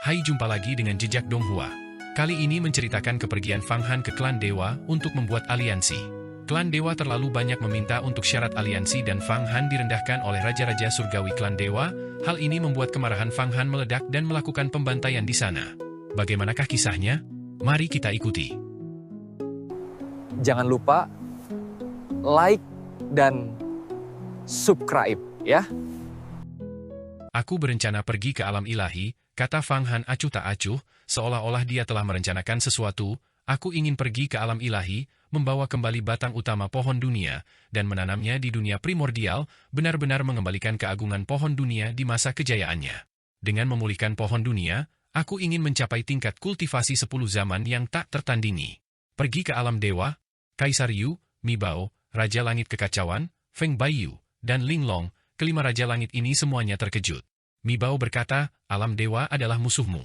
Hai, jumpa lagi dengan Jejak Donghua. Kali ini menceritakan kepergian Fang Han ke klan Dewa untuk membuat aliansi. Klan Dewa terlalu banyak meminta untuk syarat aliansi dan Fang Han direndahkan oleh Raja-Raja Surgawi klan Dewa. Hal ini membuat kemarahan Fang Han meledak dan melakukan pembantaian di sana. Bagaimanakah kisahnya? Mari kita ikuti. Jangan lupa like dan subscribe ya. Aku berencana pergi ke alam ilahi, kata Fang Han acuh tak acuh, seolah-olah dia telah merencanakan sesuatu. Aku ingin pergi ke alam ilahi, membawa kembali batang utama pohon dunia, dan menanamnya di dunia primordial, benar-benar mengembalikan keagungan pohon dunia di masa kejayaannya. Dengan memulihkan pohon dunia, aku ingin mencapai tingkat kultivasi 10 zaman yang tak tertandingi. Pergi ke alam dewa, Kaisar Yu, Mi Bao, Raja Langit Kekacauan, Feng Baiyu, dan Ling Long, kelima Raja Langit ini semuanya terkejut. Mi Bao berkata, alam dewa adalah musuhmu.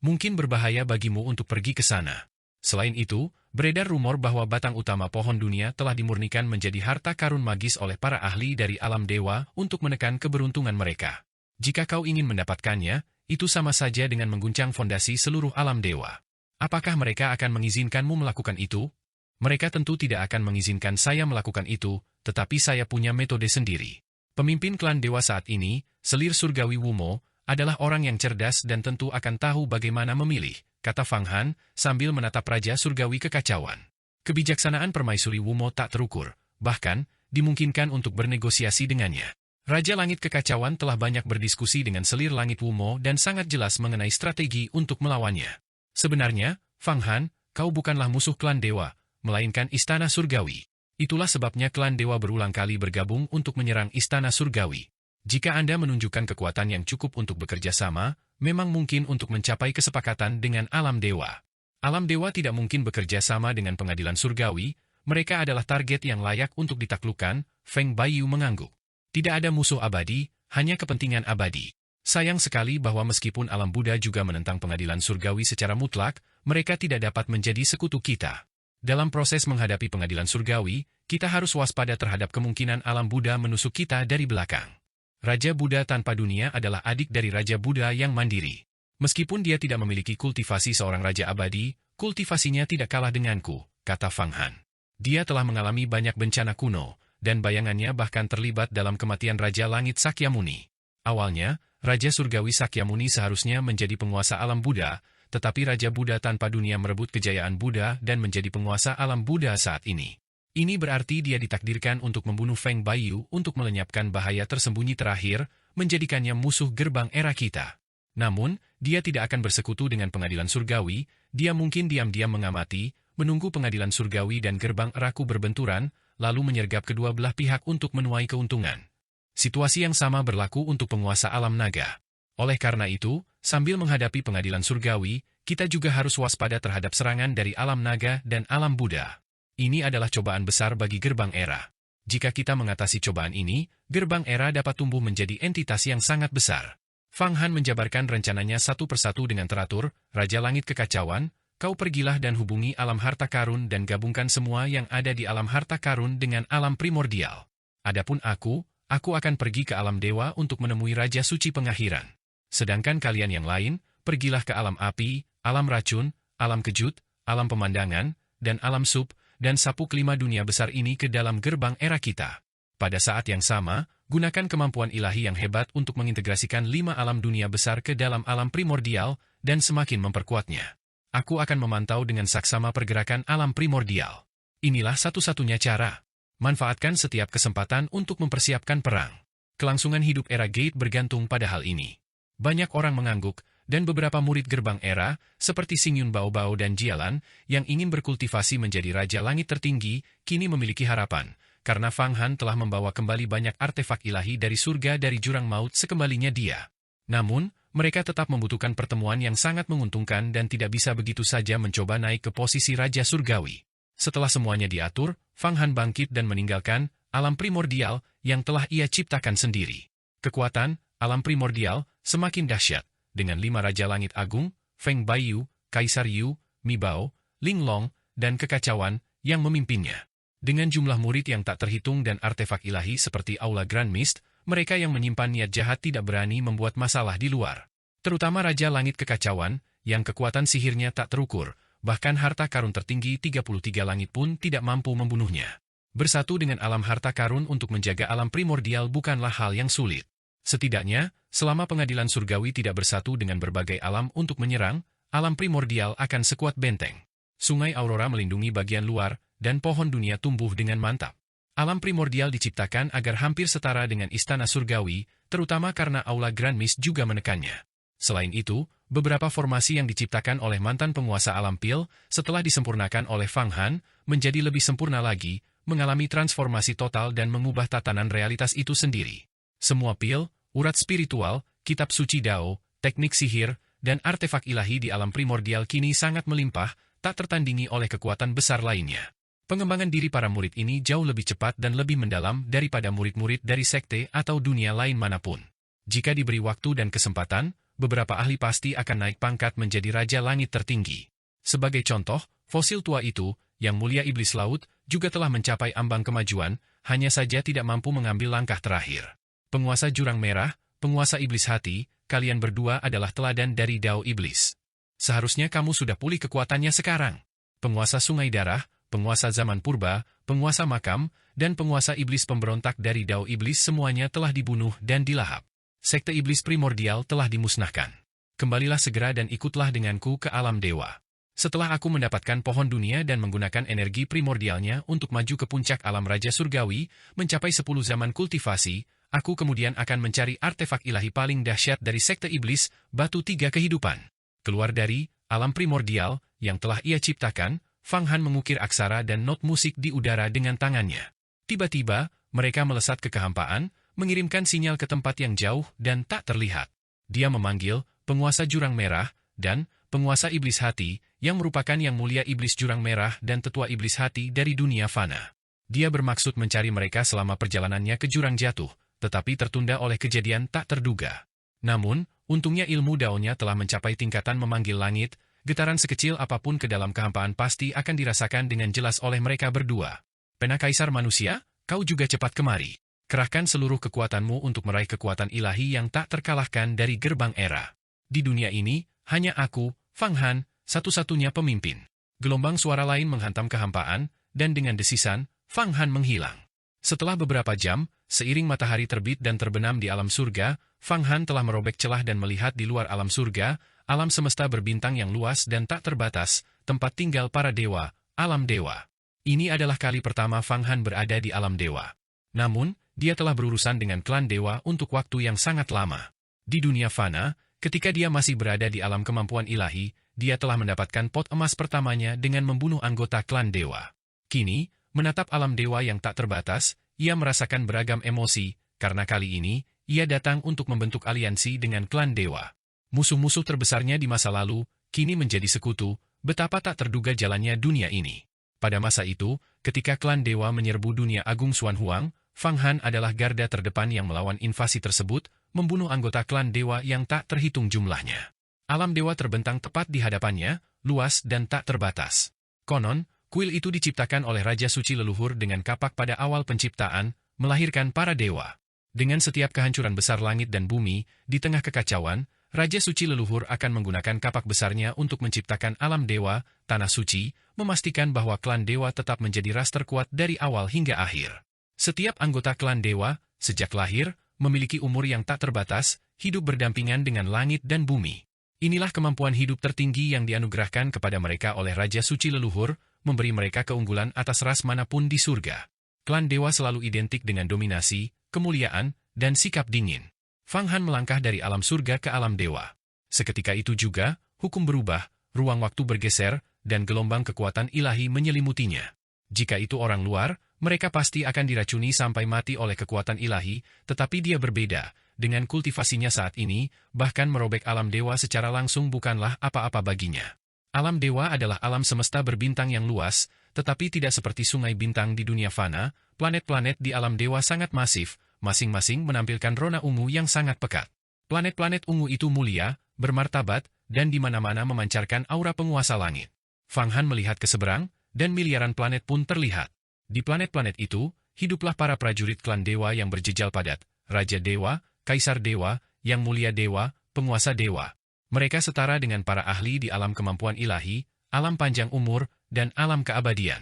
Mungkin berbahaya bagimu untuk pergi ke sana. Selain itu, beredar rumor bahwa batang utama pohon dunia telah dimurnikan menjadi harta karun magis oleh para ahli dari alam dewa untuk menekan keberuntungan mereka. Jika kau ingin mendapatkannya, itu sama saja dengan mengguncang fondasi seluruh alam dewa. Apakah mereka akan mengizinkanmu melakukan itu? Mereka tentu tidak akan mengizinkan saya melakukan itu, tetapi saya punya metode sendiri. Pemimpin klan dewa saat ini, Selir Surgawi Wumo, adalah orang yang cerdas dan tentu akan tahu bagaimana memilih, kata Fang Han, sambil menatap Raja Surgawi Kekacauan. Kebijaksanaan Permaisuri Wumo tak terukur, bahkan, dimungkinkan untuk bernegosiasi dengannya. Raja Langit Kekacauan telah banyak berdiskusi dengan Selir Langit Wumo dan sangat jelas mengenai strategi untuk melawannya. Sebenarnya, Fang Han, kau bukanlah musuh klan dewa, melainkan Istana Surgawi. Itulah sebabnya klan dewa berulang kali bergabung untuk menyerang Istana Surgawi. Jika Anda menunjukkan kekuatan yang cukup untuk bekerja sama, memang mungkin untuk mencapai kesepakatan dengan alam dewa. Alam dewa tidak mungkin bekerja sama dengan pengadilan surgawi, mereka adalah target yang layak untuk ditaklukkan, Feng Baiyu mengangguk. Tidak ada musuh abadi, hanya kepentingan abadi. Sayang sekali bahwa meskipun alam Buddha juga menentang pengadilan surgawi secara mutlak, mereka tidak dapat menjadi sekutu kita. Dalam proses menghadapi pengadilan surgawi, kita harus waspada terhadap kemungkinan alam Buddha menusuk kita dari belakang. Raja Buddha tanpa dunia adalah adik dari Raja Buddha yang mandiri. Meskipun dia tidak memiliki kultivasi seorang raja abadi, kultivasinya tidak kalah denganku, kata Fang Han. Dia telah mengalami banyak bencana kuno, dan bayangannya bahkan terlibat dalam kematian Raja Langit Sakyamuni. Awalnya, Raja Surgawi Sakyamuni seharusnya menjadi penguasa alam Buddha, tetapi Raja Buddha tanpa dunia merebut kejayaan Buddha dan menjadi penguasa alam Buddha saat ini. Ini berarti dia ditakdirkan untuk membunuh Feng Baiyu untuk melenyapkan bahaya tersembunyi terakhir, menjadikannya musuh gerbang era kita. Namun, dia tidak akan bersekutu dengan pengadilan surgawi, dia mungkin diam-diam mengamati, menunggu pengadilan surgawi dan gerbang eraku berbenturan, lalu menyergap kedua belah pihak untuk menuai keuntungan. Situasi yang sama berlaku untuk penguasa alam naga. Oleh karena itu, sambil menghadapi pengadilan surgawi, kita juga harus waspada terhadap serangan dari alam naga dan alam Buddha. Ini adalah cobaan besar bagi gerbang era. Jika kita mengatasi cobaan ini, gerbang era dapat tumbuh menjadi entitas yang sangat besar. Fang Han menjabarkan rencananya satu persatu dengan teratur, Raja Langit Kekacauan, kau pergilah dan hubungi alam harta karun dan gabungkan semua yang ada di alam harta karun dengan alam primordial. Adapun aku akan pergi ke alam dewa untuk menemui Raja Suci Pengakhiran. Sedangkan kalian yang lain, pergilah ke alam api, alam racun, alam kejut, alam pemandangan, dan alam sub, dan sapu kelima dunia besar ini ke dalam gerbang era kita. Pada saat yang sama, gunakan kemampuan ilahi yang hebat untuk mengintegrasikan 5 alam dunia besar ke dalam alam primordial, dan semakin memperkuatnya. Aku akan memantau dengan saksama pergerakan alam primordial. Inilah satu-satunya cara. Manfaatkan setiap kesempatan untuk mempersiapkan perang. Kelangsungan hidup era Gate bergantung pada hal ini. Banyak orang mengangguk, dan beberapa murid gerbang era, seperti Xingyun Bao dan Jialan, yang ingin berkultivasi menjadi Raja Langit tertinggi, kini memiliki harapan, karena Fang Han telah membawa kembali banyak artefak ilahi dari surga dari jurang maut sekembalinya dia. Namun, mereka tetap membutuhkan pertemuan yang sangat menguntungkan dan tidak bisa begitu saja mencoba naik ke posisi Raja Surgawi. Setelah semuanya diatur, Fang Han bangkit dan meninggalkan alam primordial yang telah ia ciptakan sendiri. Kekuatan alam primordial semakin dahsyat, dengan 5 Raja Langit Agung, Feng Baiyu, Kaisar Yu, Mi Bao, Ling Long, dan Kekacauan, yang memimpinnya. Dengan jumlah murid yang tak terhitung dan artefak ilahi seperti Aula Grand Mist, mereka yang menyimpan niat jahat tidak berani membuat masalah di luar. Terutama Raja Langit Kekacauan, yang kekuatan sihirnya tak terukur, bahkan harta karun tertinggi 33 langit pun tidak mampu membunuhnya. Bersatu dengan alam harta karun untuk menjaga alam primordial bukanlah hal yang sulit. Setidaknya, selama pengadilan surgawi tidak bersatu dengan berbagai alam untuk menyerang, alam primordial akan sekuat benteng. Sungai Aurora melindungi bagian luar, dan pohon dunia tumbuh dengan mantap. Alam primordial diciptakan agar hampir setara dengan istana surgawi, terutama karena Aula Grand Mist juga menekannya. Selain itu, beberapa formasi yang diciptakan oleh mantan penguasa alam pil, setelah disempurnakan oleh Fang Han, menjadi lebih sempurna lagi, mengalami transformasi total dan mengubah tatanan realitas itu sendiri. Semua pil, urat spiritual, kitab suci Dao, teknik sihir, dan artefak ilahi di alam primordial kini sangat melimpah, tak tertandingi oleh kekuatan besar lainnya. Pengembangan diri para murid ini jauh lebih cepat dan lebih mendalam daripada murid-murid dari sekte atau dunia lain manapun. Jika diberi waktu dan kesempatan, beberapa ahli pasti akan naik pangkat menjadi Raja Langit tertinggi. Sebagai contoh, fosil tua itu, yang mulia iblis laut, juga telah mencapai ambang kemajuan, hanya saja tidak mampu mengambil langkah terakhir. Penguasa Jurang Merah, penguasa iblis hati, kalian berdua adalah teladan dari Dao Iblis. Seharusnya kamu sudah pulih kekuatannya sekarang. Penguasa Sungai Darah, penguasa zaman purba, penguasa makam, dan penguasa iblis pemberontak dari Dao Iblis semuanya telah dibunuh dan dilahap. Sekte iblis primordial telah dimusnahkan. Kembalilah segera dan ikutlah denganku ke alam dewa. Setelah aku mendapatkan pohon dunia dan menggunakan energi primordialnya untuk maju ke puncak alam Raja Surgawi, mencapai 10 zaman kultivasi, aku kemudian akan mencari artefak ilahi paling dahsyat dari sekte iblis, batu 3 kehidupan. Keluar dari alam primordial yang telah ia ciptakan, Fang Han mengukir aksara dan not musik di udara dengan tangannya. Tiba-tiba, mereka melesat ke kehampaan, mengirimkan sinyal ke tempat yang jauh dan tak terlihat. Dia memanggil penguasa Jurang Merah dan penguasa iblis hati, yang merupakan yang mulia iblis Jurang Merah dan tetua iblis hati dari dunia fana. Dia bermaksud mencari mereka selama perjalanannya ke jurang jatuh, tetapi tertunda oleh kejadian tak terduga. Namun, untungnya ilmu daunnya telah mencapai tingkatan memanggil langit, getaran sekecil apapun ke dalam kehampaan pasti akan dirasakan dengan jelas oleh mereka berdua. Pena Kaisar Manusia, kau juga cepat kemari. Kerahkan seluruh kekuatanmu untuk meraih kekuatan ilahi yang tak terkalahkan dari gerbang era. Di dunia ini, hanya aku, Fang Han, satu-satunya pemimpin. Gelombang suara lain menghantam kehampaan, dan dengan desisan, Fang Han menghilang. Setelah beberapa jam, seiring matahari terbit dan terbenam di alam surga, Fang Han telah merobek celah dan melihat di luar alam surga, alam semesta berbintang yang luas dan tak terbatas, tempat tinggal para dewa, alam dewa. Ini adalah kali pertama Fang Han berada di alam dewa. Namun, dia telah berurusan dengan klan dewa untuk waktu yang sangat lama. Di dunia fana, ketika dia masih berada di alam kemampuan ilahi, dia telah mendapatkan pot emas pertamanya dengan membunuh anggota klan dewa. Kini, menatap alam dewa yang tak terbatas, ia merasakan beragam emosi, karena kali ini, ia datang untuk membentuk aliansi dengan klan dewa. Musuh-musuh terbesarnya di masa lalu, kini menjadi sekutu, betapa tak terduga jalannya dunia ini. Pada masa itu, ketika klan dewa menyerbu dunia agung Xuan Huang, Fang Han adalah garda terdepan yang melawan invasi tersebut, membunuh anggota klan dewa yang tak terhitung jumlahnya. Alam dewa terbentang tepat di hadapannya, luas dan tak terbatas. Konon, kuil itu diciptakan oleh Raja Suci leluhur dengan kapak pada awal penciptaan, melahirkan para dewa. Dengan setiap kehancuran besar langit dan bumi, di tengah kekacauan, Raja Suci leluhur akan menggunakan kapak besarnya untuk menciptakan alam dewa, tanah suci, memastikan bahwa klan dewa tetap menjadi ras terkuat dari awal hingga akhir. Setiap anggota klan dewa, sejak lahir, memiliki umur yang tak terbatas, hidup berdampingan dengan langit dan bumi. Inilah kemampuan hidup tertinggi yang dianugerahkan kepada mereka oleh Raja Suci leluhur, memberi mereka keunggulan atas ras manapun di surga. Klan dewa selalu identik dengan dominasi, kemuliaan, dan sikap dingin. Fang Han melangkah dari alam surga ke alam dewa. Seketika itu juga, hukum berubah, ruang waktu bergeser, dan gelombang kekuatan ilahi menyelimutinya. Jika itu orang luar, mereka pasti akan diracuni sampai mati oleh kekuatan ilahi, tetapi dia berbeda. Dengan kultivasinya saat ini, bahkan merobek alam dewa secara langsung bukanlah apa-apa baginya. Alam dewa adalah alam semesta berbintang yang luas, tetapi tidak seperti sungai bintang di dunia fana, planet-planet di alam dewa sangat masif, masing-masing menampilkan rona ungu yang sangat pekat. Planet-planet ungu itu mulia, bermartabat, dan di mana-mana memancarkan aura penguasa langit. Fang Han melihat ke seberang, dan miliaran planet pun terlihat. Di planet-planet itu, hiduplah para prajurit klan dewa yang berjejal padat, Raja Dewa, Kaisar Dewa, Yang Mulia Dewa, Penguasa Dewa, Mereka setara dengan para ahli di alam kemampuan ilahi, alam panjang umur, dan alam keabadian.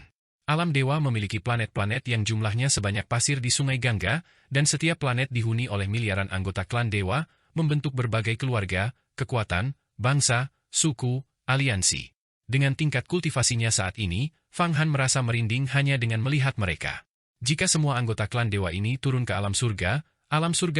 Alam dewa memiliki planet-planet yang jumlahnya sebanyak pasir di Sungai Gangga, dan setiap planet dihuni oleh miliaran anggota klan dewa, membentuk berbagai keluarga, kekuatan, bangsa, suku, aliansi. Dengan tingkat kultivasinya saat ini, Fang Han merasa merinding hanya dengan melihat mereka. Jika semua anggota klan dewa ini turun ke alam surga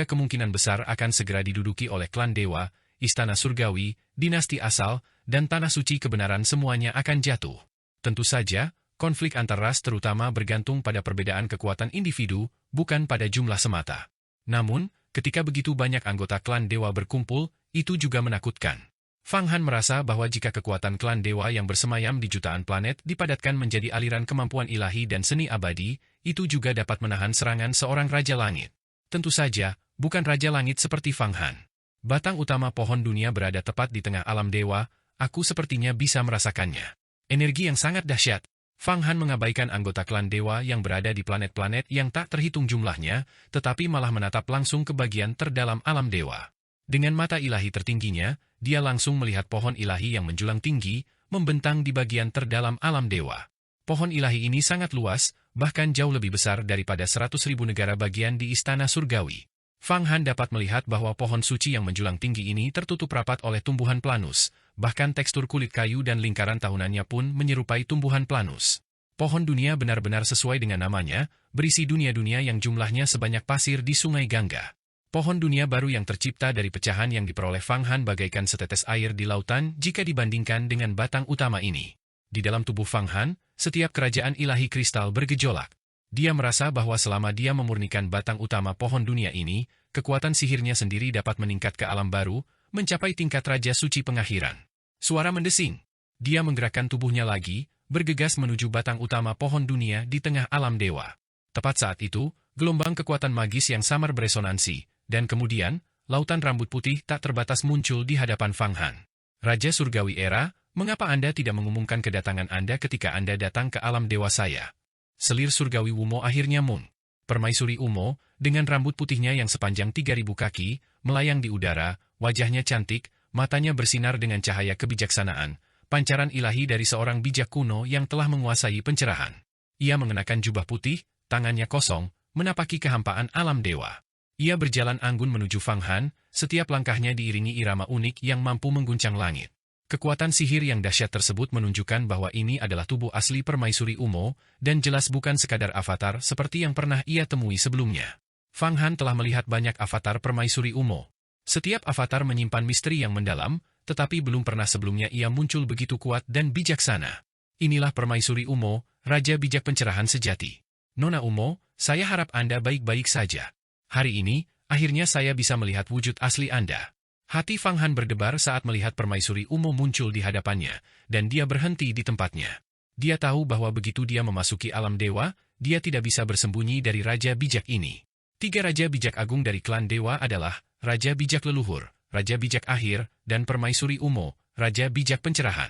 kemungkinan besar akan segera diduduki oleh klan dewa, istana surgawi, dinasti asal, dan tanah suci kebenaran semuanya akan jatuh. Tentu saja, konflik antar ras terutama bergantung pada perbedaan kekuatan individu, bukan pada jumlah semata. Namun, ketika begitu banyak anggota klan dewa berkumpul, itu juga menakutkan. Fang Han merasa bahwa jika kekuatan klan dewa yang bersemayam di jutaan planet dipadatkan menjadi aliran kemampuan ilahi dan seni abadi, itu juga dapat menahan serangan seorang Raja Langit. Tentu saja, bukan Raja Langit seperti Fang Han. Batang utama pohon dunia berada tepat di tengah alam dewa, aku sepertinya bisa merasakannya. Energi yang sangat dahsyat. Fang Han mengabaikan anggota klan dewa yang berada di planet-planet yang tak terhitung jumlahnya, tetapi malah menatap langsung ke bagian terdalam alam dewa. Dengan mata ilahi tertingginya, dia langsung melihat pohon ilahi yang menjulang tinggi, membentang di bagian terdalam alam dewa. Pohon ilahi ini sangat luas, bahkan jauh lebih besar daripada 100.000 negara bagian di istana surgawi. Fang Han dapat melihat bahwa pohon suci yang menjulang tinggi ini tertutup rapat oleh tumbuhan planus, bahkan tekstur kulit kayu dan lingkaran tahunannya pun menyerupai tumbuhan planus. Pohon dunia benar-benar sesuai dengan namanya, berisi dunia-dunia yang jumlahnya sebanyak pasir di Sungai Gangga. Pohon dunia baru yang tercipta dari pecahan yang diperoleh Fang Han bagaikan setetes air di lautan jika dibandingkan dengan batang utama ini. Di dalam tubuh Fang Han, setiap kerajaan ilahi kristal bergejolak. Dia merasa bahwa selama dia memurnikan batang utama pohon dunia ini, kekuatan sihirnya sendiri dapat meningkat ke alam baru, mencapai tingkat Raja Suci Pengakhiran. Suara mendesing. Dia menggerakkan tubuhnya lagi, bergegas menuju batang utama pohon dunia di tengah alam dewa. Tepat saat itu, gelombang kekuatan magis yang samar beresonansi, dan kemudian, lautan rambut putih tak terbatas muncul di hadapan Fang Han. Raja Surgawi Era, mengapa Anda tidak mengumumkan kedatangan Anda ketika Anda datang ke alam dewa saya? Selir surgawi Wumo akhirnya mung. Permaisuri Umo, dengan rambut putihnya yang sepanjang 3.000 kaki, melayang di udara, wajahnya cantik, matanya bersinar dengan cahaya kebijaksanaan, pancaran ilahi dari seorang bijak kuno yang telah menguasai pencerahan. Ia mengenakan jubah putih, tangannya kosong, menapaki kehampaan alam dewa. Ia berjalan anggun menuju Fang Han, setiap langkahnya diiringi irama unik yang mampu mengguncang langit. Kekuatan sihir yang dahsyat tersebut menunjukkan bahwa ini adalah tubuh asli Permaisuri Umo, dan jelas bukan sekadar avatar seperti yang pernah ia temui sebelumnya. Fang Han telah melihat banyak avatar Permaisuri Umo. Setiap avatar menyimpan misteri yang mendalam, tetapi belum pernah sebelumnya ia muncul begitu kuat dan bijaksana. Inilah Permaisuri Umo, Raja Bijak Pencerahan sejati. Nona Umo, saya harap Anda baik-baik saja. Hari ini, akhirnya saya bisa melihat wujud asli Anda. Hati Fang Han berdebar saat melihat Permaisuri Umo muncul di hadapannya, dan dia berhenti di tempatnya. Dia tahu bahwa begitu dia memasuki alam dewa, dia tidak bisa bersembunyi dari Raja Bijak ini. 3 Raja Bijak Agung dari klan dewa adalah Raja Bijak Leluhur, Raja Bijak Akhir, dan Permaisuri Umo, Raja Bijak Pencerahan.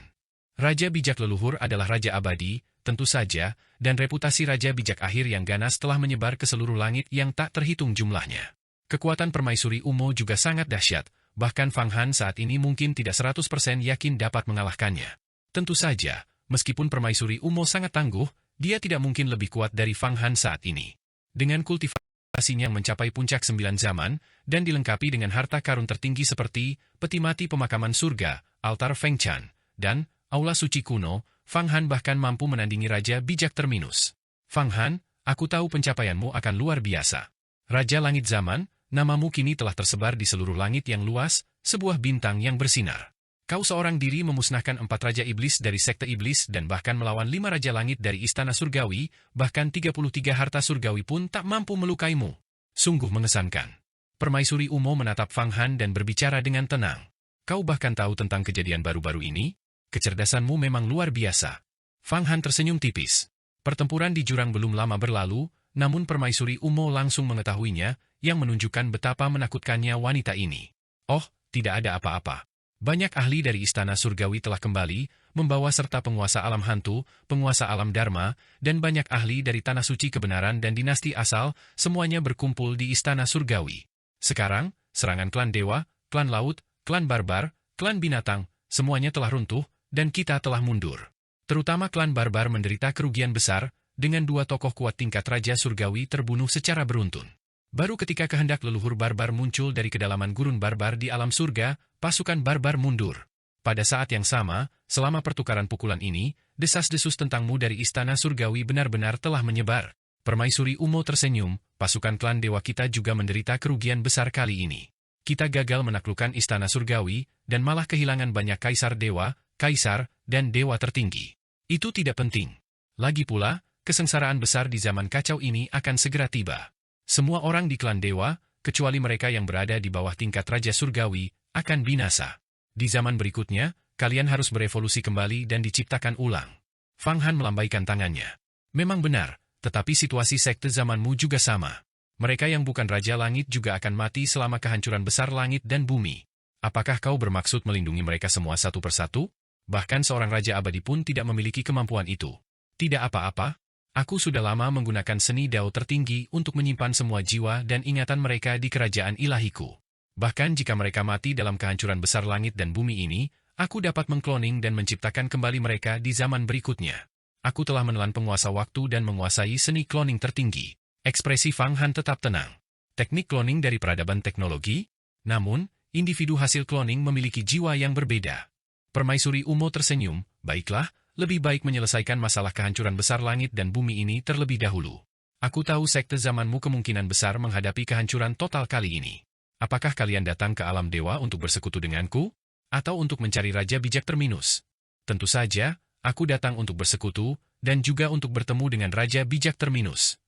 Raja Bijak Leluhur adalah Raja Abadi, tentu saja, dan reputasi Raja Bijak Akhir yang ganas telah menyebar ke seluruh langit yang tak terhitung jumlahnya. Kekuatan Permaisuri Umo juga sangat dahsyat, bahkan Fang Han saat ini mungkin tidak 100% yakin dapat mengalahkannya. Tentu saja, meskipun Permaisuri Umo sangat tangguh, dia tidak mungkin lebih kuat dari Fang Han saat ini. Dengan kultivasinya yang mencapai puncak 9 zaman, dan dilengkapi dengan harta karun tertinggi seperti peti mati pemakaman surga, altar Feng Chan, dan aula suci kuno, Fang Han bahkan mampu menandingi Raja Bijak Terminus. Fang Han, aku tahu pencapaianmu akan luar biasa. Raja Langit Zaman, namamu kini telah tersebar di seluruh langit yang luas, sebuah bintang yang bersinar. Kau seorang diri memusnahkan 4 Raja Iblis dari Sekte Iblis dan bahkan melawan 5 Raja Langit dari Istana Surgawi, bahkan 33 harta surgawi pun tak mampu melukaimu. Sungguh mengesankan. Permaisuri Umo menatap Fang Han dan berbicara dengan tenang. Kau bahkan tahu tentang kejadian baru-baru ini? Kecerdasanmu memang luar biasa. Fang Han tersenyum tipis. Pertempuran di jurang belum lama berlalu, namun Permaisuri Umo langsung mengetahuinya, yang menunjukkan betapa menakutkannya wanita ini. Oh, tidak ada apa-apa. Banyak ahli dari Istana Surgawi telah kembali, membawa serta penguasa alam hantu, penguasa alam Dharma, dan banyak ahli dari Tanah Suci Kebenaran dan dinasti asal, semuanya berkumpul di Istana Surgawi. Sekarang, serangan klan dewa, klan laut, klan barbar, Klan binatang, semuanya telah runtuh, dan kita telah mundur. Terutama klan barbar menderita kerugian besar, dengan 2 tokoh kuat tingkat Raja Surgawi terbunuh secara beruntun. Baru ketika kehendak leluhur barbar muncul dari kedalaman gurun barbar di alam surga, pasukan barbar mundur. Pada saat yang sama, selama pertukaran pukulan ini, desas-desus tentangmu dari Istana Surgawi benar-benar telah menyebar. Permaisuri Umo tersenyum, pasukan klan dewa kita juga menderita kerugian besar kali ini. Kita gagal menaklukkan Istana Surgawi, dan malah kehilangan banyak kaisar dewa, kaisar, dan dewa tertinggi. Itu tidak penting. Lagi pula, kesengsaraan besar di zaman kacau ini akan segera tiba. Semua orang di klan dewa, kecuali mereka yang berada di bawah tingkat Raja Surgawi, akan binasa. Di zaman berikutnya, kalian harus berevolusi kembali dan diciptakan ulang. Fang Han melambaikan tangannya. Memang benar. Tetapi situasi sekte zamanmu juga sama. Mereka yang bukan Raja Langit juga akan mati selama kehancuran besar langit dan bumi. Apakah kau bermaksud melindungi mereka semua satu persatu? Bahkan seorang Raja Abadi pun tidak memiliki kemampuan itu. Tidak apa-apa. Aku sudah lama menggunakan seni Dao tertinggi untuk menyimpan semua jiwa dan ingatan mereka di kerajaan ilahiku. Bahkan jika mereka mati dalam kehancuran besar langit dan bumi ini, aku dapat mengkloning dan menciptakan kembali mereka di zaman berikutnya. Aku telah menelan penguasa waktu dan menguasai seni cloning tertinggi. Ekspresi Fang Han tetap tenang. Teknik cloning dari peradaban teknologi? Namun, individu hasil cloning memiliki jiwa yang berbeda. Permaisuri Umo tersenyum, baiklah, lebih baik menyelesaikan masalah kehancuran besar langit dan bumi ini terlebih dahulu. Aku tahu sekte zamanmu kemungkinan besar menghadapi kehancuran total kali ini. Apakah kalian datang ke alam dewa untuk bersekutu denganku? Atau untuk mencari Raja Bijak Terminus? Tentu saja, aku datang untuk bersekutu, dan juga untuk bertemu dengan Raja Bijak Terminus.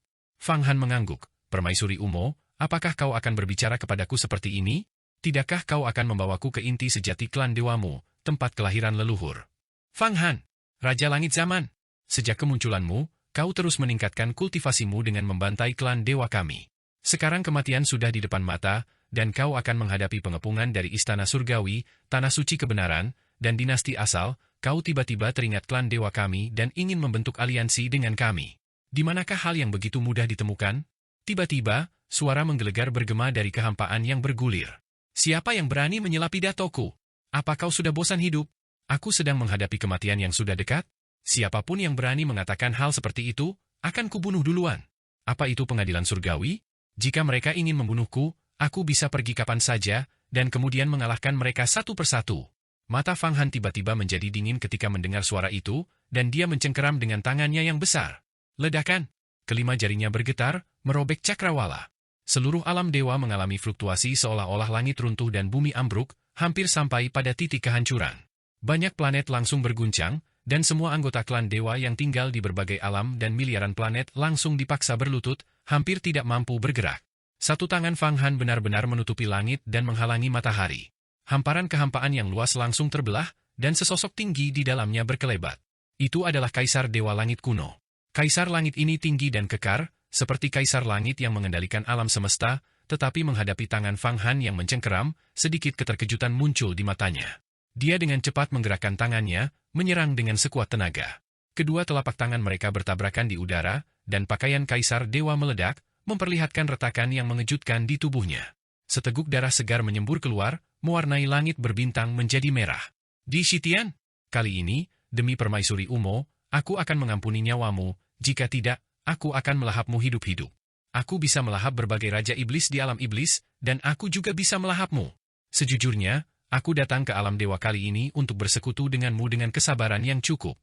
Fang Han mengangguk. Permaisuri Umo, apakah kau akan berbicara kepadaku seperti ini? Tidakkah kau akan membawaku ke inti sejati klan dewamu, tempat kelahiran leluhur? Fang Han, Raja Langit Zaman, sejak kemunculanmu, kau terus meningkatkan kultivasimu dengan membantai klan dewa kami. Sekarang kematian sudah di depan mata, dan kau akan menghadapi pengepungan dari Istana Surgawi, Tanah Suci Kebenaran, dan dinasti asal. Kau tiba-tiba teringat klan dewa kami dan ingin membentuk aliansi dengan kami. Di manakah hal yang begitu mudah ditemukan? Tiba-tiba, suara menggelegar bergema dari kehampaan yang bergulir. Siapa yang berani menyela pidatoku? Apa kau sudah bosan hidup? Aku sedang menghadapi kematian yang sudah dekat. Siapapun yang berani mengatakan hal seperti itu, akan kubunuh duluan. Apa itu pengadilan surgawi? Jika mereka ingin membunuhku, aku bisa pergi kapan saja, dan kemudian mengalahkan mereka satu persatu. Mata Fang Han tiba-tiba menjadi dingin ketika mendengar suara itu, dan dia mencengkeram dengan tangannya yang besar. Ledakan! Kelima jarinya bergetar, merobek cakrawala. Seluruh alam dewa mengalami fluktuasi seolah-olah langit runtuh dan bumi ambruk, hampir sampai pada titik kehancuran. Banyak planet langsung berguncang, dan semua anggota klan dewa yang tinggal di berbagai alam dan miliaran planet langsung dipaksa berlutut, hampir tidak mampu bergerak. Satu tangan Fang Han benar-benar menutupi langit dan menghalangi matahari. Hamparan kehampaan yang luas langsung terbelah, dan sesosok tinggi di dalamnya berkelebat. Itu adalah Kaisar Dewa Langit kuno. Kaisar Langit ini tinggi dan kekar, seperti Kaisar Langit yang mengendalikan alam semesta, tetapi menghadapi tangan Fang Han yang mencengkeram, sedikit keterkejutan muncul di matanya. Dia dengan cepat menggerakkan tangannya, menyerang dengan sekuat tenaga. Kedua telapak tangan mereka bertabrakan di udara, dan pakaian Kaisar Dewa meledak, memperlihatkan retakan yang mengejutkan di tubuhnya. Seteguk darah segar menyembur keluar, mewarnai langit berbintang menjadi merah. Di Shitian, kali ini, demi Permaisuri Umo, aku akan mengampuni nyawamu, jika tidak, aku akan melahapmu hidup-hidup. Aku bisa melahap berbagai raja iblis di alam iblis, dan aku juga bisa melahapmu. Sejujurnya, aku datang ke alam dewa kali ini untuk bersekutu denganmu dengan kesabaran yang cukup.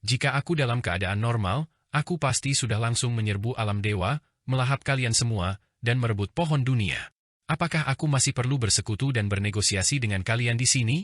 Jika aku dalam keadaan normal, aku pasti sudah langsung menyerbu alam dewa, melahap kalian semua, dan merebut pohon dunia. Apakah aku masih perlu bersekutu dan bernegosiasi dengan kalian di sini?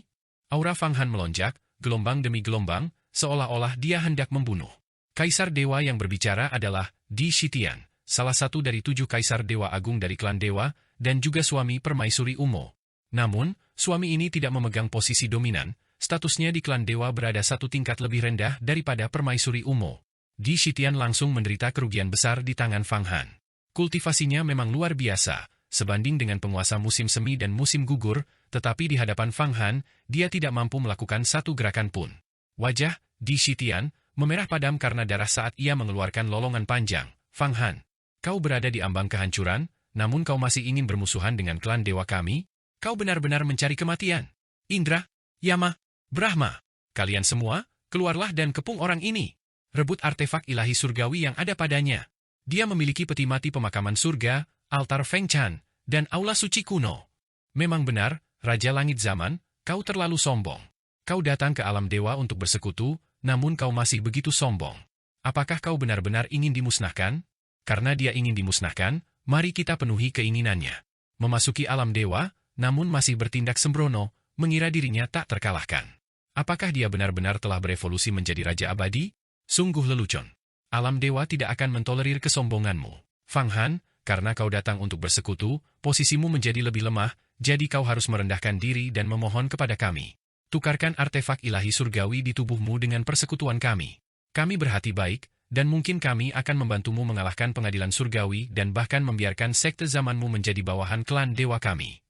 Aura Fang Han melonjak, gelombang demi gelombang, seolah-olah dia hendak membunuh. Kaisar Dewa yang berbicara adalah Di Shitian, salah satu dari 7 Kaisar Dewa Agung dari klan Dewa, dan juga suami Permaisuri Umo. Namun, suami ini tidak memegang posisi dominan, statusnya di klan Dewa berada satu tingkat lebih rendah daripada Permaisuri Umo. Di Shitian langsung menderita kerugian besar di tangan Fang Han. Kultivasinya memang luar biasa, sebanding dengan penguasa musim semi dan musim gugur, tetapi di hadapan Fang Han, dia tidak mampu melakukan satu gerakan pun. Wajah Di Shitian memerah padam karena darah saat ia mengeluarkan lolongan panjang. Fang Han, kau berada di ambang kehancuran, namun kau masih ingin bermusuhan dengan klan dewa kami? Kau benar-benar mencari kematian. Indra, Yama, Brahma, kalian semua, keluarlah dan kepung orang ini. Rebut artefak ilahi surgawi yang ada padanya. Dia memiliki peti mati pemakaman surga, altar Feng Chan, dan aula suci kuno. Memang benar, Raja Langit Zaman, kau terlalu sombong. Kau datang ke alam dewa untuk bersekutu, namun kau masih begitu sombong. Apakah kau benar-benar ingin dimusnahkan? Karena dia ingin dimusnahkan, mari kita penuhi keinginannya. Memasuki alam dewa, namun masih bertindak sembrono, mengira dirinya tak terkalahkan. Apakah dia benar-benar telah berevolusi menjadi Raja Abadi? Sungguh lelucon. Alam dewa tidak akan mentolerir kesombonganmu. Fang Han, karena kau datang untuk bersekutu, posisimu menjadi lebih lemah, jadi kau harus merendahkan diri dan memohon kepada kami. Tukarkan artefak ilahi surgawi di tubuhmu dengan persekutuan kami. Kami berhati baik, dan mungkin kami akan membantumu mengalahkan pengadilan surgawi dan bahkan membiarkan sekte zamanmu menjadi bawahan klan dewa kami.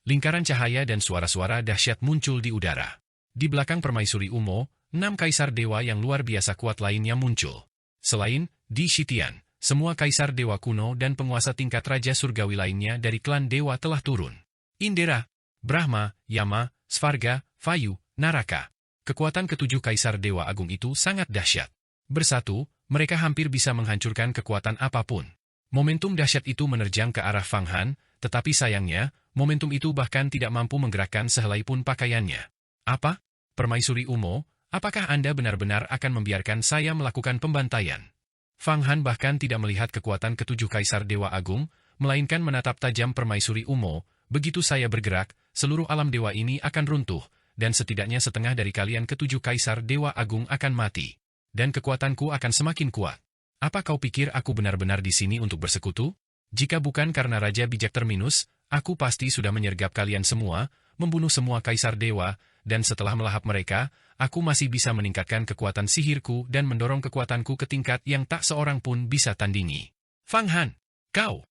Lingkaran cahaya dan suara-suara dahsyat muncul di udara. Di belakang permaisuri Umo, 6 kaisar dewa yang luar biasa kuat lainnya muncul. Selain Di Shitian, semua kaisar dewa kuno dan penguasa tingkat raja surgawi lainnya dari klan dewa telah turun. Indra, Brahma, Yama, Svarga, Vayu, Naraka. Kekuatan ketujuh kaisar dewa agung itu sangat dahsyat. Bersatu, mereka hampir bisa menghancurkan kekuatan apapun. Momentum dahsyat itu menerjang ke arah Fang Han, tetapi sayangnya, momentum itu bahkan tidak mampu menggerakkan sehelai pun pakaiannya. Apa? Permaisuri Umo, apakah Anda benar-benar akan membiarkan saya melakukan pembantaian? Fang Han bahkan tidak melihat kekuatan ketujuh kaisar dewa agung, melainkan menatap tajam permaisuri Umo. Begitu saya bergerak, seluruh alam dewa ini akan runtuh, dan setidaknya setengah dari kalian ketujuh kaisar dewa agung akan mati. Dan kekuatanku akan semakin kuat. Apa kau pikir aku benar-benar di sini untuk bersekutu? Jika bukan karena Raja Bijak Terminus, aku pasti sudah menyergap kalian semua, membunuh semua kaisar dewa, dan setelah melahap mereka, aku masih bisa meningkatkan kekuatan sihirku dan mendorong kekuatanku ke tingkat yang tak seorang pun bisa tandingi. Fang Han, kau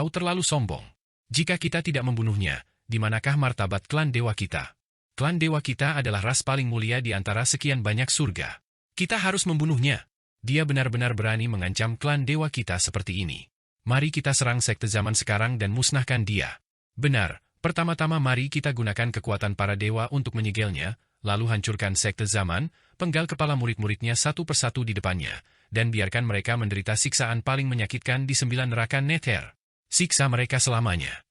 terlalu sombong. Jika kita tidak membunuhnya, di manakah martabat klan dewa kita? Klan dewa kita adalah ras paling mulia di antara sekian banyak surga. Kita harus membunuhnya. Dia benar-benar berani mengancam klan dewa kita seperti ini. Mari kita serang sekte zaman sekarang dan musnahkan dia. Benar, pertama-tama mari kita gunakan kekuatan para dewa untuk menyegelnya, lalu hancurkan sekte zaman, penggal kepala murid-muridnya satu persatu di depannya, dan biarkan mereka menderita siksaan paling menyakitkan di 9 neraka Nether. Siksa mereka selamanya.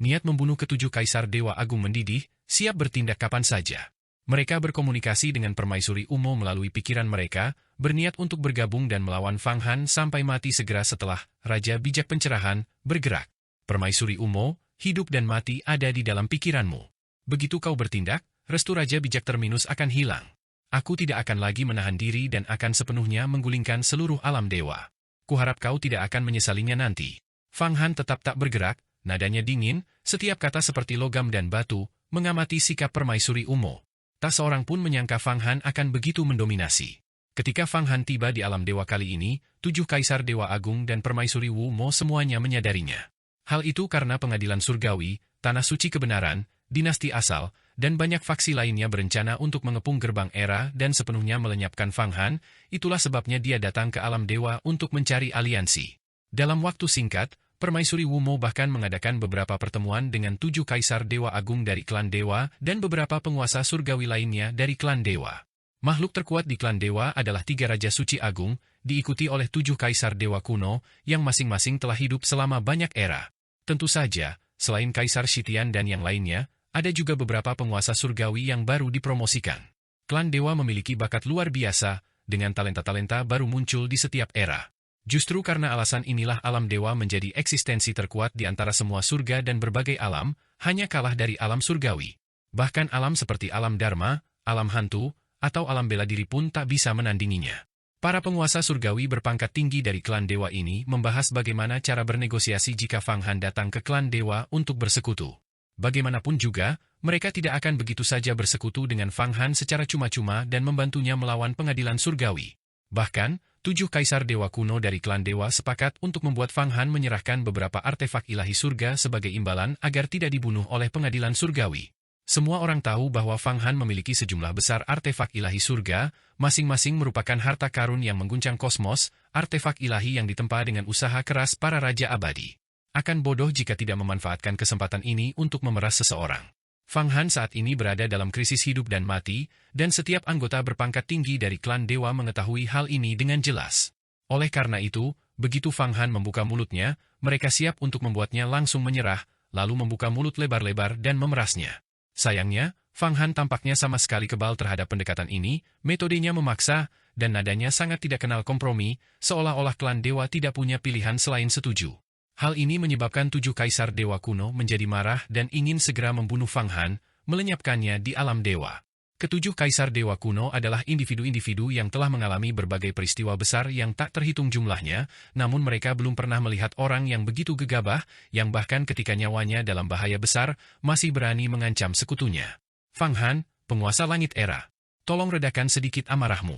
Niat membunuh ketujuh kaisar dewa agung mendidih, siap bertindak kapan saja. Mereka berkomunikasi dengan permaisuri Umo melalui pikiran mereka, berniat untuk bergabung dan melawan Fang Han sampai mati segera setelah Raja Bijak Pencerahan bergerak. Permaisuri Umo, hidup dan mati ada di dalam pikiranmu. Begitu kau bertindak, restu Raja Bijak Terminus akan hilang. Aku tidak akan lagi menahan diri dan akan sepenuhnya menggulingkan seluruh alam dewa. Kuharap kau tidak akan menyesalinya nanti. Fang Han tetap tak bergerak, nadanya dingin, setiap kata seperti logam dan batu, mengamati sikap permaisuri Umo. Tak seorang pun menyangka Fang Han akan begitu mendominasi. Ketika Fang Han tiba di alam dewa kali ini, 7 kaisar dewa agung dan permaisuri Wu Mo semuanya menyadarinya. Hal itu karena pengadilan surgawi, tanah suci kebenaran, dinasti asal, dan banyak faksi lainnya berencana untuk mengepung gerbang era dan sepenuhnya melenyapkan Fang Han, itulah sebabnya dia datang ke alam dewa untuk mencari aliansi. Dalam waktu singkat, Permaisuri Wu Mo bahkan mengadakan beberapa pertemuan dengan 7 kaisar dewa agung dari klan dewa dan beberapa penguasa surgawi lainnya dari klan dewa. Makhluk terkuat di klan dewa adalah 3 raja suci agung, diikuti oleh 7 kaisar dewa kuno, yang masing-masing telah hidup selama banyak era. Tentu saja, selain kaisar Shitian dan yang lainnya, ada juga beberapa penguasa surgawi yang baru dipromosikan. Klan dewa memiliki bakat luar biasa, dengan talenta-talenta baru muncul di setiap era. Justru karena alasan inilah alam dewa menjadi eksistensi terkuat di antara semua surga dan berbagai alam, hanya kalah dari alam surgawi. Bahkan alam seperti alam Dharma, alam hantu, atau alam bela diri pun tak bisa menandinginya. Para penguasa surgawi berpangkat tinggi dari klan dewa ini membahas bagaimana cara bernegosiasi jika Fang Han datang ke klan dewa untuk bersekutu. Bagaimanapun juga, mereka tidak akan begitu saja bersekutu dengan Fang Han secara cuma-cuma dan membantunya melawan pengadilan surgawi. Bahkan, 7 kaisar dewa kuno dari klan dewa sepakat untuk membuat Fang Han menyerahkan beberapa artefak ilahi surga sebagai imbalan agar tidak dibunuh oleh pengadilan surgawi. Semua orang tahu bahwa Fang Han memiliki sejumlah besar artefak ilahi surga, masing-masing merupakan harta karun yang mengguncang kosmos, artefak ilahi yang ditempa dengan usaha keras para raja abadi. Akan bodoh jika tidak memanfaatkan kesempatan ini untuk memeras seseorang. Fang Han saat ini berada dalam krisis hidup dan mati, dan setiap anggota berpangkat tinggi dari klan dewa mengetahui hal ini dengan jelas. Oleh karena itu, begitu Fang Han membuka mulutnya, mereka siap untuk membuatnya langsung menyerah, lalu membuka mulut lebar-lebar dan memerasnya. Sayangnya, Fang Han tampaknya sama sekali kebal terhadap pendekatan ini, metodenya memaksa, dan nadanya sangat tidak kenal kompromi, seolah-olah klan dewa tidak punya pilihan selain setuju. Hal ini menyebabkan 7 kaisar dewa kuno menjadi marah dan ingin segera membunuh Fang Han, melenyapkannya di alam dewa. Ketujuh kaisar dewa kuno adalah individu-individu yang telah mengalami berbagai peristiwa besar yang tak terhitung jumlahnya, namun mereka belum pernah melihat orang yang begitu gegabah, yang bahkan ketika nyawanya dalam bahaya besar, masih berani mengancam sekutunya. Fang Han, penguasa langit era. Tolong redakan sedikit amarahmu.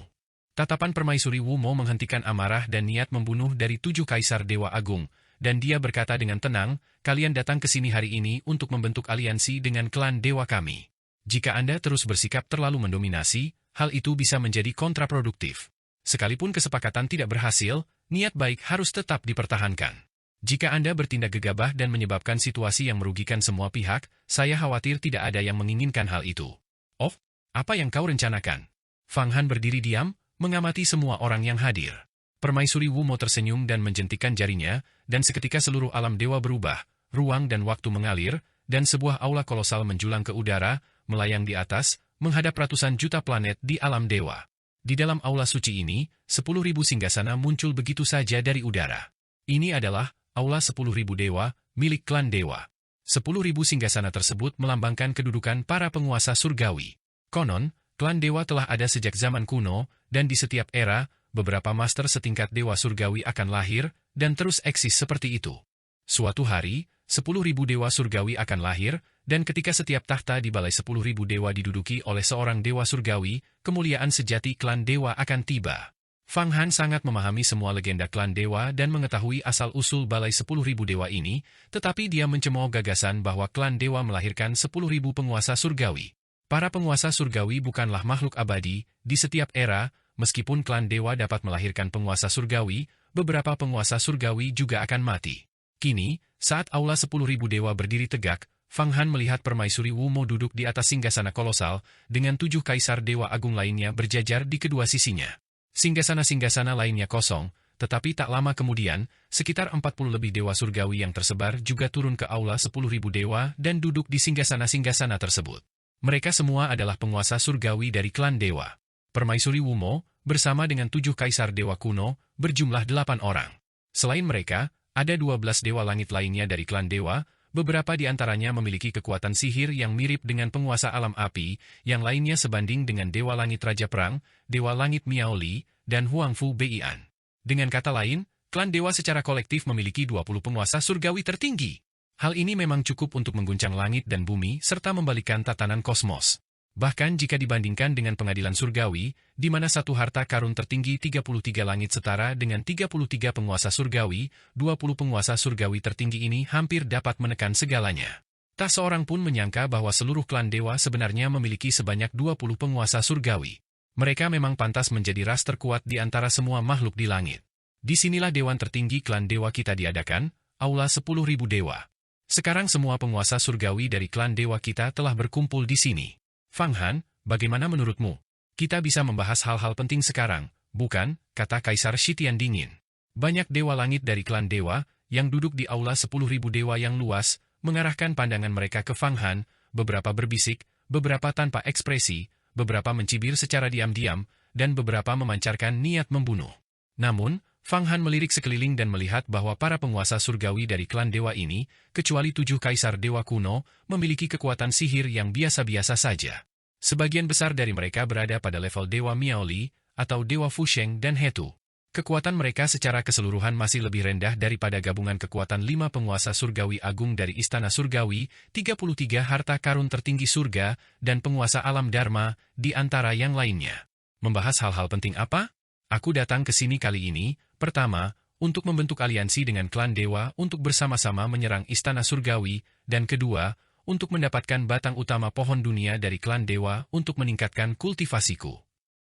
Tatapan permaisuri Wu Mo menghentikan amarah dan niat membunuh dari 7 kaisar dewa agung, dan dia berkata dengan tenang, kalian datang ke sini hari ini untuk membentuk aliansi dengan klan dewa kami. Jika Anda terus bersikap terlalu mendominasi, hal itu bisa menjadi kontraproduktif. Sekalipun kesepakatan tidak berhasil, niat baik harus tetap dipertahankan. Jika Anda bertindak gegabah dan menyebabkan situasi yang merugikan semua pihak, saya khawatir tidak ada yang menginginkan hal itu. Oh, apa yang kau rencanakan? Fang Han berdiri diam, mengamati semua orang yang hadir. Permaisuri Wu Mo tersenyum dan menjentikan jarinya, dan seketika seluruh alam dewa berubah, ruang dan waktu mengalir, dan sebuah aula kolosal menjulang ke udara, melayang di atas, menghadap ratusan juta planet di alam dewa. Di dalam aula suci ini, 10.000 singgasana muncul begitu saja dari udara. Ini adalah aula 10.000 dewa, milik klan dewa. 10.000 singgasana tersebut melambangkan kedudukan para penguasa surgawi. Konon, klan dewa telah ada sejak zaman kuno, dan di setiap era, beberapa master setingkat dewa surgawi akan lahir, dan terus eksis seperti itu. Suatu hari, 10.000 dewa surgawi akan lahir, dan ketika setiap tahta di balai 10.000 dewa diduduki oleh seorang dewa surgawi, kemuliaan sejati klan dewa akan tiba. Fang Han sangat memahami semua legenda klan dewa dan mengetahui asal-usul balai 10.000 dewa ini, tetapi dia mencemooh gagasan bahwa klan dewa melahirkan 10.000 penguasa surgawi. Para penguasa surgawi bukanlah makhluk abadi, di setiap era, meskipun klan dewa dapat melahirkan penguasa surgawi, beberapa penguasa surgawi juga akan mati. Kini, saat aula 10.000 dewa berdiri tegak, Fang Han melihat permaisuri Wu Mo duduk di atas singgasana kolosal, dengan 7 kaisar dewa agung lainnya berjajar di kedua sisinya. Singgasana-singgasana lainnya kosong, tetapi tak lama kemudian, sekitar 40 lebih dewa surgawi yang tersebar juga turun ke aula 10.000 dewa dan duduk di singgasana-singgasana tersebut. Mereka semua adalah penguasa surgawi dari klan dewa. Permaisuri Wu Mo, bersama dengan 7 kaisar dewa kuno, berjumlah 8 orang. Selain mereka, ada 12 dewa langit lainnya dari klan dewa, beberapa di antaranya memiliki kekuatan sihir yang mirip dengan penguasa alam api, yang lainnya sebanding dengan dewa langit Raja Perang, dewa langit Miao Li, dan Huangfu Beian. Dengan kata lain, klan dewa secara kolektif memiliki 20 penguasa surgawi tertinggi. Hal ini memang cukup untuk mengguncang langit dan bumi serta membalikkan tatanan kosmos. Bahkan jika dibandingkan dengan pengadilan surgawi, di mana satu harta karun tertinggi 33 langit setara dengan 33 penguasa surgawi, 20 penguasa surgawi tertinggi ini hampir dapat menekan segalanya. Tak seorang pun menyangka bahwa seluruh klan dewa sebenarnya memiliki sebanyak 20 penguasa surgawi. Mereka memang pantas menjadi ras terkuat di antara semua makhluk di langit. Disinilah dewan tertinggi klan dewa kita diadakan, aula 10.000 dewa. Sekarang semua penguasa surgawi dari klan dewa kita telah berkumpul di sini. Fang Han, bagaimana menurutmu? Kita bisa membahas hal-hal penting sekarang, bukan? Kata Kaisar Shitian dingin. Banyak dewa langit dari klan dewa, yang duduk di aula 10.000 dewa yang luas, mengarahkan pandangan mereka ke Fang Han, beberapa berbisik, beberapa tanpa ekspresi, beberapa mencibir secara diam-diam, dan beberapa memancarkan niat membunuh. Namun, Fang Han melirik sekeliling dan melihat bahwa para penguasa surgawi dari klan dewa ini, kecuali 7 kaisar dewa kuno, memiliki kekuatan sihir yang biasa-biasa saja. Sebagian besar dari mereka berada pada level dewa Miao Li, atau dewa Fusheng dan Hetu. Kekuatan mereka secara keseluruhan masih lebih rendah daripada gabungan kekuatan 5 penguasa surgawi agung dari Istana Surgawi, 33 harta karun tertinggi surga, dan penguasa alam Dharma, di antara yang lainnya. Membahas hal-hal penting apa? Aku datang ke sini kali ini, pertama, untuk membentuk aliansi dengan klan dewa untuk bersama-sama menyerang Istana Surgawi, dan kedua, untuk mendapatkan batang utama pohon dunia dari klan dewa untuk meningkatkan kultivasiku.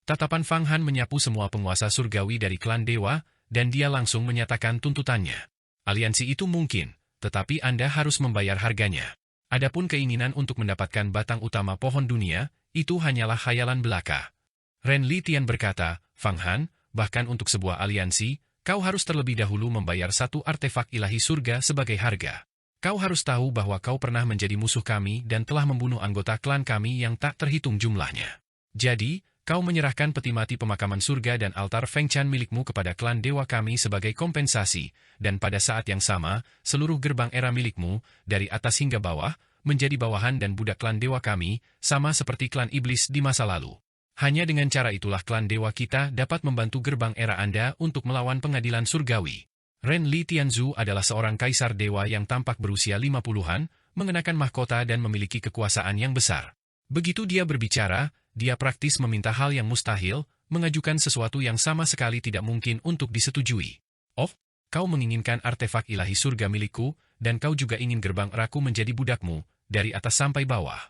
Tatapan Fang Han menyapu semua penguasa surgawi dari klan dewa, dan dia langsung menyatakan tuntutannya. Aliansi itu mungkin, tetapi Anda harus membayar harganya. Adapun keinginan untuk mendapatkan batang utama pohon dunia, itu hanyalah khayalan belaka. Ren Litian berkata, Fang Han, bahkan untuk sebuah aliansi, kau harus terlebih dahulu membayar satu artefak ilahi surga sebagai harga. Kau harus tahu bahwa kau pernah menjadi musuh kami dan telah membunuh anggota klan kami yang tak terhitung jumlahnya. Jadi, kau menyerahkan peti mati pemakaman surga dan altar Feng Chan milikmu kepada klan dewa kami sebagai kompensasi, dan pada saat yang sama, seluruh gerbang era milikmu, dari atas hingga bawah, menjadi bawahan dan budak klan dewa kami, sama seperti klan iblis di masa lalu. Hanya dengan cara itulah klan dewa kita dapat membantu gerbang era Anda untuk melawan pengadilan surgawi. Ren Li Tianzu adalah seorang kaisar dewa yang tampak berusia 50-an, mengenakan mahkota dan memiliki kekuasaan yang besar. Begitu dia berbicara, dia praktis meminta hal yang mustahil, mengajukan sesuatu yang sama sekali tidak mungkin untuk disetujui. Oh, kau menginginkan artefak ilahi surga milikku, dan kau juga ingin gerbang eraku menjadi budakmu, dari atas sampai bawah.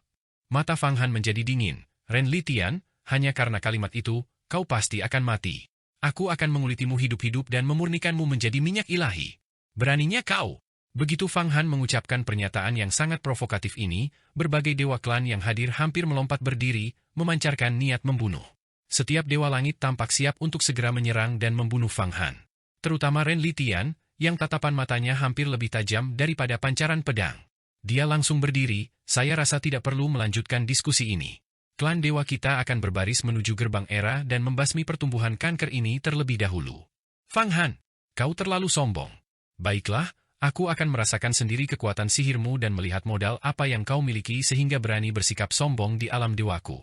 Mata Fang Han menjadi dingin. Ren Li Tian, hanya karena kalimat itu, kau pasti akan mati. Aku akan mengulitimu hidup-hidup dan memurnikanmu menjadi minyak ilahi. Beraninya kau? Begitu Fang Han mengucapkan pernyataan yang sangat provokatif ini, berbagai dewa klan yang hadir hampir melompat berdiri, memancarkan niat membunuh. Setiap dewa langit tampak siap untuk segera menyerang dan membunuh Fang Han. Terutama Ren Li Tian, yang tatapan matanya hampir lebih tajam daripada pancaran pedang. Dia langsung berdiri, saya rasa tidak perlu melanjutkan diskusi ini. Klan dewa kita akan berbaris menuju gerbang era dan membasmi pertumbuhan kanker ini terlebih dahulu. Fang Han, kau terlalu sombong. Baiklah, aku akan merasakan sendiri kekuatan sihirmu dan melihat modal apa yang kau miliki sehingga berani bersikap sombong di alam dewaku.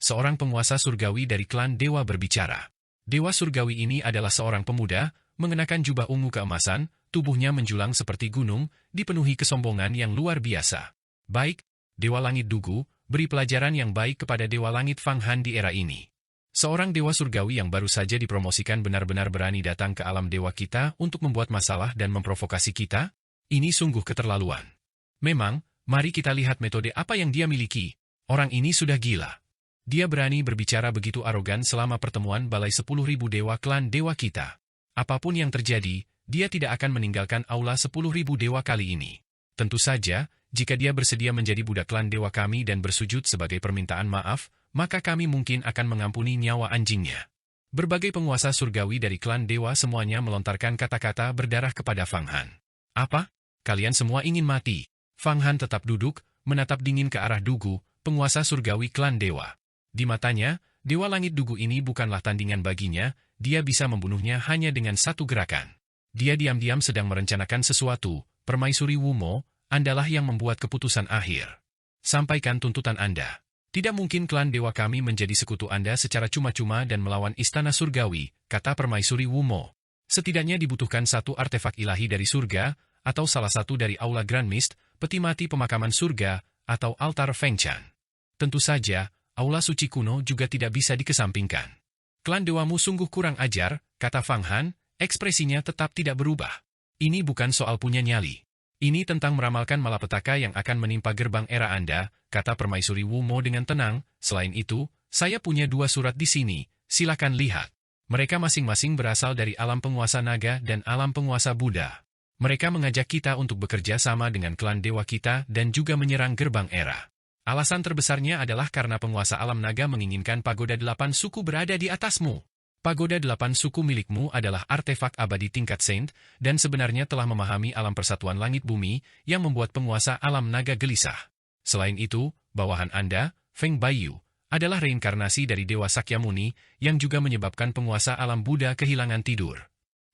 Seorang penguasa surgawi dari klan dewa berbicara. Dewa surgawi ini adalah seorang pemuda, mengenakan jubah ungu keemasan, tubuhnya menjulang seperti gunung, dipenuhi kesombongan yang luar biasa. Baik, Dewa Langit Dugu, beri pelajaran yang baik kepada Dewa Langit Fang Han di era ini. Seorang dewa surgawi yang baru saja dipromosikan benar-benar berani datang ke alam dewa kita untuk membuat masalah dan memprovokasi kita? Ini sungguh keterlaluan. Memang, mari kita lihat metode apa yang dia miliki. Orang ini sudah gila. Dia berani berbicara begitu arogan selama pertemuan balai 10.000 dewa klan dewa kita. Apapun yang terjadi, dia tidak akan meninggalkan aula 10.000 dewa kali ini. Tentu saja, jika dia bersedia menjadi budak klan dewa kami dan bersujud sebagai permintaan maaf, maka kami mungkin akan mengampuni nyawa anjingnya. Berbagai penguasa surgawi dari klan dewa semuanya melontarkan kata-kata berdarah kepada Fang Han. Apa? Kalian semua ingin mati? Fang Han tetap duduk, menatap dingin ke arah Dugu, penguasa surgawi klan dewa. Di matanya, Dewa Langit Dugu ini bukanlah tandingan baginya, dia bisa membunuhnya hanya dengan satu gerakan. Dia diam-diam sedang merencanakan sesuatu, Permaisuri Wumo, Andalah yang membuat keputusan akhir. Sampaikan tuntutan Anda. Tidak mungkin klan dewa kami menjadi sekutu Anda secara cuma-cuma dan melawan istana surgawi, kata Permaisuri Wumo. Setidaknya dibutuhkan satu artefak ilahi dari surga, atau salah satu dari Aula Grand Mist, peti mati pemakaman surga, atau altar Feng Chan. Tentu saja, Aula Suci kuno juga tidak bisa dikesampingkan. Klan dewamu sungguh kurang ajar, kata Fang Han, ekspresinya tetap tidak berubah. Ini bukan soal punya nyali. Ini tentang meramalkan malapetaka yang akan menimpa gerbang era Anda, kata Permaisuri Wumo dengan tenang. Selain itu, saya punya 2 surat di sini, silakan lihat. Mereka masing-masing berasal dari alam penguasa naga dan alam penguasa Buddha. Mereka mengajak kita untuk bekerja sama dengan klan dewa kita dan juga menyerang gerbang era. Alasan terbesarnya adalah karena penguasa alam naga menginginkan pagoda 8 suku berada di atasmu. Pagoda 8 suku milikmu adalah artefak abadi tingkat saint, dan sebenarnya telah memahami alam persatuan langit bumi, yang membuat penguasa alam naga gelisah. Selain itu, bawahan Anda, Feng Baiyu, adalah reinkarnasi dari Dewa Sakyamuni, yang juga menyebabkan penguasa alam Buddha kehilangan tidur.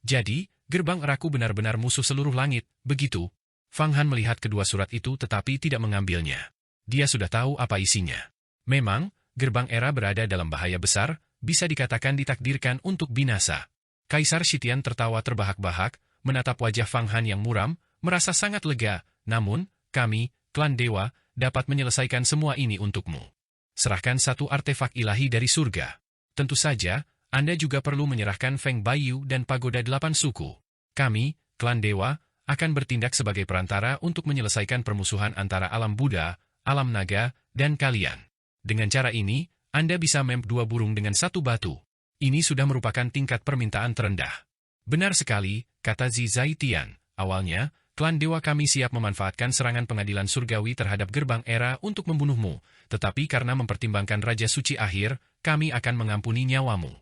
Jadi, gerbang eraku benar-benar musuh seluruh langit, begitu? Fang Han melihat kedua surat itu tetapi tidak mengambilnya. Dia sudah tahu apa isinya. Memang, gerbang era berada dalam bahaya besar, bisa dikatakan ditakdirkan untuk binasa. Kaisar Shitian tertawa terbahak-bahak, menatap wajah Fang Han yang muram, merasa sangat lega, namun, kami, klan dewa, dapat menyelesaikan semua ini untukmu. Serahkan satu artefak ilahi dari surga. Tentu saja, Anda juga perlu menyerahkan Feng Baiyu dan pagoda 8 suku. Kami, klan dewa, akan bertindak sebagai perantara untuk menyelesaikan permusuhan antara alam Buddha, alam naga, dan kalian. Dengan cara ini, Anda bisa memp 2 burung dengan 1 batu. Ini sudah merupakan tingkat permintaan terendah. Benar sekali, kata Zi Zaitian. Awalnya, Klan dewa kami siap memanfaatkan serangan pengadilan surgawi terhadap gerbang era untuk membunuhmu, tetapi karena mempertimbangkan Raja Suci akhir, kami akan mengampuni nyawamu.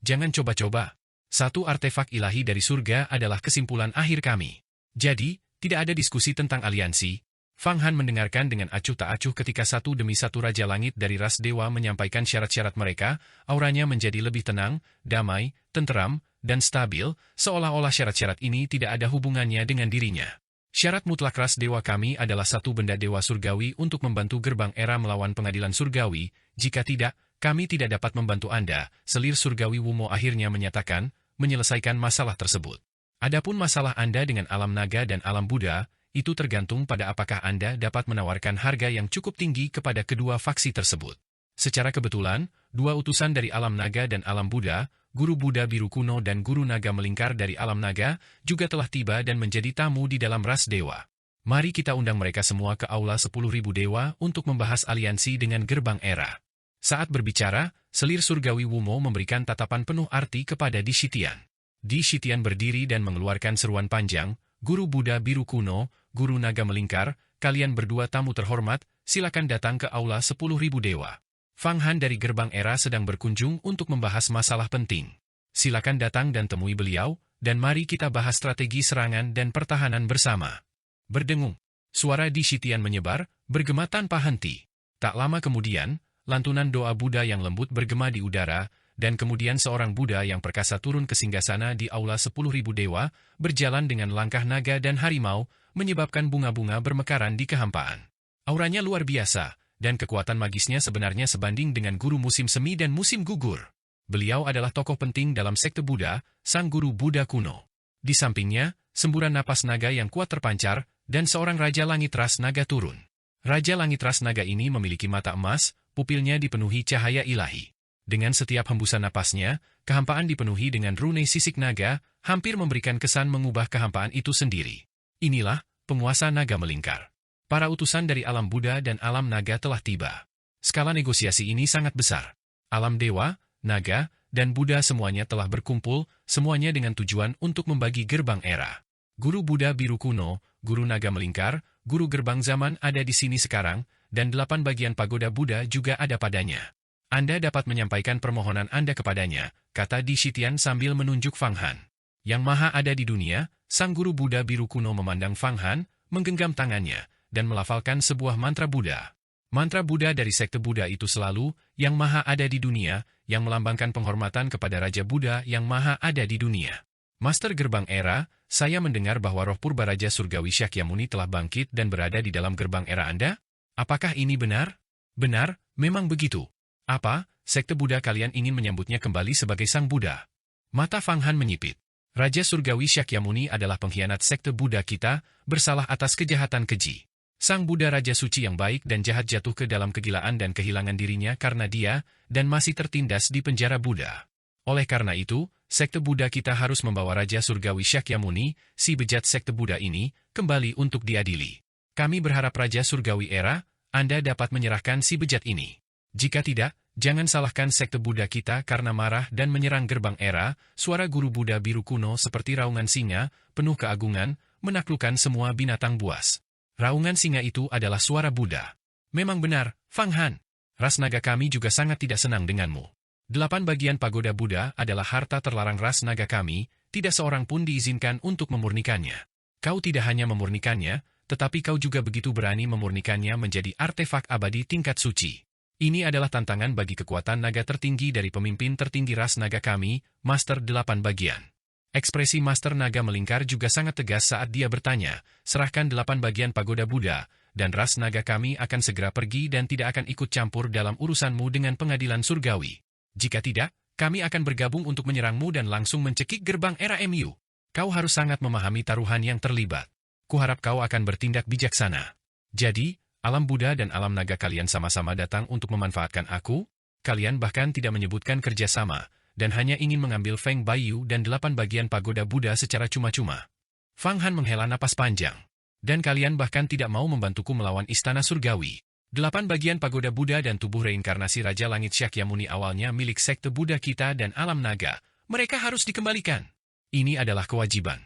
Jangan coba-coba. Satu artefak ilahi dari surga adalah kesimpulan akhir kami. Jadi, tidak ada diskusi tentang aliansi. Fang Han mendengarkan dengan acuh tak acuh ketika satu demi satu Raja Langit dari ras dewa menyampaikan syarat-syarat mereka, auranya menjadi lebih tenang, damai, tenteram, dan stabil, seolah-olah syarat-syarat ini tidak ada hubungannya dengan dirinya. Syarat mutlak ras dewa kami adalah satu benda dewa surgawi untuk membantu gerbang era melawan pengadilan surgawi, jika tidak, kami tidak dapat membantu Anda, selir surgawi Wumo akhirnya menyatakan, menyelesaikan masalah tersebut. Adapun masalah Anda dengan alam naga dan alam Buddha, itu tergantung pada apakah Anda dapat menawarkan harga yang cukup tinggi kepada kedua faksi tersebut. Secara kebetulan, dua utusan dari alam naga dan alam Buddha, Guru Buddha Biru Kuno dan Guru Naga Melingkar dari alam naga, juga telah tiba dan menjadi tamu di dalam ras dewa. Mari kita undang mereka semua ke Aula 10.000 Dewa untuk membahas aliansi dengan gerbang era. Saat berbicara, selir surgawi Wumo memberikan tatapan penuh arti kepada Di Shitian. Di Shitian berdiri dan mengeluarkan seruan panjang, Guru Buddha Biru Kuno, Guru Naga Melingkar, kalian berdua tamu terhormat, silakan datang ke Aula 10.000 Dewa. Fang Han dari gerbang era sedang berkunjung untuk membahas masalah penting. Silakan datang dan temui beliau, dan mari kita bahas strategi serangan dan pertahanan bersama. Berdengung. Suara Di Shitian menyebar, bergema tanpa henti. Tak lama kemudian, lantunan doa Buddha yang lembut bergema di udara, dan kemudian seorang Buddha yang perkasa turun ke singgasana di Aula 10.000 Dewa, berjalan dengan langkah naga dan harimau, menyebabkan bunga-bunga bermekaran di kehampaan. Auranya luar biasa, dan kekuatan magisnya sebenarnya sebanding dengan guru musim semi dan musim gugur. Beliau adalah tokoh penting dalam sekte Buddha, sang guru Buddha kuno. Di sampingnya, semburan napas naga yang kuat terpancar, dan seorang Raja Langit Ras Naga turun. Raja Langit Ras Naga ini memiliki mata emas, pupilnya dipenuhi cahaya ilahi. Dengan setiap hembusan napasnya, kehampaan dipenuhi dengan rune sisik naga, hampir memberikan kesan mengubah kehampaan itu sendiri. Inilah penguasa naga melingkar. Para utusan dari alam Buddha dan alam naga telah tiba. Skala negosiasi ini sangat besar. Alam dewa, naga, dan Buddha semuanya telah berkumpul, semuanya dengan tujuan untuk membagi gerbang era. Guru Buddha Biru Kuno, Guru Naga Melingkar, Guru Gerbang Zaman ada di sini sekarang, dan 8 bagian pagoda Buddha juga ada padanya. Anda dapat menyampaikan permohonan Anda kepadanya, kata Di Shitian sambil menunjuk Fang Han. Yang maha ada di dunia, sang Guru Buddha Biru Kuno memandang Fang Han, menggenggam tangannya, dan melafalkan sebuah mantra Buddha. Mantra Buddha dari sekte Buddha itu selalu, yang maha ada di dunia, yang melambangkan penghormatan kepada Raja Buddha yang maha ada di dunia. Master Gerbang Era, saya mendengar bahwa roh purba Raja Surgawi Shakyamuni telah bangkit dan berada di dalam gerbang era Anda? Apakah ini benar? Benar, memang begitu. Apa, sekte Buddha kalian ingin menyambutnya kembali sebagai sang Buddha? Mata Fang Han menyipit. Raja Surgawi Shakyamuni adalah pengkhianat sekte Buddha kita, bersalah atas kejahatan keji. Sang Buddha Raja Suci yang baik dan jahat jatuh ke dalam kegilaan dan kehilangan dirinya karena dia, dan masih tertindas di penjara Buddha. Oleh karena itu, sekte Buddha kita harus membawa Raja Surgawi Shakyamuni, si bejat sekte Buddha ini, kembali untuk diadili. Kami berharap Raja Surgawi Era, Anda dapat menyerahkan si bejat ini. Jika tidak, jangan salahkan sekte Buddha kita karena marah dan menyerang gerbang era, suara Guru Buddha Biru Kuno seperti raungan singa, penuh keagungan, menaklukkan semua binatang buas. Raungan singa itu adalah suara Buddha. Memang benar, Fang Han. Ras naga kami juga sangat tidak senang denganmu. 8 bagian pagoda Buddha adalah harta terlarang ras naga kami, tidak seorang pun diizinkan untuk memurnikannya. Kau tidak hanya memurnikannya, tetapi kau juga begitu berani memurnikannya menjadi artefak abadi tingkat suci. Ini adalah tantangan bagi kekuatan naga tertinggi dari pemimpin tertinggi ras naga kami, Master 8 bagian. Ekspresi Master Naga Melingkar juga sangat tegas saat dia bertanya, serahkan 8 bagian pagoda Buddha, dan ras naga kami akan segera pergi dan tidak akan ikut campur dalam urusanmu dengan pengadilan surgawi. Jika tidak, kami akan bergabung untuk menyerangmu dan langsung mencekik gerbang era MU. Kau harus sangat memahami taruhan yang terlibat. Kuharap kau akan bertindak bijaksana. Jadi, alam Buddha dan alam naga kalian sama-sama datang untuk memanfaatkan aku? Kalian bahkan tidak menyebutkan kerjasama, dan hanya ingin mengambil Feng Baiyu dan 8 bagian pagoda Buddha secara cuma-cuma. Fang Han menghela napas panjang. Dan kalian bahkan tidak mau membantuku melawan istana surgawi. 8 bagian pagoda Buddha dan tubuh reinkarnasi Raja Langit Shakyamuni awalnya milik sekte Buddha kita dan alam naga. Mereka harus dikembalikan. Ini adalah kewajiban.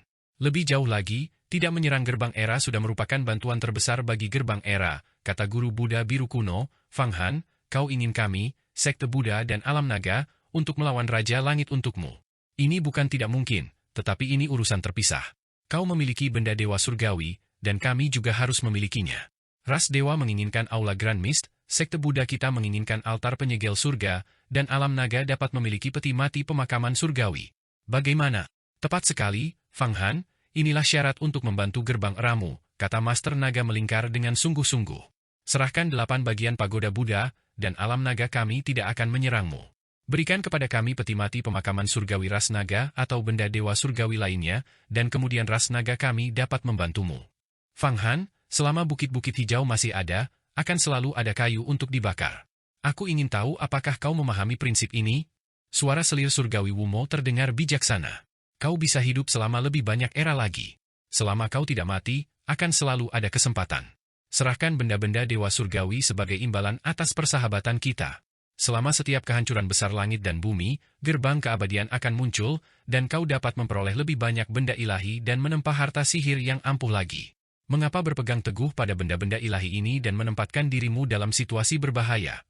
Lebih jauh lagi, Tidak menyerang gerbang era sudah merupakan bantuan terbesar bagi gerbang era, kata guru Buddha biru kuno, Fang Han, kau ingin kami, sekte Buddha dan alam naga, untuk melawan Raja Langit untukmu. Ini bukan tidak mungkin, tetapi ini urusan terpisah. Kau memiliki benda dewa surgawi, dan kami juga harus memilikinya. Ras dewa menginginkan aula Grand Mist, sekte Buddha kita menginginkan altar penyegel surga, dan alam naga dapat memiliki peti mati pemakaman surgawi. Bagaimana? Tepat sekali, Fang Han. Inilah syarat untuk membantu gerbang eramu, kata Master Naga melingkar dengan sungguh-sungguh. Serahkan 8 bagian pagoda Buddha, dan alam naga kami tidak akan menyerangmu. Berikan kepada kami peti mati pemakaman surgawi ras naga atau benda dewa surgawi lainnya, dan kemudian ras naga kami dapat membantumu. Fang Han, selama bukit-bukit hijau masih ada, akan selalu ada kayu untuk dibakar. Aku ingin tahu apakah kau memahami prinsip ini? Suara selir surgawi Wumo terdengar bijaksana. Kau bisa hidup selama lebih banyak era lagi. Selama kau tidak mati, akan selalu ada kesempatan. Serahkan benda-benda dewa surgawi sebagai imbalan atas persahabatan kita. Selama setiap kehancuran besar langit dan bumi, gerbang keabadian akan muncul, dan kau dapat memperoleh lebih banyak benda ilahi dan menempah harta sihir yang ampuh lagi. Mengapa berpegang teguh pada benda-benda ilahi ini dan menempatkan dirimu dalam situasi berbahaya?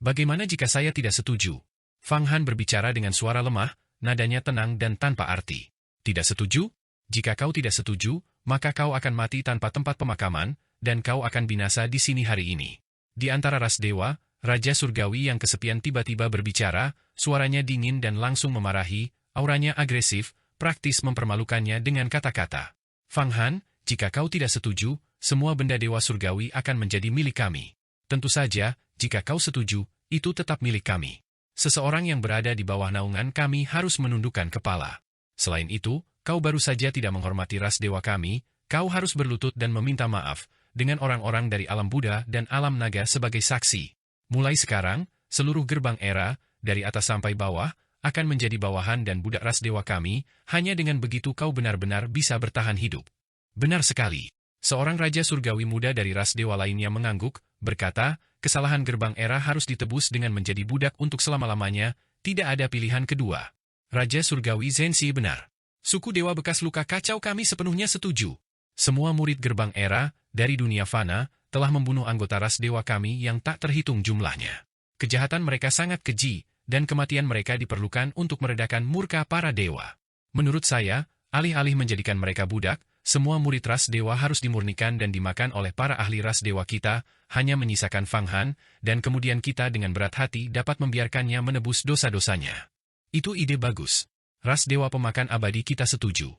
Bagaimana jika saya tidak setuju? Fang Han berbicara dengan suara lemah, nadanya tenang dan tanpa arti. Tidak setuju? Jika kau tidak setuju, maka kau akan mati tanpa tempat pemakaman, dan kau akan binasa di sini hari ini. Di antara ras dewa, Raja Surgawi yang kesepian tiba-tiba berbicara, suaranya dingin dan langsung memarahi, auranya agresif, praktis mempermalukannya dengan kata-kata. Fang Han, jika kau tidak setuju, semua benda dewa surgawi akan menjadi milik kami. Tentu saja, jika kau setuju, itu tetap milik kami. Seseorang yang berada di bawah naungan kami harus menundukkan kepala. Selain itu, kau baru saja tidak menghormati ras dewa kami, kau harus berlutut dan meminta maaf, dengan orang-orang dari alam Buddha dan alam naga sebagai saksi. Mulai sekarang, seluruh gerbang era, dari atas sampai bawah, akan menjadi bawahan dan budak ras dewa kami, hanya dengan begitu kau benar-benar bisa bertahan hidup. Benar sekali. Seorang raja surgawi muda dari ras dewa lainnya mengangguk, berkata, kesalahan gerbang era harus ditebus dengan menjadi budak untuk selama-lamanya, tidak ada pilihan kedua. Raja surgawi Zensi benar. Suku dewa bekas luka kacau kami sepenuhnya setuju. Semua murid gerbang era, dari dunia fana, telah membunuh anggota ras dewa kami yang tak terhitung jumlahnya. Kejahatan mereka sangat keji, dan kematian mereka diperlukan untuk meredakan murka para dewa. Menurut saya, alih-alih menjadikan mereka budak, semua murid ras dewa harus dimurnikan dan dimakan oleh para ahli ras dewa kita, hanya menyisakan Fang Han, dan kemudian kita dengan berat hati dapat membiarkannya menebus dosa-dosanya. Itu ide bagus. Ras dewa pemakan abadi kita setuju.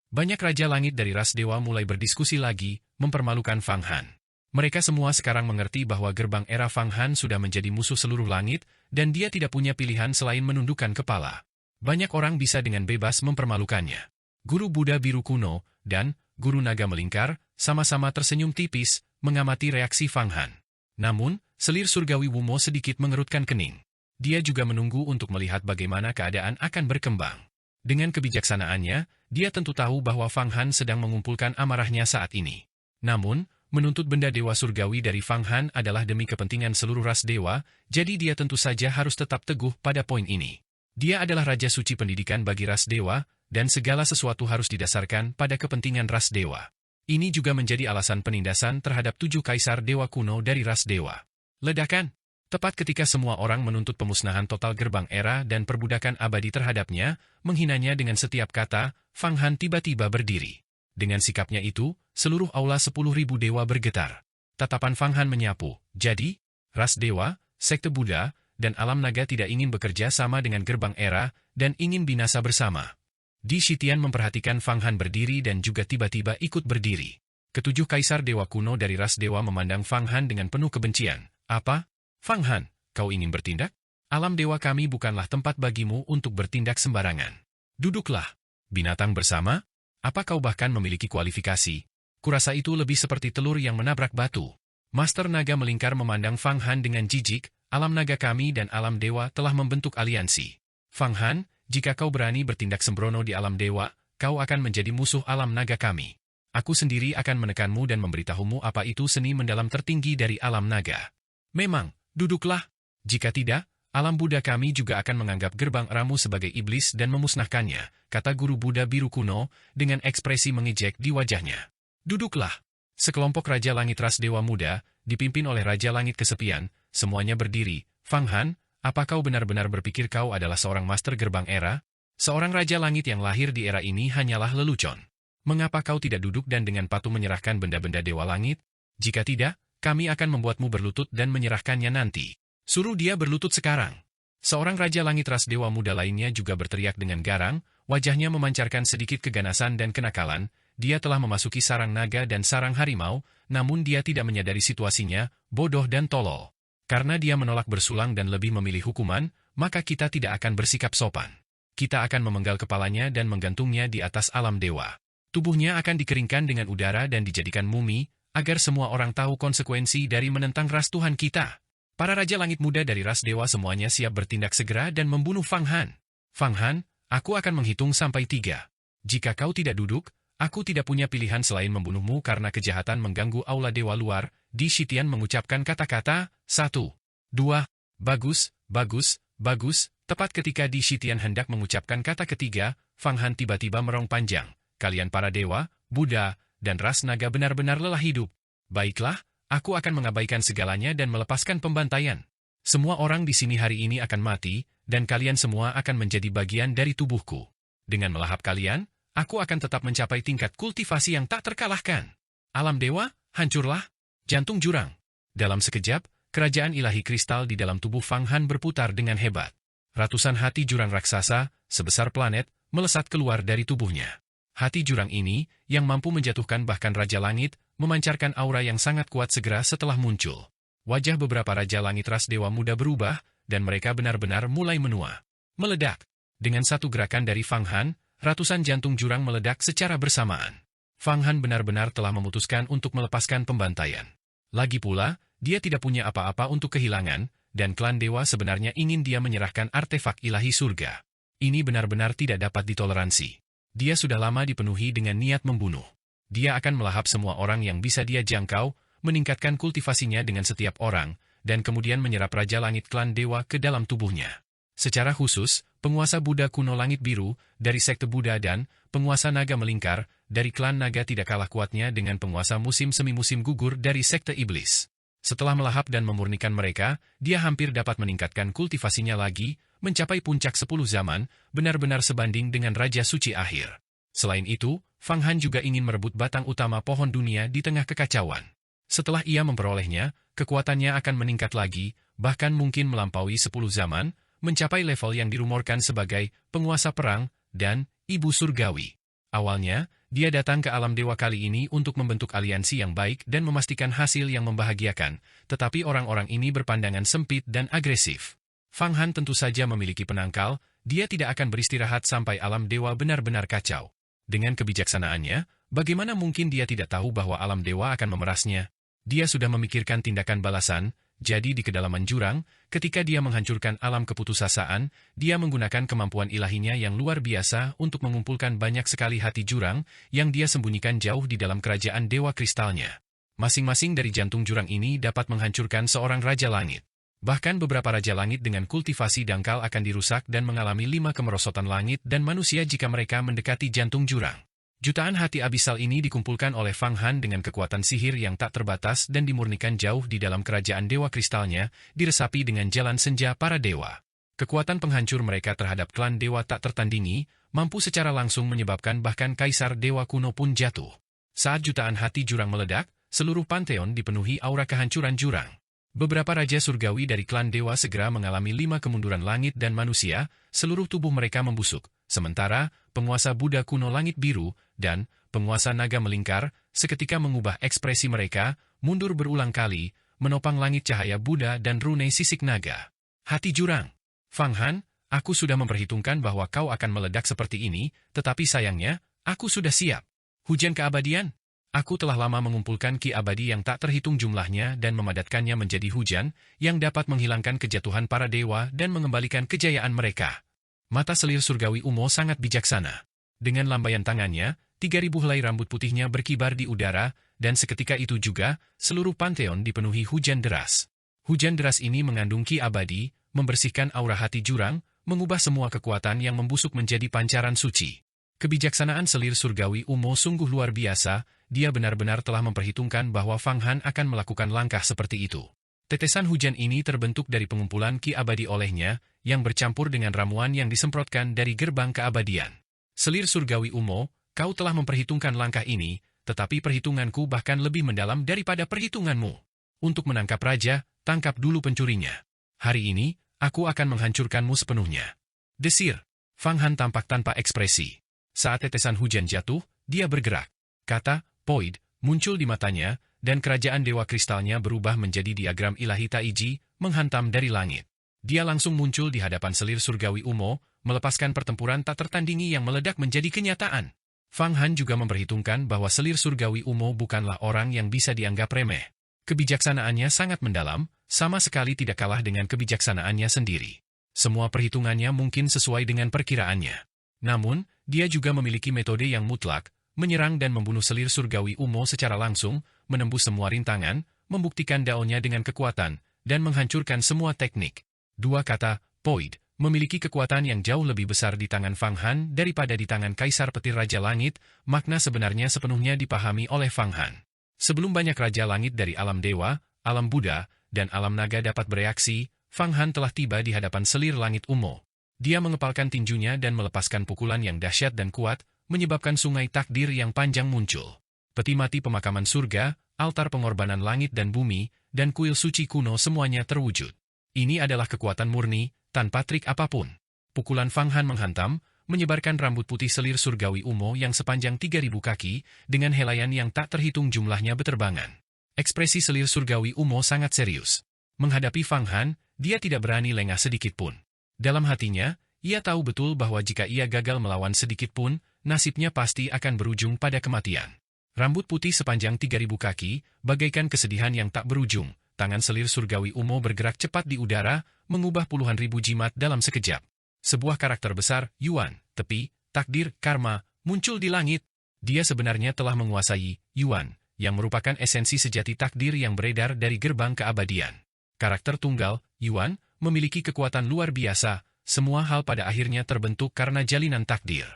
Banyak raja langit dari ras dewa mulai berdiskusi lagi, mempermalukan Fang Han. Mereka semua sekarang mengerti bahwa gerbang era Fang Han sudah menjadi musuh seluruh langit, dan dia tidak punya pilihan selain menundukkan kepala. Banyak orang bisa dengan bebas mempermalukannya. Guru Buddha biru kuno, dan Guru Naga melingkar, sama-sama tersenyum tipis, mengamati reaksi Fang Han. Namun, selir surgawi Wumo sedikit mengerutkan kening. Dia juga menunggu untuk melihat bagaimana keadaan akan berkembang. Dengan kebijaksanaannya, dia tentu tahu bahwa Fang Han sedang mengumpulkan amarahnya saat ini. Namun, menuntut benda dewa surgawi dari Fang Han adalah demi kepentingan seluruh ras dewa, jadi dia tentu saja harus tetap teguh pada poin ini. Dia adalah raja suci pendidikan bagi ras dewa, dan segala sesuatu harus didasarkan pada kepentingan ras dewa. Ini juga menjadi alasan penindasan terhadap 7 kaisar dewa kuno dari ras dewa. Ledakan. Tepat ketika semua orang menuntut pemusnahan total gerbang era dan perbudakan abadi terhadapnya, menghinanya dengan setiap kata, Fang Han tiba-tiba berdiri. Dengan sikapnya itu, seluruh aula 10.000 dewa bergetar. Tatapan Fang Han menyapu. Jadi, ras dewa, sekte Buddha, dan alam naga tidak ingin bekerja sama dengan gerbang era, dan ingin binasa bersama. Di Shitian memperhatikan Fang Han berdiri dan juga tiba-tiba ikut berdiri. Ketujuh kaisar dewa kuno dari ras dewa memandang Fang Han dengan penuh kebencian. Apa? Fang Han, kau ingin bertindak? Alam dewa kami bukanlah tempat bagimu untuk bertindak sembarangan. Duduklah. Binatang bersama? Apa kau bahkan memiliki kualifikasi? Kurasa itu lebih seperti telur yang menabrak batu. Master Naga melingkar memandang Fang Han dengan jijik, alam naga kami dan alam dewa telah membentuk aliansi. Fang Han, jika kau berani bertindak sembrono di alam dewa, kau akan menjadi musuh alam naga kami. Aku sendiri akan menekanmu dan memberitahumu apa itu seni mendalam tertinggi dari alam naga. Memang, duduklah. Jika tidak, alam Buddha kami juga akan menganggap gerbang eramu sebagai iblis dan memusnahkannya, kata guru Buddha biru kuno, dengan ekspresi mengejek di wajahnya. Duduklah. Sekelompok Raja Langit ras Dewa Muda, dipimpin oleh Raja Langit Kesepian, semuanya berdiri. Fang Han, apa kau benar-benar berpikir kau adalah seorang master gerbang era? Seorang Raja Langit yang lahir di era ini hanyalah lelucon. Mengapa kau tidak duduk dan dengan patuh menyerahkan benda-benda Dewa Langit? Jika tidak, kami akan membuatmu berlutut dan menyerahkannya nanti. Suruh dia berlutut sekarang. Seorang Raja Langit ras Dewa Muda lainnya juga berteriak dengan garang, wajahnya memancarkan sedikit keganasan dan kenakalan. Dia telah memasuki sarang naga dan sarang harimau, namun dia tidak menyadari situasinya, bodoh dan tolol. Karena dia menolak bersulang dan lebih memilih hukuman, maka kita tidak akan bersikap sopan. Kita akan memenggal kepalanya dan menggantungnya di atas alam dewa. Tubuhnya akan dikeringkan dengan udara dan dijadikan mumi, agar semua orang tahu konsekuensi dari menentang ras Tuhan kita. Para Raja Langit Muda dari ras Dewa semuanya siap bertindak segera dan membunuh Fang Han. Fang Han, aku akan menghitung sampai 3. Jika kau tidak duduk, aku tidak punya pilihan selain membunuhmu karena kejahatan mengganggu aula Dewa Luar. Di Shitian mengucapkan kata-kata, 1, 2, bagus, bagus, bagus. Tepat ketika Di Shitian hendak mengucapkan kata ketiga, Fang Han tiba-tiba merong panjang. Kalian para dewa, Buddha, dan ras naga benar-benar lelah hidup. Baiklah, aku akan mengabaikan segalanya dan melepaskan pembantaian. Semua orang di sini hari ini akan mati, dan kalian semua akan menjadi bagian dari tubuhku. Dengan melahap kalian, aku akan tetap mencapai tingkat kultivasi yang tak terkalahkan. Alam dewa, hancurlah. Jantung jurang. Dalam sekejap, kerajaan ilahi kristal di dalam tubuh Fang Han berputar dengan hebat. Ratusan hati jurang raksasa, sebesar planet, melesat keluar dari tubuhnya. Hati jurang ini, yang mampu menjatuhkan bahkan Raja Langit, memancarkan aura yang sangat kuat segera setelah muncul. Wajah beberapa Raja Langit ras Dewa Muda berubah, dan mereka benar-benar mulai menua. Meledak. Dengan satu gerakan dari Fang Han, ratusan jantung jurang meledak secara bersamaan. Fang Han benar-benar telah memutuskan untuk melepaskan pembantaian. Lagi pula, dia tidak punya apa-apa untuk kehilangan, dan klan dewa sebenarnya ingin dia menyerahkan artefak ilahi surga. Ini benar-benar tidak dapat ditoleransi. Dia sudah lama dipenuhi dengan niat membunuh. Dia akan melahap semua orang yang bisa dia jangkau, meningkatkan kultivasinya dengan setiap orang, dan kemudian menyerap Raja Langit klan dewa ke dalam tubuhnya. Secara khusus, penguasa Buddha kuno Langit Biru, dari sekte Buddha dan penguasa naga melingkar, dari klan naga tidak kalah kuatnya dengan penguasa musim semi-musim gugur dari sekte iblis. Setelah melahap dan memurnikan mereka, dia hampir dapat meningkatkan kultivasinya lagi, mencapai puncak 10 zaman, benar-benar sebanding dengan Raja Suci akhir. Selain itu, Fang Han juga ingin merebut batang utama pohon dunia di tengah kekacauan. Setelah ia memperolehnya, kekuatannya akan meningkat lagi, bahkan mungkin melampaui 10 zaman, mencapai level yang dirumorkan sebagai penguasa perang dan ibu surgawi. Awalnya, dia datang ke alam dewa kali ini untuk membentuk aliansi yang baik dan memastikan hasil yang membahagiakan, tetapi orang-orang ini berpandangan sempit dan agresif. Fang Han tentu saja memiliki penangkal, dia tidak akan beristirahat sampai alam dewa benar-benar kacau. Dengan kebijaksanaannya, bagaimana mungkin dia tidak tahu bahwa alam dewa akan memerasnya? Dia sudah memikirkan tindakan balasan, jadi di kedalaman jurang, ketika dia menghancurkan alam keputusasaan, dia menggunakan kemampuan ilahinya yang luar biasa untuk mengumpulkan banyak sekali hati jurang yang dia sembunyikan jauh di dalam kerajaan dewa kristalnya. Masing-masing dari jantung jurang ini dapat menghancurkan seorang Raja Langit. Bahkan beberapa Raja Langit dengan kultivasi dangkal akan dirusak dan mengalami 5 kemerosotan langit dan manusia jika mereka mendekati jantung jurang. Jutaan hati abisal ini dikumpulkan oleh Fang Han dengan kekuatan sihir yang tak terbatas dan dimurnikan jauh di dalam kerajaan dewa kristalnya, diresapi dengan jalan senja para dewa. Kekuatan penghancur mereka terhadap klan dewa tak tertandingi, mampu secara langsung menyebabkan bahkan kaisar dewa kuno pun jatuh. Saat jutaan hati jurang meledak, seluruh panteon dipenuhi aura kehancuran jurang. Beberapa raja surgawi dari klan dewa segera mengalami 5 kemunduran langit dan manusia, seluruh tubuh mereka membusuk. Sementara, penguasa Buddha kuno Langit Biru dan penguasa naga melingkar seketika mengubah ekspresi mereka, mundur berulang kali, menopang langit cahaya Buddha dan rune sisik naga. Hati jurang. Fang Han, aku sudah memperhitungkan bahwa kau akan meledak seperti ini, tetapi sayangnya, aku sudah siap. Hujan keabadian? Aku telah lama mengumpulkan ki abadi yang tak terhitung jumlahnya dan memadatkannya menjadi hujan, yang dapat menghilangkan kejatuhan para dewa dan mengembalikan kejayaan mereka. Mata selir surgawi Umo sangat bijaksana. Dengan lambaian tangannya, 3.000 helai rambut putihnya berkibar di udara, dan seketika itu juga, seluruh panteon dipenuhi hujan deras. Hujan deras ini mengandung ki abadi, membersihkan aura hati jurang, mengubah semua kekuatan yang membusuk menjadi pancaran suci. Kebijaksanaan selir surgawi Umo sungguh luar biasa, dia benar-benar telah memperhitungkan bahwa Fang Han akan melakukan langkah seperti itu. Tetesan hujan ini terbentuk dari pengumpulan ki abadi olehnya, yang bercampur dengan ramuan yang disemprotkan dari gerbang keabadian. Selir surgawi Umo, kau telah memperhitungkan langkah ini, tetapi perhitunganku bahkan lebih mendalam daripada perhitunganmu. Untuk menangkap raja, tangkap dulu pencurinya. Hari ini, aku akan menghancurkanmu sepenuhnya. Desir. Fang Han tampak tanpa ekspresi. Saat tetesan hujan jatuh, dia bergerak. Kata, Poid, muncul di matanya, dan kerajaan Dewa Kristalnya berubah menjadi diagram ilahi Taiji, menghantam dari langit. Dia langsung muncul di hadapan selir surgawi Umo, melepaskan pertempuran tak tertandingi yang meledak menjadi kenyataan. Fang Han juga memperhitungkan bahwa selir surgawi Umo bukanlah orang yang bisa dianggap remeh. Kebijaksanaannya sangat mendalam, sama sekali tidak kalah dengan kebijaksanaannya sendiri. Semua perhitungannya mungkin sesuai dengan perkiraannya. Namun, dia juga memiliki metode yang mutlak, menyerang dan membunuh selir surgawi Umo secara langsung, menembus semua rintangan, membuktikan daunnya dengan kekuatan, dan menghancurkan semua teknik. Dua kata, Poid, memiliki kekuatan yang jauh lebih besar di tangan Fang Han daripada di tangan Kaisar Petir Raja Langit, makna sebenarnya sepenuhnya dipahami oleh Fang Han. Sebelum banyak Raja Langit dari alam dewa, alam Buddha, dan alam naga dapat bereaksi, Fang Han telah tiba di hadapan selir langit Umo. Dia mengepalkan tinjunya dan melepaskan pukulan yang dahsyat dan kuat, menyebabkan sungai takdir yang panjang muncul. Peti mati pemakaman surga, altar pengorbanan langit dan bumi, dan kuil suci kuno semuanya terwujud. Ini adalah kekuatan murni, tanpa trik apapun. Pukulan Fang Han menghantam, menyebarkan rambut putih selir surgawi Umo yang sepanjang 3.000 kaki, dengan helaian yang tak terhitung jumlahnya beterbangan. Ekspresi selir surgawi Umo sangat serius. Menghadapi Fang Han, dia tidak berani lengah sedikitpun. Dalam hatinya, ia tahu betul bahwa jika ia gagal melawan sedikitpun, nasibnya pasti akan berujung pada kematian. Rambut putih sepanjang 3.000 kaki, bagaikan kesedihan yang tak berujung, tangan selir surgawi Umo bergerak cepat di udara, mengubah puluhan ribu jimat dalam sekejap. Sebuah karakter besar, Yuan, tepi, takdir, karma, muncul di langit. Dia sebenarnya telah menguasai Yuan, yang merupakan esensi sejati takdir yang beredar dari gerbang keabadian. Karakter tunggal, Yuan, memiliki kekuatan luar biasa, semua hal pada akhirnya terbentuk karena jalinan takdir.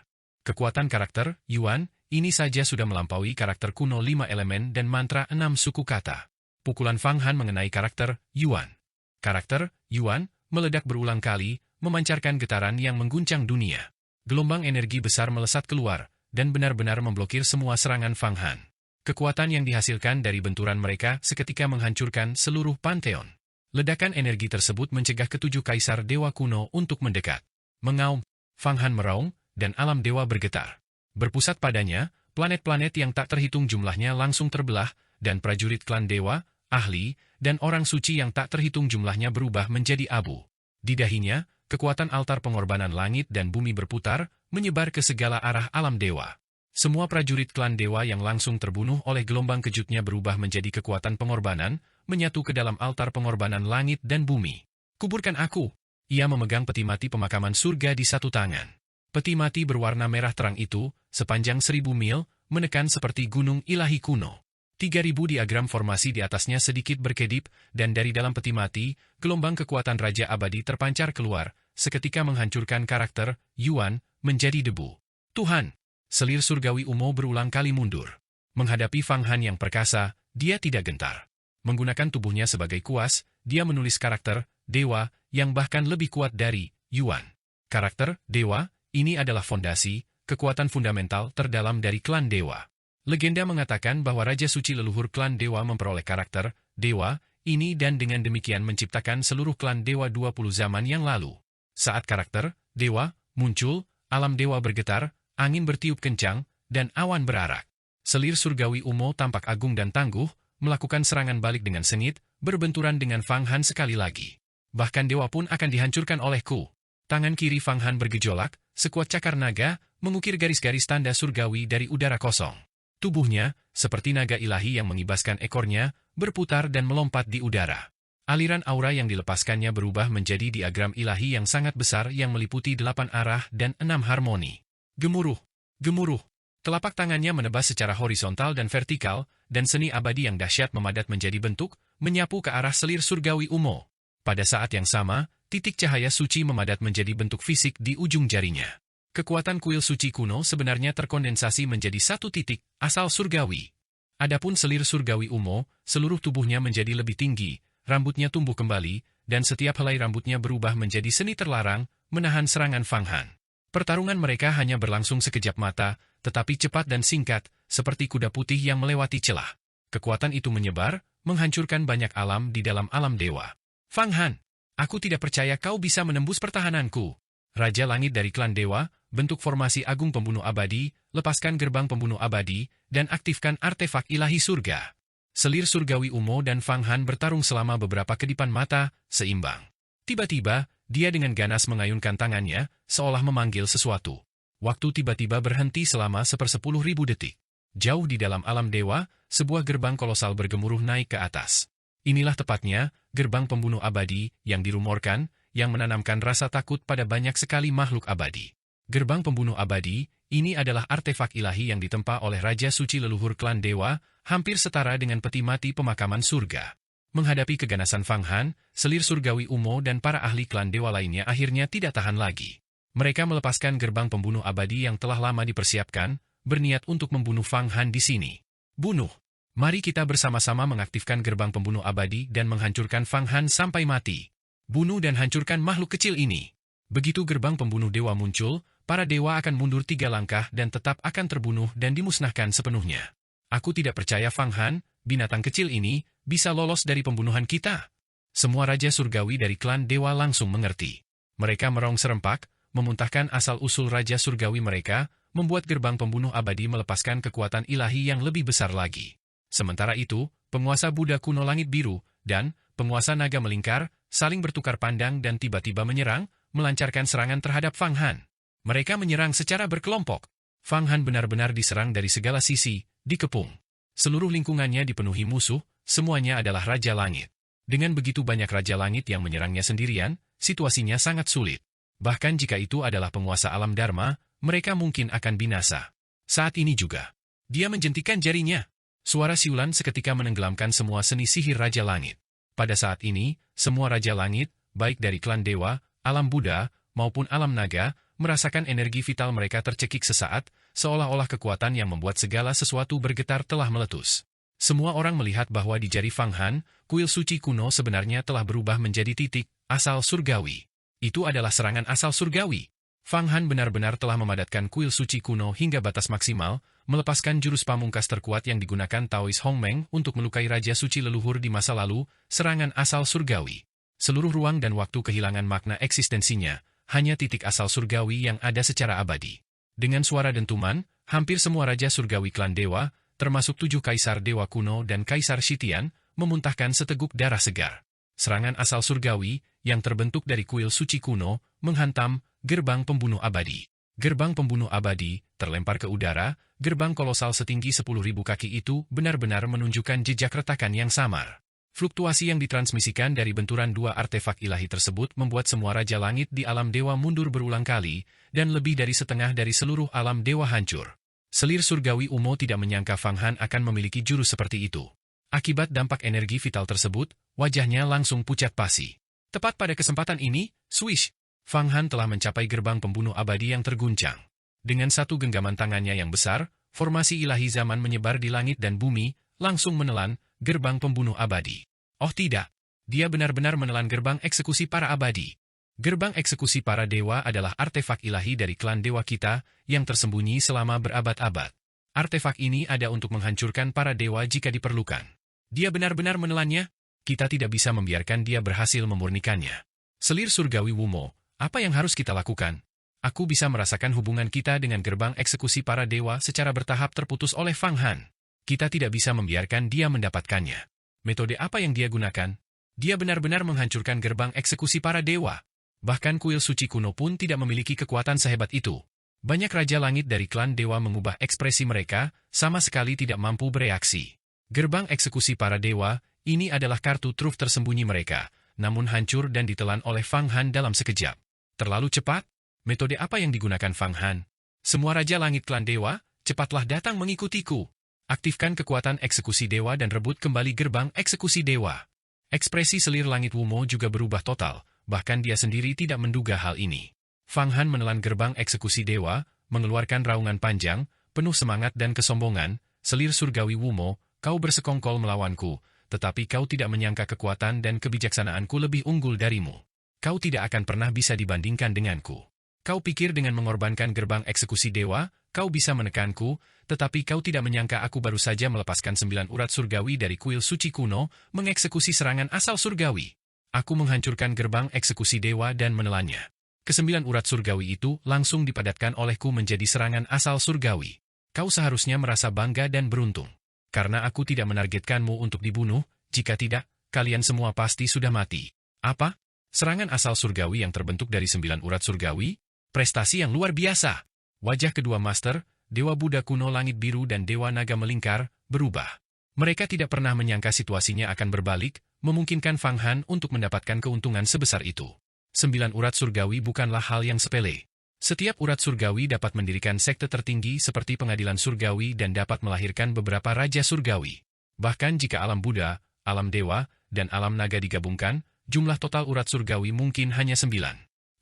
Kekuatan karakter, Yuan, ini saja sudah melampaui karakter kuno 5 elemen dan mantra 6 suku kata. Pukulan Fang Han mengenai karakter, Yuan. Karakter, Yuan, meledak berulang kali, memancarkan getaran yang mengguncang dunia. Gelombang energi besar melesat keluar, dan benar-benar memblokir semua serangan Fang Han. Kekuatan yang dihasilkan dari benturan mereka seketika menghancurkan seluruh panteon. Ledakan energi tersebut mencegah ketujuh kaisar dewa kuno untuk mendekat. Mengaum, Fang Han meraung, dan alam dewa bergetar. Berpusat padanya, planet-planet yang tak terhitung jumlahnya langsung terbelah, dan prajurit klan dewa, ahli, dan orang suci yang tak terhitung jumlahnya berubah menjadi abu. Di dahinya, kekuatan altar pengorbanan langit dan bumi berputar, menyebar ke segala arah alam dewa. Semua prajurit klan dewa yang langsung terbunuh oleh gelombang kejutnya berubah menjadi kekuatan pengorbanan, menyatu ke dalam altar pengorbanan langit dan bumi. Kuburkan aku. Ia memegang peti mati pemakaman surga di satu tangan. Peti mati berwarna merah terang itu, sepanjang 1.000 mil, menekan seperti gunung ilahi kuno. 3.000 diagram formasi di atasnya sedikit berkedip, dan dari dalam peti mati, gelombang kekuatan Raja Abadi terpancar keluar, seketika menghancurkan karakter, Yuan, menjadi debu. Tuhan! Selir surgawi Umo berulang kali mundur. Menghadapi Fang Han yang perkasa, dia tidak gentar. Menggunakan tubuhnya sebagai kuas, dia menulis karakter, dewa, yang bahkan lebih kuat dari Yuan. Karakter, dewa, ini adalah fondasi, kekuatan fundamental terdalam dari klan dewa. Legenda mengatakan bahwa Raja Suci leluhur klan dewa memperoleh karakter, dewa, ini dan dengan demikian menciptakan seluruh klan dewa 20 zaman yang lalu. Saat karakter, dewa, muncul, alam dewa bergetar, angin bertiup kencang, dan awan berarak. Selir surgawi Umo tampak agung dan tangguh, melakukan serangan balik dengan sengit, berbenturan dengan Fang Han sekali lagi. Bahkan dewa pun akan dihancurkan olehku. Tangan kiri Fang Han bergejolak, sekuat cakar naga, mengukir garis-garis tanda surgawi dari udara kosong. Tubuhnya, seperti naga ilahi yang mengibaskan ekornya, berputar dan melompat di udara. Aliran aura yang dilepaskannya berubah menjadi diagram ilahi yang sangat besar yang meliputi 8 arah dan 6 harmoni. Gemuruh, gemuruh. Telapak tangannya menebas secara horizontal dan vertikal, dan seni abadi yang dahsyat memadat menjadi bentuk, menyapu ke arah selir surgawi Umo. Pada saat yang sama, titik cahaya suci memadat menjadi bentuk fisik di ujung jarinya. Kekuatan kuil suci kuno sebenarnya terkondensasi menjadi satu titik, asal surgawi. Adapun selir surgawi Umo, seluruh tubuhnya menjadi lebih tinggi, rambutnya tumbuh kembali, dan setiap helai rambutnya berubah menjadi seni terlarang, menahan serangan Fang Han. Pertarungan mereka hanya berlangsung sekejap mata, tetapi cepat dan singkat, seperti kuda putih yang melewati celah. Kekuatan itu menyebar, menghancurkan banyak alam di dalam alam dewa. Fang Han, aku tidak percaya kau bisa menembus pertahananku. Raja Langit dari klan dewa, bentuk formasi agung pembunuh abadi, lepaskan gerbang pembunuh abadi, dan aktifkan artefak ilahi surga. Selir surgawi Umo dan Fang Han bertarung selama beberapa kedipan mata, seimbang. Tiba-tiba, dia dengan ganas mengayunkan tangannya, seolah memanggil sesuatu. Waktu tiba-tiba berhenti selama 1/10.000 detik. Jauh di dalam alam dewa, sebuah gerbang kolosal bergemuruh naik ke atas. Inilah tepatnya, gerbang pembunuh abadi, yang dirumorkan, yang menanamkan rasa takut pada banyak sekali makhluk abadi. Gerbang pembunuh abadi, ini adalah artefak ilahi yang ditempa oleh Raja Suci leluhur klan dewa, hampir setara dengan peti mati pemakaman surga. Menghadapi keganasan Fang Han, selir surgawi Umo dan para ahli klan dewa lainnya akhirnya tidak tahan lagi. Mereka melepaskan gerbang pembunuh abadi yang telah lama dipersiapkan, berniat untuk membunuh Fang Han di sini. Bunuh! Mari kita bersama-sama mengaktifkan gerbang pembunuh abadi dan menghancurkan Fang Han sampai mati. Bunuh dan hancurkan makhluk kecil ini. Begitu gerbang pembunuh dewa muncul, para dewa akan mundur 3 langkah dan tetap akan terbunuh dan dimusnahkan sepenuhnya. Aku tidak percaya Fang Han, binatang kecil ini, bisa lolos dari pembunuhan kita. Semua raja surgawi dari klan dewa langsung mengerti. Mereka merong serempak, memuntahkan asal-usul raja surgawi mereka, membuat gerbang pembunuh abadi melepaskan kekuatan ilahi yang lebih besar lagi. Sementara itu, penguasa Buddha kuno langit biru, dan penguasa naga melingkar, saling bertukar pandang dan tiba-tiba menyerang, melancarkan serangan terhadap Fang Han. Mereka menyerang secara berkelompok. Fang Han benar-benar diserang dari segala sisi, dikepung. Seluruh lingkungannya dipenuhi musuh, semuanya adalah Raja Langit. Dengan begitu banyak Raja Langit yang menyerangnya sendirian, situasinya sangat sulit. Bahkan jika itu adalah penguasa alam Dharma, mereka mungkin akan binasa. Saat ini juga, dia menjentikan jarinya. Suara siulan seketika menenggelamkan semua seni sihir Raja Langit. Pada saat ini, semua Raja Langit, baik dari klan dewa, alam Buddha, maupun alam naga, merasakan energi vital mereka tercekik sesaat, seolah-olah kekuatan yang membuat segala sesuatu bergetar telah meletus. Semua orang melihat bahwa di jari Fang Han, kuil suci kuno sebenarnya telah berubah menjadi titik, asal surgawi. Itu adalah serangan asal surgawi. Fang Han benar-benar telah memadatkan kuil suci kuno hingga batas maksimal, melepaskan jurus pamungkas terkuat yang digunakan Taois Hongmeng untuk melukai Raja Suci leluhur di masa lalu, serangan asal surgawi. Seluruh ruang dan waktu kehilangan makna eksistensinya, hanya titik asal surgawi yang ada secara abadi. Dengan suara dentuman, hampir semua Raja Surgawi klan dewa, termasuk 7 kaisar dewa kuno dan kaisar Shitian, memuntahkan seteguk darah segar. Serangan asal surgawi, yang terbentuk dari kuil suci kuno, menghantam gerbang pembunuh abadi. Gerbang pembunuh abadi, terlempar ke udara, gerbang kolosal setinggi 10.000 kaki itu benar-benar menunjukkan jejak retakan yang samar. Fluktuasi yang ditransmisikan dari benturan 2 artefak ilahi tersebut membuat semua Raja Langit di alam dewa mundur berulang kali, dan lebih dari setengah dari seluruh alam dewa hancur. Selir surgawi Umo tidak menyangka Fang Han akan memiliki jurus seperti itu. Akibat dampak energi vital tersebut, wajahnya langsung pucat pasi. Tepat pada kesempatan ini, swish! Fang Han telah mencapai gerbang pembunuh abadi yang terguncang. Dengan satu genggaman tangannya yang besar, formasi ilahi zaman menyebar di langit dan bumi, langsung menelan gerbang pembunuh abadi. Oh tidak, dia benar-benar menelan gerbang eksekusi para abadi. Gerbang eksekusi para dewa adalah artefak ilahi dari klan dewa kita, yang tersembunyi selama berabad-abad. Artefak ini ada untuk menghancurkan para dewa jika diperlukan. Dia benar-benar menelannya, kita tidak bisa membiarkan dia berhasil memurnikannya. Selir surgawi Wumo, apa yang harus kita lakukan? Aku bisa merasakan hubungan kita dengan gerbang eksekusi para dewa secara bertahap terputus oleh Fang Han. Kita tidak bisa membiarkan dia mendapatkannya. Metode apa yang dia gunakan? Dia benar-benar menghancurkan gerbang eksekusi para dewa. Bahkan kuil suci kuno pun tidak memiliki kekuatan sehebat itu. Banyak Raja Langit dari klan dewa mengubah ekspresi mereka, sama sekali tidak mampu bereaksi. Gerbang eksekusi para dewa, ini adalah kartu truf tersembunyi mereka, namun hancur dan ditelan oleh Fang Han dalam sekejap. Terlalu cepat? Metode apa yang digunakan Fang Han? Semua Raja Langit klan dewa, cepatlah datang mengikutiku. Aktifkan kekuatan eksekusi dewa dan rebut kembali gerbang eksekusi dewa. Ekspresi selir langit Wumo juga berubah total, bahkan dia sendiri tidak menduga hal ini. Fang Han menelan gerbang eksekusi dewa, mengeluarkan raungan panjang, penuh semangat dan kesombongan. Selir surgawi Wumo, kau bersekongkol melawanku, tetapi kau tidak menyangka kekuatan dan kebijaksanaanku lebih unggul darimu. Kau tidak akan pernah bisa dibandingkan denganku. Kau pikir dengan mengorbankan gerbang eksekusi dewa, kau bisa menekanku, tetapi kau tidak menyangka aku baru saja melepaskan 9 urat surgawi dari kuil suci kuno, mengeksekusi serangan asal surgawi. Aku menghancurkan gerbang eksekusi dewa dan menelannya. Ke-9 urat surgawi itu langsung dipadatkan olehku menjadi serangan asal surgawi. Kau seharusnya merasa bangga dan beruntung. Karena aku tidak menargetkanmu untuk dibunuh, jika tidak, kalian semua pasti sudah mati. Apa? Serangan asal surgawi yang terbentuk dari 9 urat surgawi? Prestasi yang luar biasa. Wajah kedua master, Dewa Buddha kuno langit biru dan Dewa naga melingkar, berubah. Mereka tidak pernah menyangka situasinya akan berbalik, memungkinkan Fang Han untuk mendapatkan keuntungan sebesar itu. 9 urat surgawi bukanlah hal yang sepele. Setiap urat surgawi dapat mendirikan sekte tertinggi seperti pengadilan surgawi dan dapat melahirkan beberapa raja surgawi. Bahkan jika alam Buddha, alam dewa, dan alam naga digabungkan, jumlah total urat surgawi mungkin hanya 9.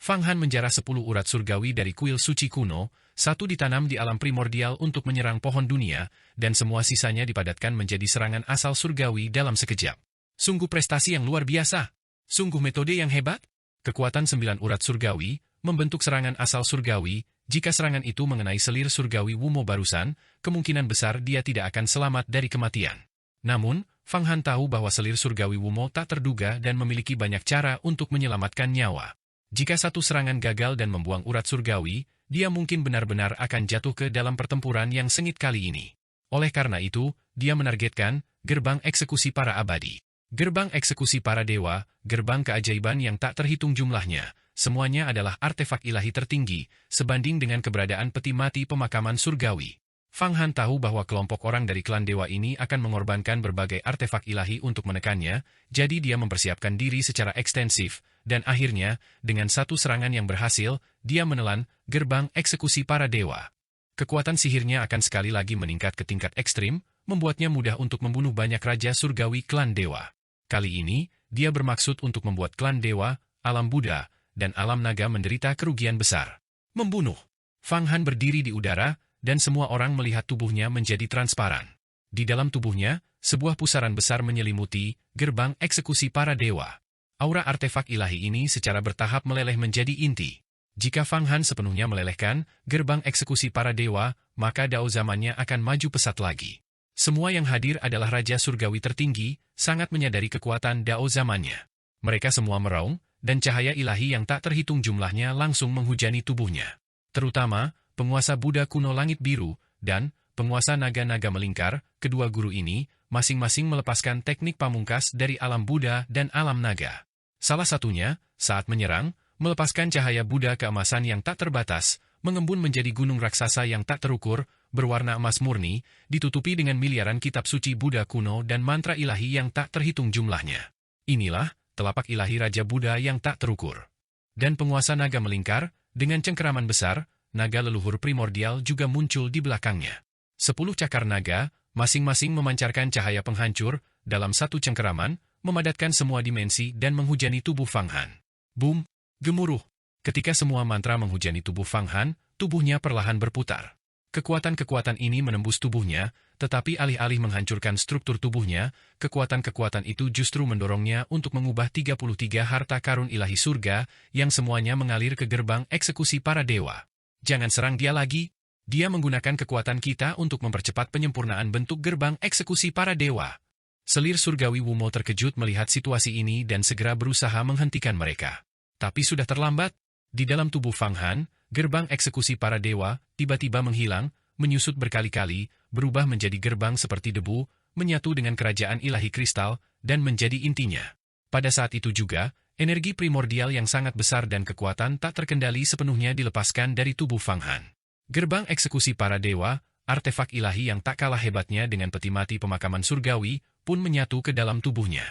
Fang Han menjarah 10 urat surgawi dari kuil suci kuno, 1 ditanam di alam primordial untuk menyerang pohon dunia, dan semua sisanya dipadatkan menjadi serangan asal surgawi dalam sekejap. Sungguh prestasi yang luar biasa. Sungguh metode yang hebat. Kekuatan 9 urat surgawi, membentuk serangan asal surgawi. Jika serangan itu mengenai selir surgawi Wumo barusan, kemungkinan besar dia tidak akan selamat dari kematian. Namun, Fang Han tahu bahwa selir surgawi Wumo tak terduga dan memiliki banyak cara untuk menyelamatkan nyawa. Jika satu serangan gagal dan membuang urat surgawi, dia mungkin benar-benar akan jatuh ke dalam pertempuran yang sengit kali ini. Oleh karena itu, dia menargetkan gerbang eksekusi para abadi. Gerbang eksekusi para dewa, gerbang keajaiban yang tak terhitung jumlahnya, semuanya adalah artefak ilahi tertinggi, sebanding dengan keberadaan peti mati pemakaman surgawi. Fang Han tahu bahwa kelompok orang dari klan dewa ini akan mengorbankan berbagai artefak ilahi untuk menekannya, jadi dia mempersiapkan diri secara ekstensif, dan akhirnya, dengan satu serangan yang berhasil, dia menelan gerbang eksekusi para dewa. Kekuatan sihirnya akan sekali lagi meningkat ke tingkat ekstrim, membuatnya mudah untuk membunuh banyak raja surgawi klan dewa. Kali ini, dia bermaksud untuk membuat klan dewa, alam Buddha, dan alam naga menderita kerugian besar. Membunuh. Fang Han berdiri di udara, dan semua orang melihat tubuhnya menjadi transparan. Di dalam tubuhnya, sebuah pusaran besar menyelimuti gerbang eksekusi para dewa. Aura artefak ilahi ini secara bertahap meleleh menjadi inti. Jika Fang Han sepenuhnya melelehkan gerbang eksekusi para dewa, maka dao zamannya akan maju pesat lagi. Semua yang hadir adalah raja surgawi tertinggi, sangat menyadari kekuatan dao zamannya. Mereka semua meraung, dan cahaya ilahi yang tak terhitung jumlahnya langsung menghujani tubuhnya. Terutama, penguasa Buddha kuno langit biru, dan penguasa naga-naga melingkar, kedua guru ini, masing-masing melepaskan teknik pamungkas dari alam Buddha dan alam naga. Salah satunya, saat menyerang, melepaskan cahaya Buddha keemasan yang tak terbatas, mengembun menjadi gunung raksasa yang tak terukur, berwarna emas murni, ditutupi dengan miliaran kitab suci Buddha kuno dan mantra ilahi yang tak terhitung jumlahnya. Inilah, telapak ilahi Raja Buddha yang tak terukur. Dan penguasa naga melingkar, dengan cengkeraman besar, naga leluhur primordial juga muncul di belakangnya. 10 cakar naga, masing-masing memancarkan cahaya penghancur, dalam satu cengkeraman, memadatkan semua dimensi dan menghujani tubuh Fang Han. Boom! Gemuruh! Ketika semua mantra menghujani tubuh Fang Han, tubuhnya perlahan berputar. Kekuatan-kekuatan ini menembus tubuhnya, tetapi alih-alih menghancurkan struktur tubuhnya, kekuatan-kekuatan itu justru mendorongnya untuk mengubah 33 harta karun ilahi surga, yang semuanya mengalir ke gerbang eksekusi para dewa. Jangan serang dia lagi. Dia menggunakan kekuatan kita untuk mempercepat penyempurnaan bentuk gerbang eksekusi para dewa. Selir surgawi Wumo terkejut melihat situasi ini dan segera berusaha menghentikan mereka. Tapi sudah terlambat. Di dalam tubuh Fang Han, gerbang eksekusi para dewa tiba-tiba menghilang, menyusut berkali-kali, berubah menjadi gerbang seperti debu, menyatu dengan kerajaan ilahi kristal, dan menjadi intinya. Pada saat itu juga, energi primordial yang sangat besar dan kekuatan tak terkendali sepenuhnya dilepaskan dari tubuh Fang Han. Gerbang eksekusi para dewa, artefak ilahi yang tak kalah hebatnya dengan peti mati pemakaman surgawi, pun menyatu ke dalam tubuhnya.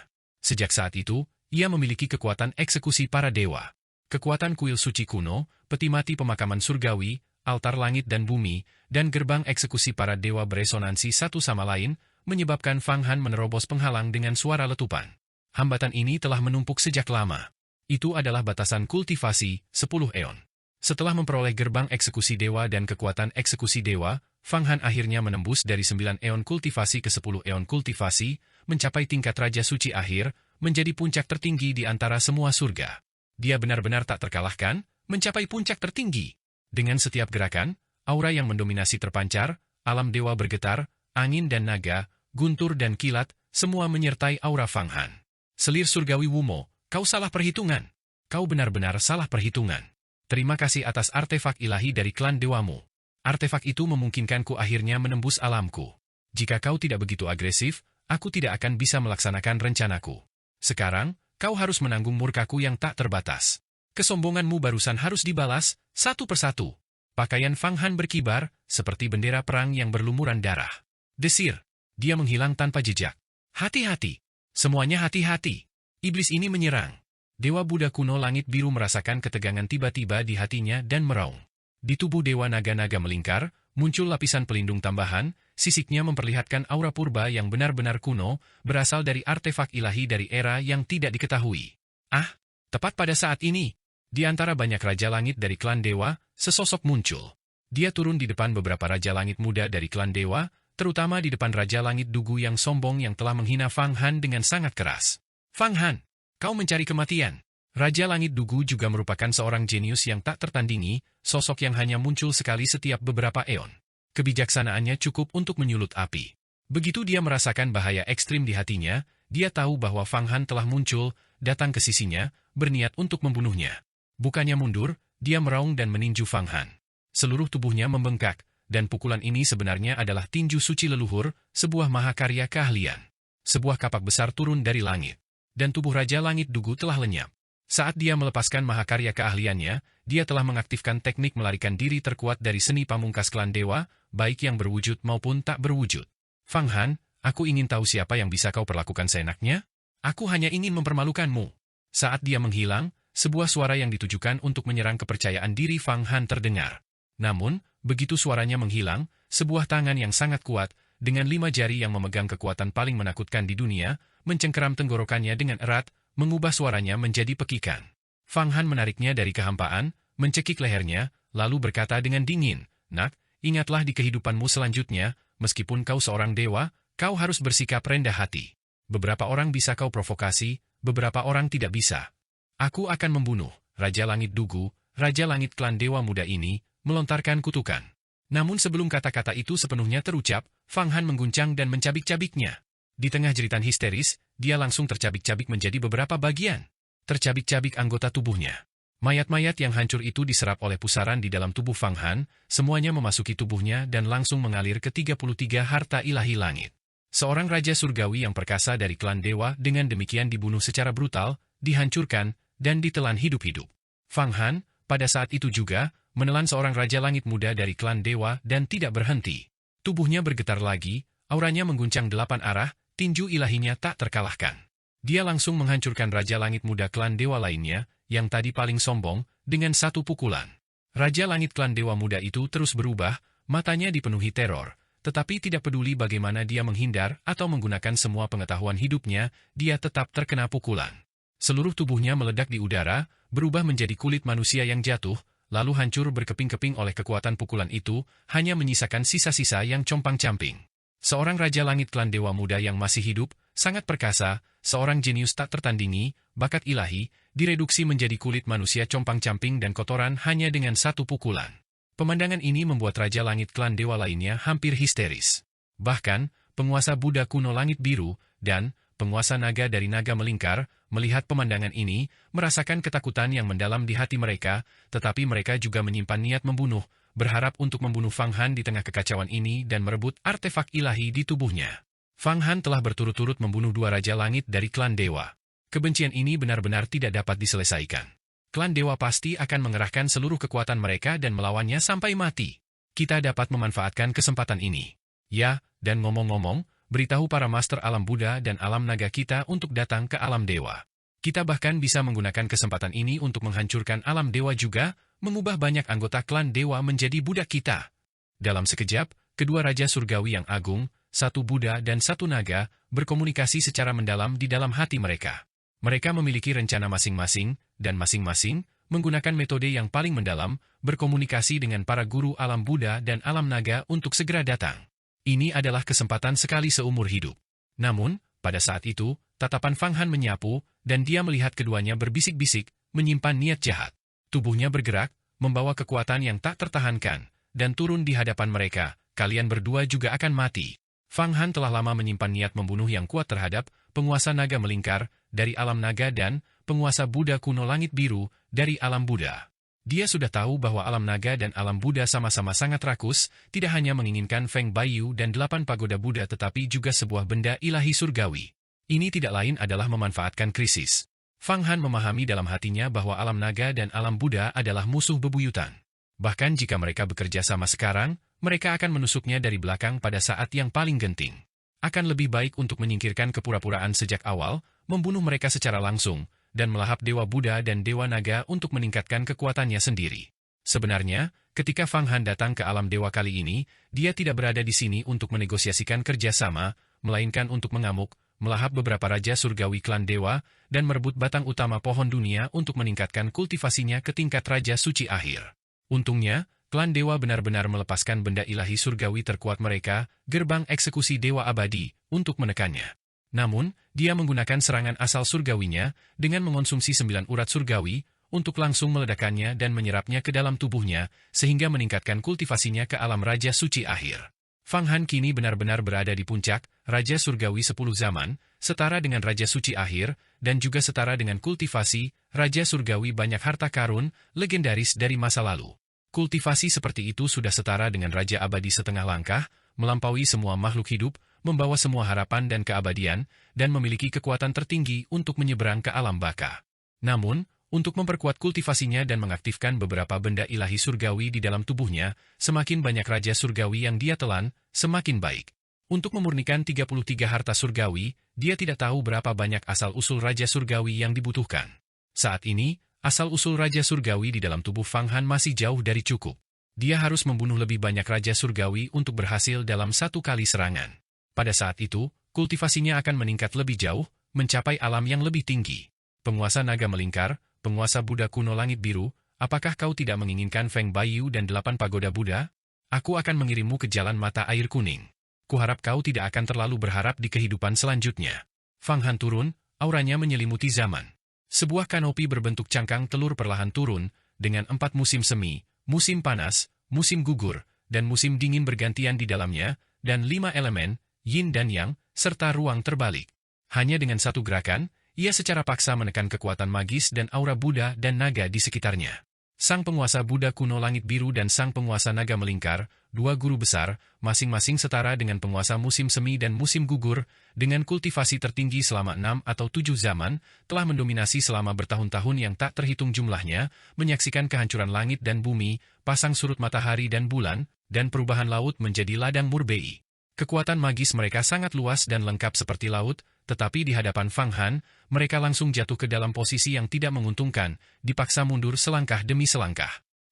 Sejak saat itu, ia memiliki kekuatan eksekusi para dewa. Kekuatan kuil suci kuno, peti mati pemakaman surgawi, altar langit dan bumi, dan gerbang eksekusi para dewa beresonansi satu sama lain, menyebabkan Fang Han menerobos penghalang dengan suara letupan. Hambatan ini telah menumpuk sejak lama. Itu adalah batasan kultivasi, 10 eon. Setelah memperoleh gerbang eksekusi dewa dan kekuatan eksekusi dewa, Fang Han akhirnya menembus dari 9 eon kultivasi ke 10 eon kultivasi, mencapai tingkat Raja Suci akhir, menjadi puncak tertinggi di antara semua surga. Dia benar-benar tak terkalahkan, mencapai puncak tertinggi. Dengan setiap gerakan, aura yang mendominasi terpancar, alam dewa bergetar, angin dan naga, guntur dan kilat, semua menyertai aura Fang Han. Selir surgawi Wumo, kau salah perhitungan. Kau benar-benar salah perhitungan. Terima kasih atas artefak ilahi dari klan dewamu. Artefak itu memungkinkanku akhirnya menembus alamku. Jika kau tidak begitu agresif, aku tidak akan bisa melaksanakan rencanaku. Sekarang, kau harus menanggung murkaku yang tak terbatas. Kesombonganmu barusan harus dibalas, satu persatu. Pakaian Fang Han berkibar, seperti bendera perang yang berlumuran darah. Desir. Dia menghilang tanpa jejak. Hati-hati. Semuanya hati-hati. Iblis ini menyerang. Dewa Buddha kuno langit biru merasakan ketegangan tiba-tiba di hatinya dan meraung. Di tubuh Dewa Naga-Naga melingkar, muncul lapisan pelindung tambahan, sisiknya memperlihatkan aura purba yang benar-benar kuno, berasal dari artefak ilahi dari era yang tidak diketahui. Ah, tepat pada saat ini, di antara banyak Raja Langit dari klan Dewa, sesosok muncul. Dia turun di depan beberapa Raja Langit muda dari klan Dewa, terutama di depan Raja Langit Dugu yang sombong yang telah menghina Fang Han dengan sangat keras. Fang Han, kau mencari kematian. Raja Langit Dugu juga merupakan seorang jenius yang tak tertandingi, sosok yang hanya muncul sekali setiap beberapa eon. Kebijaksanaannya cukup untuk menyulut api. Begitu dia merasakan bahaya ekstrim di hatinya, dia tahu bahwa Fang Han telah muncul, datang ke sisinya, berniat untuk membunuhnya. Bukannya mundur, dia meraung dan meninju Fang Han. Seluruh tubuhnya membengkak, dan pukulan ini sebenarnya adalah tinju suci leluhur, sebuah mahakarya keahlian. Sebuah kapak besar turun dari langit. Dan tubuh Raja Langit Dugu telah lenyap. Saat dia melepaskan mahakarya keahliannya, dia telah mengaktifkan teknik melarikan diri terkuat dari seni pamungkas klan dewa, baik yang berwujud maupun tak berwujud. Fang Han, aku ingin tahu siapa yang bisa kau perlakukan seenaknya? Aku hanya ingin mempermalukanmu. Saat dia menghilang, sebuah suara yang ditujukan untuk menyerang kepercayaan diri Fang Han terdengar. Namun, begitu suaranya menghilang, sebuah tangan yang sangat kuat, dengan 5 jari yang memegang kekuatan paling menakutkan di dunia, mencengkeram tenggorokannya dengan erat, mengubah suaranya menjadi pekikan. Fang Han menariknya dari kehampaan, mencekik lehernya, lalu berkata dengan dingin, "Nak, ingatlah di kehidupanmu selanjutnya, meskipun kau seorang dewa, kau harus bersikap rendah hati. Beberapa orang bisa kau provokasi, beberapa orang tidak bisa. Aku akan membunuh." Raja Langit Dugu, Raja Langit klan Dewa Muda ini, melontarkan kutukan. Namun sebelum kata-kata itu sepenuhnya terucap, Fang Han mengguncang dan mencabik-cabiknya. Di tengah jeritan histeris, dia langsung tercabik-cabik menjadi beberapa bagian. Tercabik-cabik anggota tubuhnya. Mayat-mayat yang hancur itu diserap oleh pusaran di dalam tubuh Fang Han, semuanya memasuki tubuhnya dan langsung mengalir ke 33 harta ilahi langit. Seorang raja surgawi yang perkasa dari klan dewa dengan demikian dibunuh secara brutal, dihancurkan, dan ditelan hidup-hidup. Fang Han, pada saat itu juga, menelan seorang raja langit muda dari klan dewa dan tidak berhenti. Tubuhnya bergetar lagi, auranya mengguncang 8 arah, tinju ilahinya tak terkalahkan. Dia langsung menghancurkan Raja Langit Muda klan dewa lainnya, yang tadi paling sombong, dengan satu pukulan. Raja Langit klan dewa muda itu terus berubah, matanya dipenuhi teror, tetapi tidak peduli bagaimana dia menghindar atau menggunakan semua pengetahuan hidupnya, dia tetap terkena pukulan. Seluruh tubuhnya meledak di udara, berubah menjadi kulit manusia yang jatuh, lalu hancur berkeping-keping oleh kekuatan pukulan itu, hanya menyisakan sisa-sisa yang compang-camping. Seorang Raja Langit klan Dewa Muda yang masih hidup, sangat perkasa, seorang jenius tak tertandingi, bakat ilahi, direduksi menjadi kulit manusia compang-camping dan kotoran hanya dengan satu pukulan. Pemandangan ini membuat Raja Langit klan Dewa lainnya hampir histeris. Bahkan, penguasa Buddha kuno Langit Biru, dan penguasa naga dari naga melingkar, melihat pemandangan ini, merasakan ketakutan yang mendalam di hati mereka, tetapi mereka juga menyimpan niat membunuh, berharap untuk membunuh Fang Han di tengah kekacauan ini dan merebut artefak ilahi di tubuhnya. Fang Han telah berturut-turut membunuh 2 Raja Langit dari klan Dewa. Kebencian ini benar-benar tidak dapat diselesaikan. Klan Dewa pasti akan mengerahkan seluruh kekuatan mereka dan melawannya sampai mati. Kita dapat memanfaatkan kesempatan ini. Ya, dan ngomong-ngomong, beritahu para master alam Buddha dan alam naga kita untuk datang ke alam dewa. Kita bahkan bisa menggunakan kesempatan ini untuk menghancurkan alam dewa juga, mengubah banyak anggota klan dewa menjadi budak kita. Dalam sekejap, kedua raja surgawi yang agung, satu Buddha dan satu naga, berkomunikasi secara mendalam di dalam hati mereka. Mereka memiliki rencana masing-masing, dan masing-masing menggunakan metode yang paling mendalam, berkomunikasi dengan para guru alam Buddha dan alam naga untuk segera datang. Ini adalah kesempatan sekali seumur hidup. Namun, pada saat itu, tatapan Fang Han menyapu, dan dia melihat keduanya berbisik-bisik, menyimpan niat jahat. Tubuhnya bergerak, membawa kekuatan yang tak tertahankan, dan turun di hadapan mereka. Kalian berdua juga akan mati. Fang Han telah lama menyimpan niat membunuh yang kuat terhadap penguasa naga melingkar dari alam naga dan penguasa Buddha kuno langit biru dari alam Buddha. Dia sudah tahu bahwa alam naga dan alam Buddha sama-sama sangat rakus, tidak hanya menginginkan Feng Bayu dan 8 pagoda Buddha tetapi juga sebuah benda ilahi surgawi. Ini tidak lain adalah memanfaatkan krisis. Fang Han memahami dalam hatinya bahwa alam naga dan alam Buddha adalah musuh bebuyutan. Bahkan jika mereka bekerja sama sekarang, mereka akan menusuknya dari belakang pada saat yang paling genting. Akan lebih baik untuk menyingkirkan kepura-puraan sejak awal, membunuh mereka secara langsung, dan melahap Dewa Buddha dan Dewa Naga untuk meningkatkan kekuatannya sendiri. Sebenarnya, ketika Fang Han datang ke alam dewa kali ini, dia tidak berada di sini untuk menegosiasikan kerjasama, melainkan untuk mengamuk, melahap beberapa raja surgawi klan dewa, dan merebut batang utama pohon dunia untuk meningkatkan kultivasinya ke tingkat raja suci akhir. Untungnya, klan dewa benar-benar melepaskan benda ilahi surgawi terkuat mereka, gerbang eksekusi dewa abadi, untuk menekannya. Namun, dia menggunakan serangan asal surgawinya dengan mengonsumsi 9 urat surgawi untuk langsung meledakannya dan menyerapnya ke dalam tubuhnya sehingga meningkatkan kultivasinya ke alam Raja Suci akhir. Fang Han kini benar-benar berada di puncak Raja Surgawi 10 zaman, setara dengan Raja Suci akhir, dan juga setara dengan kultivasi Raja Surgawi banyak harta karun legendaris dari masa lalu. Kultivasi seperti itu sudah setara dengan Raja Abadi setengah langkah, melampaui semua makhluk hidup, membawa semua harapan dan keabadian, dan memiliki kekuatan tertinggi untuk menyeberang ke alam baka. Namun, untuk memperkuat kultivasinya dan mengaktifkan beberapa benda ilahi surgawi di dalam tubuhnya, semakin banyak Raja Surgawi yang dia telan, semakin baik. Untuk memurnikan 33 harta surgawi, dia tidak tahu berapa banyak asal-usul Raja Surgawi yang dibutuhkan. Saat ini, asal-usul Raja Surgawi di dalam tubuh Fang Han masih jauh dari cukup. Dia harus membunuh lebih banyak Raja Surgawi untuk berhasil dalam satu kali serangan. Pada saat itu, kultivasinya akan meningkat lebih jauh, mencapai alam yang lebih tinggi. Penguasa naga melingkar, penguasa Buddha kuno langit biru, apakah kau tidak menginginkan Feng Bayu dan 8 pagoda Buddha? Aku akan mengirimmu ke jalan mata air kuning. Kuharap kau tidak akan terlalu berharap di kehidupan selanjutnya. Fang Han turun, auranya menyelimuti zaman. Sebuah kanopi berbentuk cangkang telur perlahan turun, dengan 4 musim semi, musim panas, musim gugur, dan musim dingin bergantian di dalamnya, dan 5 elemen, yin dan yang, serta ruang terbalik. Hanya dengan satu gerakan, ia secara paksa menekan kekuatan magis dan aura Buddha dan naga di sekitarnya. Sang penguasa Buddha kuno langit biru dan sang penguasa naga melingkar, 2 guru besar, masing-masing setara dengan penguasa musim semi dan musim gugur, dengan kultivasi tertinggi selama 6 atau 7 zaman, telah mendominasi selama bertahun-tahun yang tak terhitung jumlahnya, menyaksikan kehancuran langit dan bumi, pasang surut matahari dan bulan, dan perubahan laut menjadi ladang murbei. Kekuatan magis mereka sangat luas dan lengkap seperti laut, tetapi di hadapan Fang Han, mereka langsung jatuh ke dalam posisi yang tidak menguntungkan, dipaksa mundur selangkah demi selangkah.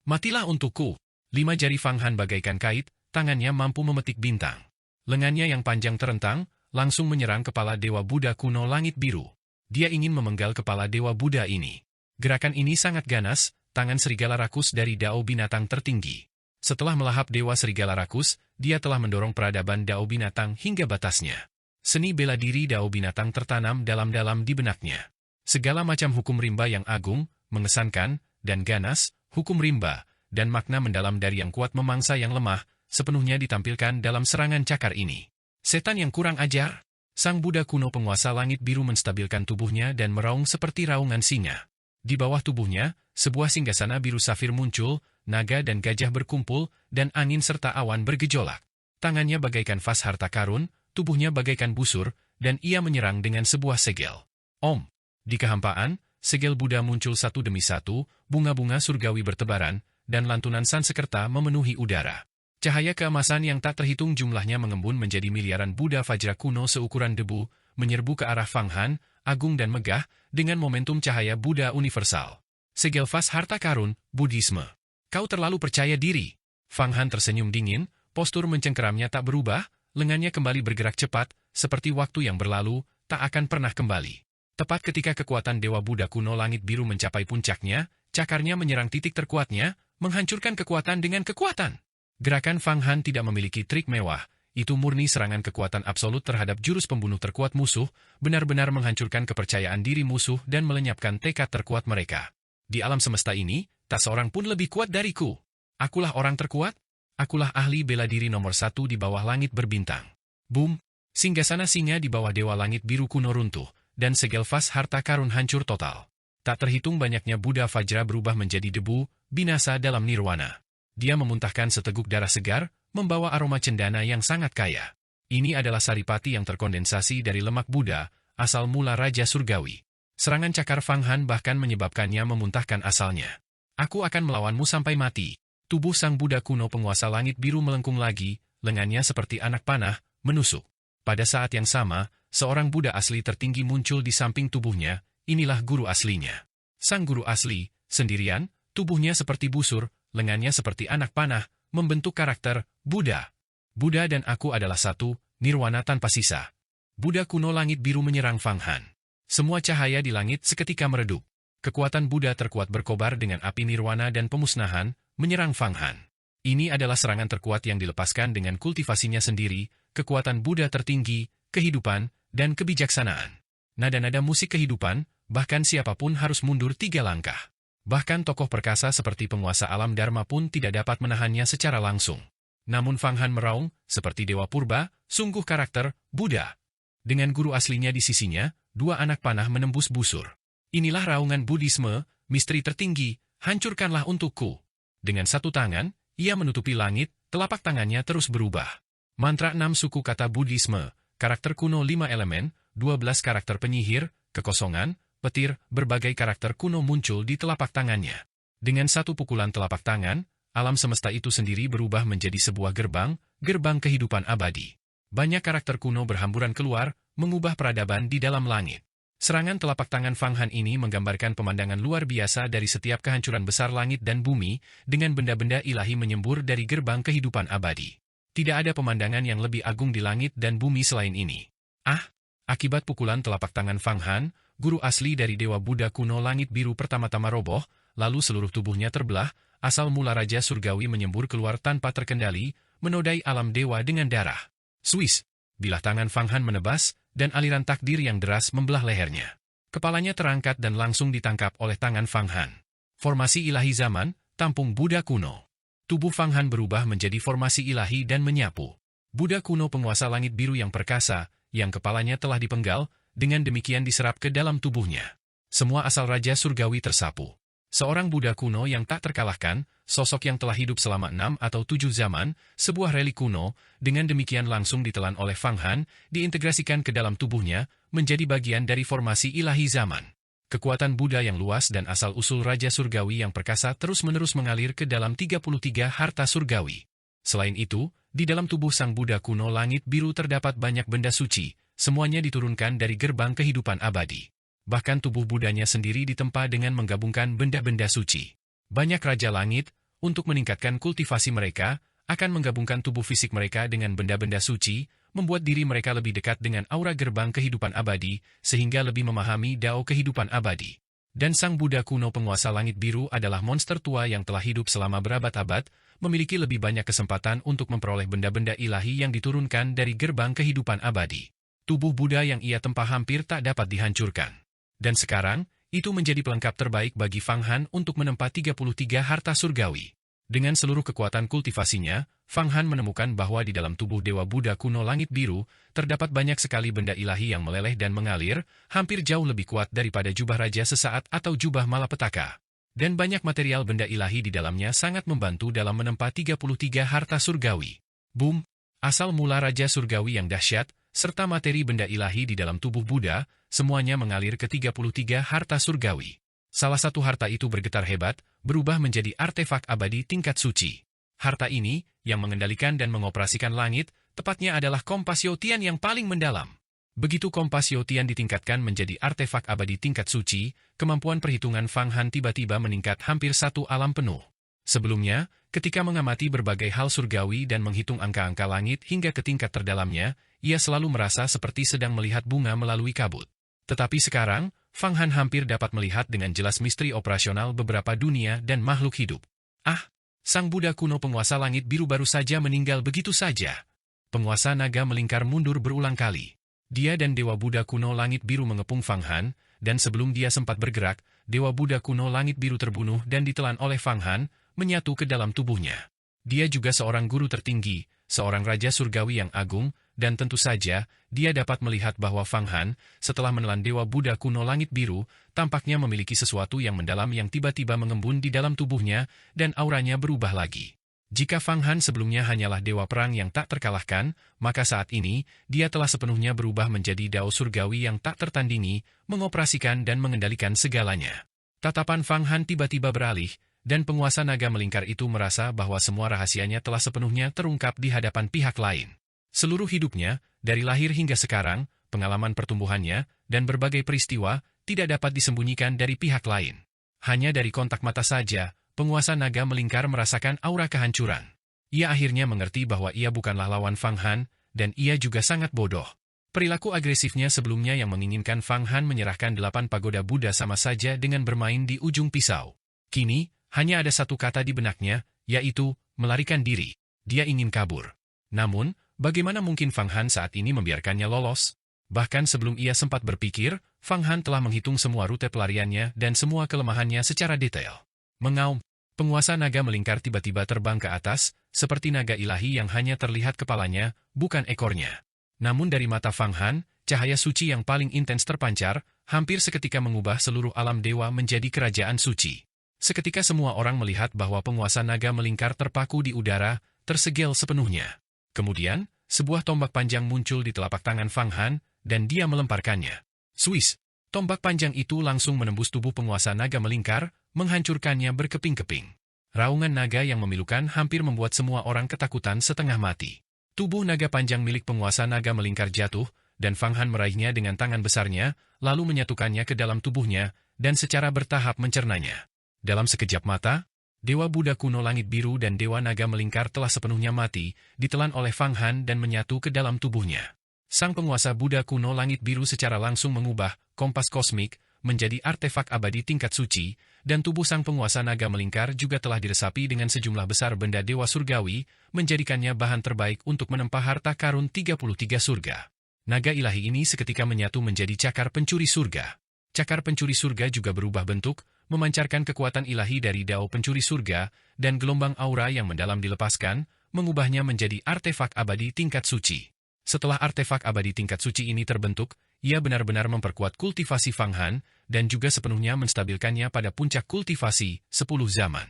Matilah untukku. 5 jari Fang Han bagaikan kait, tangannya mampu memetik bintang. Lengannya yang panjang terentang, langsung menyerang kepala Dewa Buddha kuno langit biru. Dia ingin memenggal kepala Dewa Buddha ini. Gerakan ini sangat ganas, tangan serigala rakus dari Dao binatang tertinggi. Setelah melahap Dewa Serigala Rakus, dia telah mendorong peradaban Dao binatang hingga batasnya. Seni bela diri Dao binatang tertanam dalam-dalam di benaknya. Segala macam hukum rimba yang agung, mengesankan, dan ganas, hukum rimba, dan makna mendalam dari yang kuat memangsa yang lemah, sepenuhnya ditampilkan dalam serangan cakar ini. Setan yang kurang ajar. Sang Buddha kuno penguasa langit biru menstabilkan tubuhnya dan meraung seperti raungan singa. Di bawah tubuhnya, sebuah singgasana biru safir muncul, naga dan gajah berkumpul, dan angin serta awan bergejolak. Tangannya bagaikan vas harta karun, tubuhnya bagaikan busur, dan ia menyerang dengan sebuah segel. Om! Di kehampaan, segel Buddha muncul satu demi satu, bunga-bunga surgawi bertebaran, dan lantunan Sansekerta memenuhi udara. Cahaya keemasan yang tak terhitung jumlahnya mengembun menjadi miliaran Buddha Vajra kuno seukuran debu, menyerbu ke arah Fang Han, agung dan megah, dengan momentum cahaya Buddha universal. Segel vas harta karun, Buddhisme. Kau terlalu percaya diri. Fang Han tersenyum dingin, postur mencengkeramnya tak berubah, lengannya kembali bergerak cepat, seperti waktu yang berlalu, tak akan pernah kembali. Tepat ketika kekuatan Dewa Buddha kuno langit biru mencapai puncaknya, cakarnya menyerang titik terkuatnya, menghancurkan kekuatan dengan kekuatan. Gerakan Fang Han tidak memiliki trik mewah, itu murni serangan kekuatan absolut terhadap jurus pembunuh terkuat musuh, benar-benar menghancurkan kepercayaan diri musuh dan melenyapkan tekad terkuat mereka. Di alam semesta ini, tak seorang pun lebih kuat dariku. Akulah orang terkuat? Akulah ahli bela diri nomor 1 di bawah langit berbintang. Boom! Singgasana singa di bawah Dewa Langit Biru kuno runtuh, dan segel vas harta karun hancur total. Tak terhitung banyaknya Buddha Vajra berubah menjadi debu, binasa dalam nirwana. Dia memuntahkan seteguk darah segar, membawa aroma cendana yang sangat kaya. Ini adalah saripati yang terkondensasi dari lemak Buddha, asal mula Raja Surgawi. Serangan cakar Fang Han bahkan menyebabkannya memuntahkan asalnya. Aku akan melawanmu sampai mati. Tubuh sang Buddha kuno penguasa langit biru melengkung lagi, lengannya seperti anak panah, menusuk. Pada saat yang sama, seorang Buddha asli tertinggi muncul di samping tubuhnya, inilah guru aslinya. Sang guru asli, sendirian, tubuhnya seperti busur, lengannya seperti anak panah, membentuk karakter Buddha. Buddha dan aku adalah satu, nirwana tanpa sisa. Buddha kuno langit biru menyerang Fang Han. Semua cahaya di langit seketika meredup. Kekuatan Buddha terkuat berkobar dengan api nirwana dan pemusnahan, menyerang Fang Han. Ini adalah serangan terkuat yang dilepaskan dengan kultivasinya sendiri, kekuatan Buddha tertinggi, kehidupan, dan kebijaksanaan. Nada-nada musik kehidupan, bahkan siapapun harus mundur 3 langkah. Bahkan tokoh perkasa seperti penguasa alam Dharma pun tidak dapat menahannya secara langsung. Namun Fang Han meraung, seperti Dewa Purba, sungguh karakter Buddha. Dengan guru aslinya di sisinya, 2 anak panah menembus busur. Inilah raungan Buddhisme, misteri tertinggi, hancurkanlah untukku. Dengan satu tangan, ia menutupi langit, telapak tangannya terus berubah. Mantra 6 suku kata Buddhisme, karakter kuno 5 elemen, 12 karakter penyihir, kekosongan, petir, berbagai karakter kuno muncul di telapak tangannya. Dengan satu pukulan telapak tangan, alam semesta itu sendiri berubah menjadi sebuah gerbang kehidupan abadi. Banyak karakter kuno berhamburan keluar, mengubah peradaban di dalam langit. Serangan telapak tangan Fang Han ini menggambarkan pemandangan luar biasa dari setiap kehancuran besar langit dan bumi, dengan benda-benda ilahi menyembur dari gerbang kehidupan abadi. Tidak ada pemandangan yang lebih agung di langit dan bumi selain ini. Akibat pukulan telapak tangan Fang Han, guru asli dari Dewa Buddha kuno langit biru pertama-tama roboh, lalu seluruh tubuhnya terbelah, asal mula Raja Surgawi menyembur keluar tanpa terkendali, menodai alam dewa dengan darah. Swiss! Bilah tangan Fang Han menebas, dan aliran takdir yang deras membelah lehernya. Kepalanya terangkat dan langsung ditangkap oleh tangan Fang Han. Formasi ilahi zaman, tampung Buddha kuno. Tubuh Fang Han berubah menjadi formasi ilahi dan menyapu. Buddha kuno penguasa langit biru yang perkasa, yang kepalanya telah dipenggal, dengan demikian diserap ke dalam tubuhnya. Semua asal Raja Surgawi tersapu. Seorang Buddha kuno yang tak terkalahkan, sosok yang telah hidup selama 6 atau 7 zaman, sebuah relik kuno, dengan demikian langsung ditelan oleh Fang Han, diintegrasikan ke dalam tubuhnya, menjadi bagian dari formasi ilahi zaman. Kekuatan Buddha yang luas dan asal-usul Raja Surgawi yang perkasa terus-menerus mengalir ke dalam 33 harta surgawi. Selain itu, di dalam tubuh sang Buddha kuno langit biru terdapat banyak benda suci, semuanya diturunkan dari gerbang kehidupan abadi. Bahkan tubuh Buddhanya sendiri ditempa dengan menggabungkan benda-benda suci. Banyak Raja Langit, untuk meningkatkan kultivasi mereka, akan menggabungkan tubuh fisik mereka dengan benda-benda suci, membuat diri mereka lebih dekat dengan aura gerbang kehidupan abadi, sehingga lebih memahami dao kehidupan abadi. Dan sang Buddha kuno penguasa langit biru adalah monster tua yang telah hidup selama berabad-abad, memiliki lebih banyak kesempatan untuk memperoleh benda-benda ilahi yang diturunkan dari gerbang kehidupan abadi. Tubuh Buddha yang ia tempa hampir tak dapat dihancurkan. Dan sekarang, itu menjadi pelengkap terbaik bagi Fang Han untuk menempa 33 harta surgawi. Dengan seluruh kekuatan kultivasinya, Fang Han menemukan bahwa di dalam tubuh Dewa Buddha kuno langit biru, terdapat banyak sekali benda ilahi yang meleleh dan mengalir, hampir jauh lebih kuat daripada jubah raja sesaat atau jubah malapetaka. Dan banyak material benda ilahi di dalamnya sangat membantu dalam menempa 33 harta surgawi. Boom! Asal mula Raja Surgawi yang dahsyat, serta materi benda ilahi di dalam tubuh Buddha, semuanya mengalir ke 33 harta surgawi. Salah satu harta itu bergetar hebat, berubah menjadi artefak abadi tingkat suci. Harta ini, yang mengendalikan dan mengoperasikan langit, tepatnya adalah Kompasio Tian yang paling mendalam. Begitu Kompasio Tian ditingkatkan menjadi artefak abadi tingkat suci, kemampuan perhitungan Fang Han tiba-tiba meningkat hampir 1 alam penuh. Sebelumnya, ketika mengamati berbagai hal surgawi dan menghitung angka-angka langit hingga ke tingkat terdalamnya, ia selalu merasa seperti sedang melihat bunga melalui kabut. Tetapi sekarang, Fang Han hampir dapat melihat dengan jelas misteri operasional beberapa dunia dan makhluk hidup. Ah, sang Buddha kuno penguasa langit biru baru saja meninggal begitu saja. Penguasa naga melingkar mundur berulang kali. Dia dan Dewa Buddha kuno langit biru mengepung Fang Han, dan sebelum dia sempat bergerak, Dewa Buddha kuno langit biru terbunuh dan ditelan oleh Fang Han, menyatu ke dalam tubuhnya. Dia juga seorang guru tertinggi, seorang raja surgawi yang agung, dan tentu saja, dia dapat melihat bahwa Fang Han, setelah menelan Dewa Buddha kuno langit biru, tampaknya memiliki sesuatu yang mendalam yang tiba-tiba mengembun di dalam tubuhnya, dan auranya berubah lagi. Jika Fang Han sebelumnya hanyalah dewa perang yang tak terkalahkan, maka saat ini, dia telah sepenuhnya berubah menjadi dao surgawi yang tak tertandingi, mengoperasikan dan mengendalikan segalanya. Tatapan Fang Han tiba-tiba beralih, dan penguasa naga melingkar itu merasa bahwa semua rahasianya telah sepenuhnya terungkap di hadapan pihak lain. Seluruh hidupnya, dari lahir hingga sekarang, pengalaman pertumbuhannya, dan berbagai peristiwa, tidak dapat disembunyikan dari pihak lain. Hanya dari kontak mata saja, penguasa naga melingkar merasakan aura kehancuran. Ia akhirnya mengerti bahwa ia bukanlah lawan Fang Han, dan ia juga sangat bodoh. Perilaku agresifnya sebelumnya yang menginginkan Fang Han menyerahkan 8 pagoda Buddha sama saja dengan bermain di ujung pisau. Kini, hanya ada satu kata di benaknya, yaitu, melarikan diri. Dia ingin kabur. Namun, bagaimana mungkin Fang Han saat ini membiarkannya lolos? Bahkan sebelum ia sempat berpikir, Fang Han telah menghitung semua rute pelariannya dan semua kelemahannya secara detail. Mengaum, penguasa naga melingkar tiba-tiba terbang ke atas, seperti naga ilahi yang hanya terlihat kepalanya, bukan ekornya. Namun dari mata Fang Han, cahaya suci yang paling intens terpancar, hampir seketika mengubah seluruh alam dewa menjadi kerajaan suci. Seketika semua orang melihat bahwa penguasa naga melingkar terpaku di udara, tersegel sepenuhnya. Kemudian, sebuah tombak panjang muncul di telapak tangan Fang Han, dan dia melemparkannya. Swiss, tombak panjang itu langsung menembus tubuh penguasa naga melingkar, menghancurkannya berkeping-keping. Raungan naga yang memilukan hampir membuat semua orang ketakutan setengah mati. Tubuh naga panjang milik penguasa naga melingkar jatuh, dan Fang Han meraihnya dengan tangan besarnya, lalu menyatukannya ke dalam tubuhnya, dan secara bertahap mencernanya. Dalam sekejap mata, Dewa Buddha kuno langit biru dan Dewa Naga melingkar telah sepenuhnya mati, ditelan oleh Fang Han dan menyatu ke dalam tubuhnya. Sang penguasa Buddha kuno langit biru secara langsung mengubah kompas kosmik menjadi artefak abadi tingkat suci, dan tubuh sang penguasa naga melingkar juga telah diresapi dengan sejumlah besar benda dewa surgawi, menjadikannya bahan terbaik untuk menempa harta karun 33 surga. Naga ilahi ini seketika menyatu menjadi cakar pencuri surga. Cakar pencuri surga juga berubah bentuk, memancarkan kekuatan ilahi dari dao pencuri surga, dan gelombang aura yang mendalam dilepaskan, mengubahnya menjadi artefak abadi tingkat suci. Setelah artefak abadi tingkat suci ini terbentuk, ia benar-benar memperkuat kultivasi Fang Han, dan juga sepenuhnya menstabilkannya pada puncak kultivasi 10 zaman.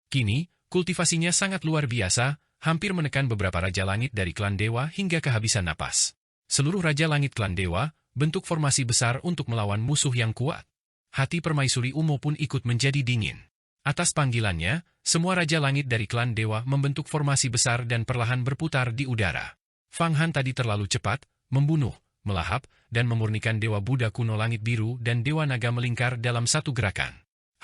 Kini, kultivasinya sangat luar biasa, hampir menekan beberapa Raja Langit dari klan Dewa hingga kehabisan napas. Seluruh Raja Langit klan Dewa, bentuk formasi besar untuk melawan musuh yang kuat. Hati Permaisuri Umo pun ikut menjadi dingin. Atas panggilannya, semua Raja Langit dari klan Dewa membentuk formasi besar dan perlahan berputar di udara. Fang Han tadi terlalu cepat, membunuh, melahap, dan memurnikan Dewa Buddha kuno langit biru dan Dewa Naga melingkar dalam satu gerakan.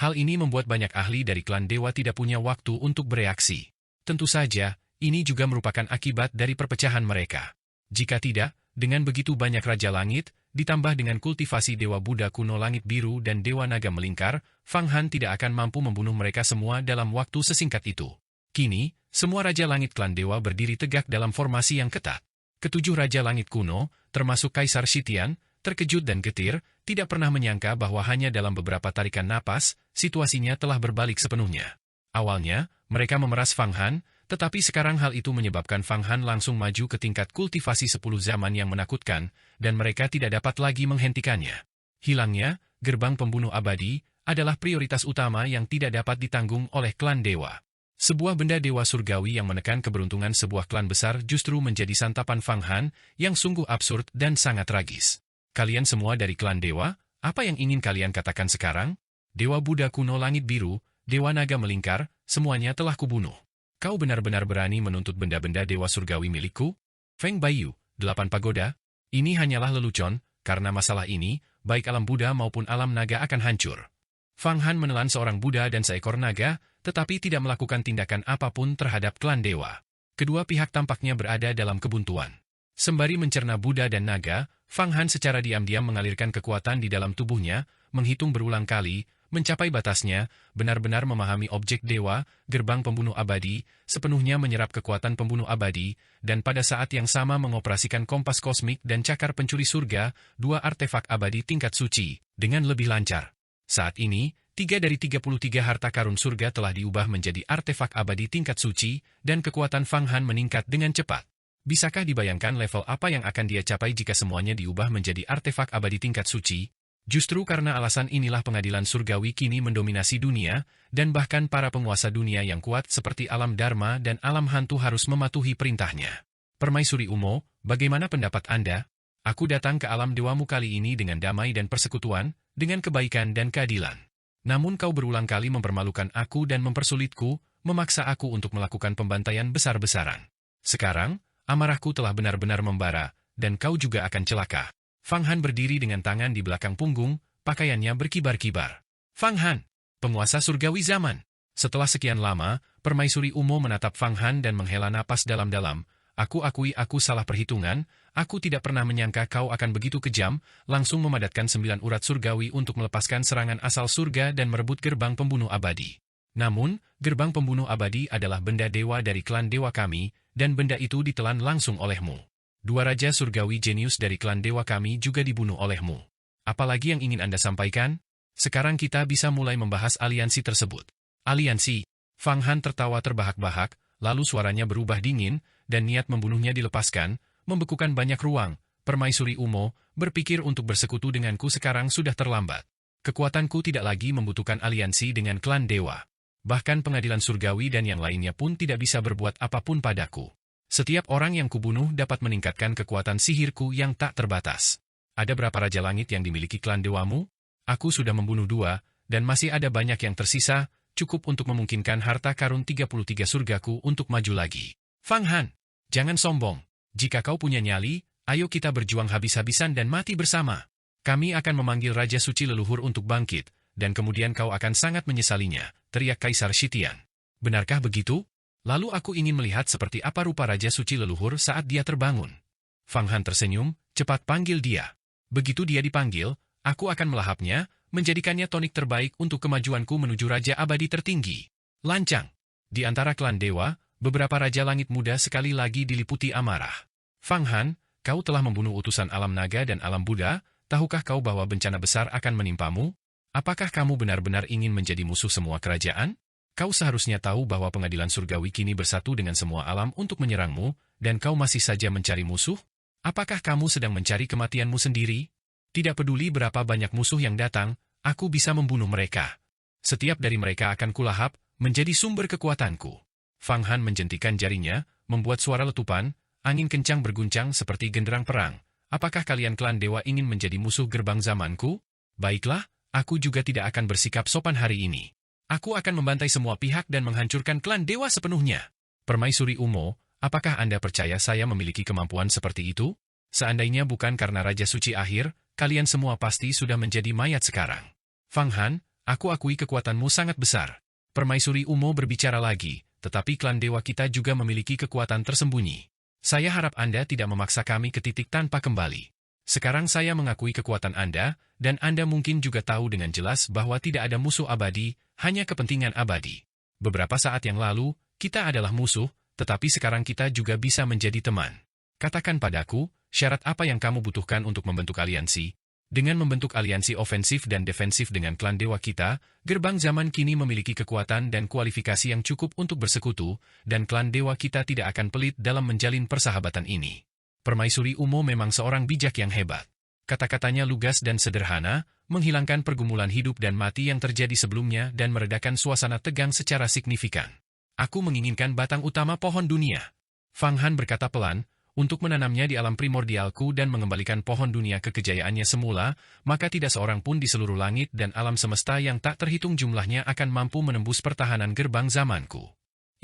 Hal ini membuat banyak ahli dari klan Dewa tidak punya waktu untuk bereaksi. Tentu saja, ini juga merupakan akibat dari perpecahan mereka. Jika tidak, dengan begitu banyak Raja Langit, ditambah dengan kultivasi Dewa Buddha kuno langit biru dan Dewa Naga melingkar, Fang Han tidak akan mampu membunuh mereka semua dalam waktu sesingkat itu. Kini, semua Raja Langit klan Dewa berdiri tegak dalam formasi yang ketat. Ketujuh Raja Langit kuno, termasuk Kaisar Sitian, terkejut dan getir, tidak pernah menyangka bahwa hanya dalam beberapa tarikan napas, situasinya telah berbalik sepenuhnya. Awalnya, mereka memeras Fang Han, tetapi sekarang hal itu menyebabkan Fang Han langsung maju ke tingkat kultivasi 10 zaman yang menakutkan, dan mereka tidak dapat lagi menghentikannya. Hilangnya, gerbang pembunuh abadi, adalah prioritas utama yang tidak dapat ditanggung oleh klan Dewa. Sebuah benda dewa surgawi yang menekan keberuntungan sebuah klan besar justru menjadi santapan Fang Han, yang sungguh absurd dan sangat tragis. Kalian semua dari klan Dewa, apa yang ingin kalian katakan sekarang? Dewa Buddha kuno langit biru, Dewa Naga melingkar, semuanya telah kubunuh. Kau benar-benar berani menuntut benda-benda dewa surgawi milikku? Feng Baiyu, 8 pagoda? Ini hanyalah lelucon, karena masalah ini, baik alam Buddha maupun alam naga akan hancur. Fang Han menelan seorang Buddha dan seekor naga, tetapi tidak melakukan tindakan apapun terhadap klan Dewa. Kedua pihak tampaknya berada dalam kebuntuan. Sembari mencerna Buddha dan naga, Fang Han secara diam-diam mengalirkan kekuatan di dalam tubuhnya, menghitung berulang kali, mencapai batasnya, benar-benar memahami objek dewa, gerbang pembunuh abadi, sepenuhnya menyerap kekuatan pembunuh abadi, dan pada saat yang sama mengoperasikan kompas kosmik dan cakar pencuri surga, dua artefak abadi tingkat suci, dengan lebih lancar. Saat ini, 3 dari 33 harta karun surga telah diubah menjadi artefak abadi tingkat suci, dan kekuatan Fang Han meningkat dengan cepat. Bisakah dibayangkan level apa yang akan dia capai jika semuanya diubah menjadi artefak abadi tingkat suci? Justru karena alasan inilah pengadilan surgawi kini mendominasi dunia, dan bahkan para penguasa dunia yang kuat seperti alam Dharma dan alam hantu harus mematuhi perintahnya. Permaisuri Umo, bagaimana pendapat Anda? Aku datang ke alam dewamu kali ini dengan damai dan persekutuan, dengan kebaikan dan keadilan. Namun kau berulang kali mempermalukan aku dan mempersulitku, memaksa aku untuk melakukan pembantaian besar-besaran. Sekarang, amarahku telah benar-benar membara, dan kau juga akan celaka. Fang Han berdiri dengan tangan di belakang punggung, pakaiannya berkibar-kibar. Fang Han, penguasa surgawi zaman. Setelah sekian lama, Permaisuri Umo menatap Fang Han dan menghela napas dalam-dalam. Aku akui aku salah perhitungan, aku tidak pernah menyangka kau akan begitu kejam, langsung memadatkan 9 urat surgawi untuk melepaskan serangan asal surga dan merebut gerbang pembunuh abadi. Namun, gerbang pembunuh abadi adalah benda dewa dari klan dewa kami, dan benda itu ditelan langsung olehmu. 2 raja surgawi jenius dari klan dewa kami juga dibunuh olehmu. Apalagi yang ingin Anda sampaikan? Sekarang kita bisa mulai membahas aliansi tersebut. Aliansi? Fang Han tertawa terbahak-bahak, lalu suaranya berubah dingin, dan niat membunuhnya dilepaskan, membekukan banyak ruang. Permaisuri Umo, berpikir untuk bersekutu denganku sekarang sudah terlambat. Kekuatanku tidak lagi membutuhkan aliansi dengan klan dewa. Bahkan pengadilan surgawi dan yang lainnya pun tidak bisa berbuat apapun padaku. Setiap orang yang kubunuh dapat meningkatkan kekuatan sihirku yang tak terbatas. Ada berapa raja langit yang dimiliki klan dewamu? Aku sudah membunuh 2, dan masih ada banyak yang tersisa, cukup untuk memungkinkan harta karun 33 surgaku untuk maju lagi. Fang Han, jangan sombong. Jika kau punya nyali, ayo kita berjuang habis-habisan dan mati bersama. Kami akan memanggil Raja Suci Leluhur untuk bangkit, dan kemudian kau akan sangat menyesalinya, teriak Kaisar Shitian. Benarkah begitu? Lalu aku ingin melihat seperti apa rupa Raja Suci Leluhur saat dia terbangun. Fang Han tersenyum, cepat panggil dia. Begitu dia dipanggil, aku akan melahapnya, menjadikannya tonik terbaik untuk kemajuanku menuju Raja Abadi tertinggi. Lancang. Di antara klan dewa, beberapa Raja Langit Muda sekali lagi diliputi amarah. Fang Han, kau telah membunuh utusan alam naga dan alam Buddha, tahukah kau bahwa bencana besar akan menimpamu? Apakah kamu benar-benar ingin menjadi musuh semua kerajaan? Kau seharusnya tahu bahwa pengadilan surgawi kini bersatu dengan semua alam untuk menyerangmu, dan kau masih saja mencari musuh? Apakah kamu sedang mencari kematianmu sendiri? Tidak peduli berapa banyak musuh yang datang, aku bisa membunuh mereka. Setiap dari mereka akan kulahap, menjadi sumber kekuatanku. Fang Han menjentikan jarinya, membuat suara letupan, angin kencang berguncang seperti genderang perang. Apakah kalian klan dewa ingin menjadi musuh gerbang zamanku? Baiklah. Aku juga tidak akan bersikap sopan hari ini. Aku akan membantai semua pihak dan menghancurkan klan dewa sepenuhnya. Permaisuri Umo, apakah Anda percaya saya memiliki kemampuan seperti itu? Seandainya bukan karena Raja Suci akhir, kalian semua pasti sudah menjadi mayat sekarang. Fang Han, aku akui kekuatanmu sangat besar. Permaisuri Umo berbicara lagi, tetapi klan dewa kita juga memiliki kekuatan tersembunyi. Saya harap Anda tidak memaksa kami ke titik tanpa kembali. Sekarang saya mengakui kekuatan Anda, dan Anda mungkin juga tahu dengan jelas bahwa tidak ada musuh abadi, hanya kepentingan abadi. Beberapa saat yang lalu, kita adalah musuh, tetapi sekarang kita juga bisa menjadi teman. Katakan padaku, syarat apa yang kamu butuhkan untuk membentuk aliansi? Dengan membentuk aliansi ofensif dan defensif dengan klan dewa kita, gerbang zaman kini memiliki kekuatan dan kualifikasi yang cukup untuk bersekutu, dan klan dewa kita tidak akan pelit dalam menjalin persahabatan ini. Permaisuri Umo memang seorang bijak yang hebat. Kata-katanya lugas dan sederhana, menghilangkan pergumulan hidup dan mati yang terjadi sebelumnya dan meredakan suasana tegang secara signifikan. Aku menginginkan batang utama pohon dunia. Fang Han berkata pelan, untuk menanamnya di alam primordialku dan mengembalikan pohon dunia ke kejayaannya semula, maka tidak seorang pun di seluruh langit dan alam semesta yang tak terhitung jumlahnya akan mampu menembus pertahanan gerbang zamanku.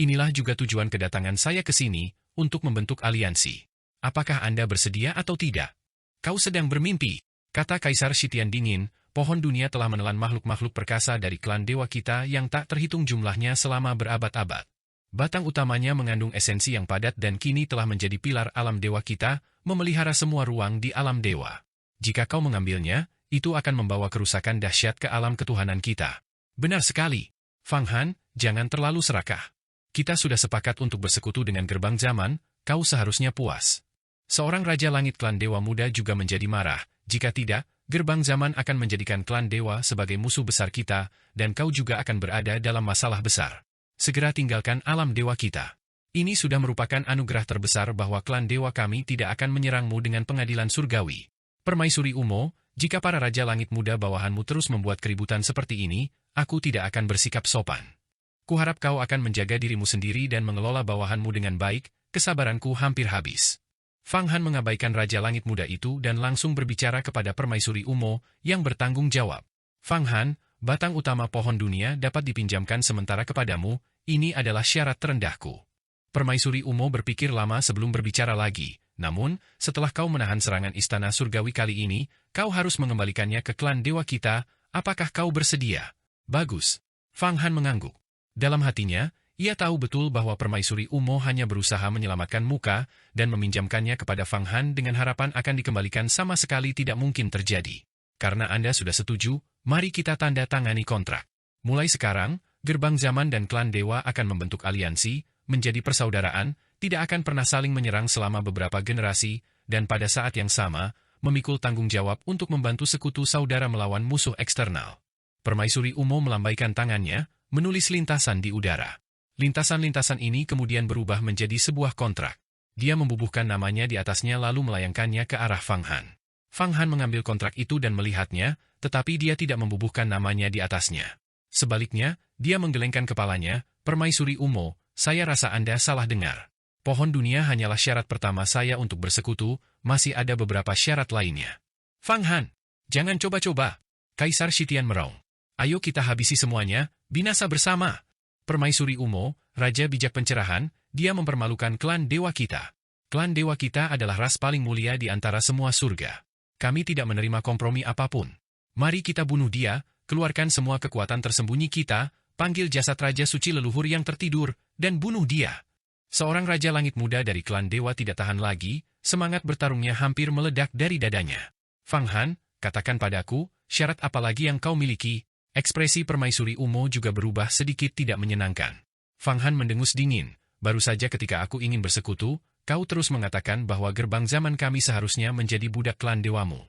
Inilah juga tujuan kedatangan saya ke sini, untuk membentuk aliansi. Apakah Anda bersedia atau tidak? Kau sedang bermimpi, kata Kaisar Shitian dingin, pohon dunia telah menelan makhluk-makhluk perkasa dari klan dewa kita yang tak terhitung jumlahnya selama berabad-abad. Batang utamanya mengandung esensi yang padat dan kini telah menjadi pilar alam dewa kita, memelihara semua ruang di alam dewa. Jika kau mengambilnya, itu akan membawa kerusakan dahsyat ke alam ketuhanan kita. Benar sekali. Fang Han, jangan terlalu serakah. Kita sudah sepakat untuk bersekutu dengan gerbang zaman, kau seharusnya puas. Seorang Raja Langit klan Dewa Muda juga menjadi marah. Jika tidak, gerbang zaman akan menjadikan klan Dewa sebagai musuh besar kita, dan kau juga akan berada dalam masalah besar. Segera tinggalkan alam dewa kita. Ini sudah merupakan anugerah terbesar bahwa klan dewa kami tidak akan menyerangmu dengan pengadilan surgawi. Permaisuri Umo, jika para Raja Langit Muda bawahanmu terus membuat keributan seperti ini, aku tidak akan bersikap sopan. Kuharap kau akan menjaga dirimu sendiri dan mengelola bawahanmu dengan baik, kesabaranku hampir habis. Fang Han mengabaikan Raja Langit Muda itu dan langsung berbicara kepada Permaisuri Umo yang bertanggung jawab. Fang Han, batang utama pohon dunia dapat dipinjamkan sementara kepadamu, ini adalah syarat terendahku. Permaisuri Umo berpikir lama sebelum berbicara lagi, namun, setelah kau menahan serangan istana surgawi kali ini, kau harus mengembalikannya ke klan dewa kita, apakah kau bersedia? Bagus. Fang Han mengangguk. Dalam hatinya, ia tahu betul bahwa Permaisuri Umo hanya berusaha menyelamatkan muka dan meminjamkannya kepada Fang Han dengan harapan akan dikembalikan sama sekali tidak mungkin terjadi. Karena Anda sudah setuju, mari kita tanda tangani kontrak. Mulai sekarang, gerbang zaman dan klan dewa akan membentuk aliansi, menjadi persaudaraan, tidak akan pernah saling menyerang selama beberapa generasi, dan pada saat yang sama, memikul tanggung jawab untuk membantu sekutu saudara melawan musuh eksternal. Permaisuri Umo melambaikan tangannya, menulis lintasan di udara. Lintasan-lintasan ini kemudian berubah menjadi sebuah kontrak. Dia membubuhkan namanya di atasnya lalu melayangkannya ke arah Fang Han. Fang Han mengambil kontrak itu dan melihatnya, tetapi dia tidak membubuhkan namanya di atasnya. Sebaliknya, dia menggelengkan kepalanya, Permaisuri Umo, saya rasa Anda salah dengar. Pohon dunia hanyalah syarat pertama saya untuk bersekutu, masih ada beberapa syarat lainnya. Fang Han, jangan coba-coba. Kaisar Shitian meraung. Ayo kita habisi semuanya, binasa bersama. Permaisuri Umo, Raja Bijak Pencerahan, dia mempermalukan klan dewa kita. Klan dewa kita adalah ras paling mulia di antara semua surga. Kami tidak menerima kompromi apapun. Mari kita bunuh dia, keluarkan semua kekuatan tersembunyi kita, panggil jasad Raja Suci leluhur yang tertidur, dan bunuh dia. Seorang Raja Langit Muda dari klan dewa tidak tahan lagi, semangat bertarungnya hampir meledak dari dadanya. Fang Han, katakan padaku, syarat apa lagi yang kau miliki? Ekspresi Permaisuri Umo juga berubah sedikit tidak menyenangkan. Fang Han mendengus dingin, baru saja ketika aku ingin bersekutu, kau terus mengatakan bahwa gerbang zaman kami seharusnya menjadi budak klan dewamu.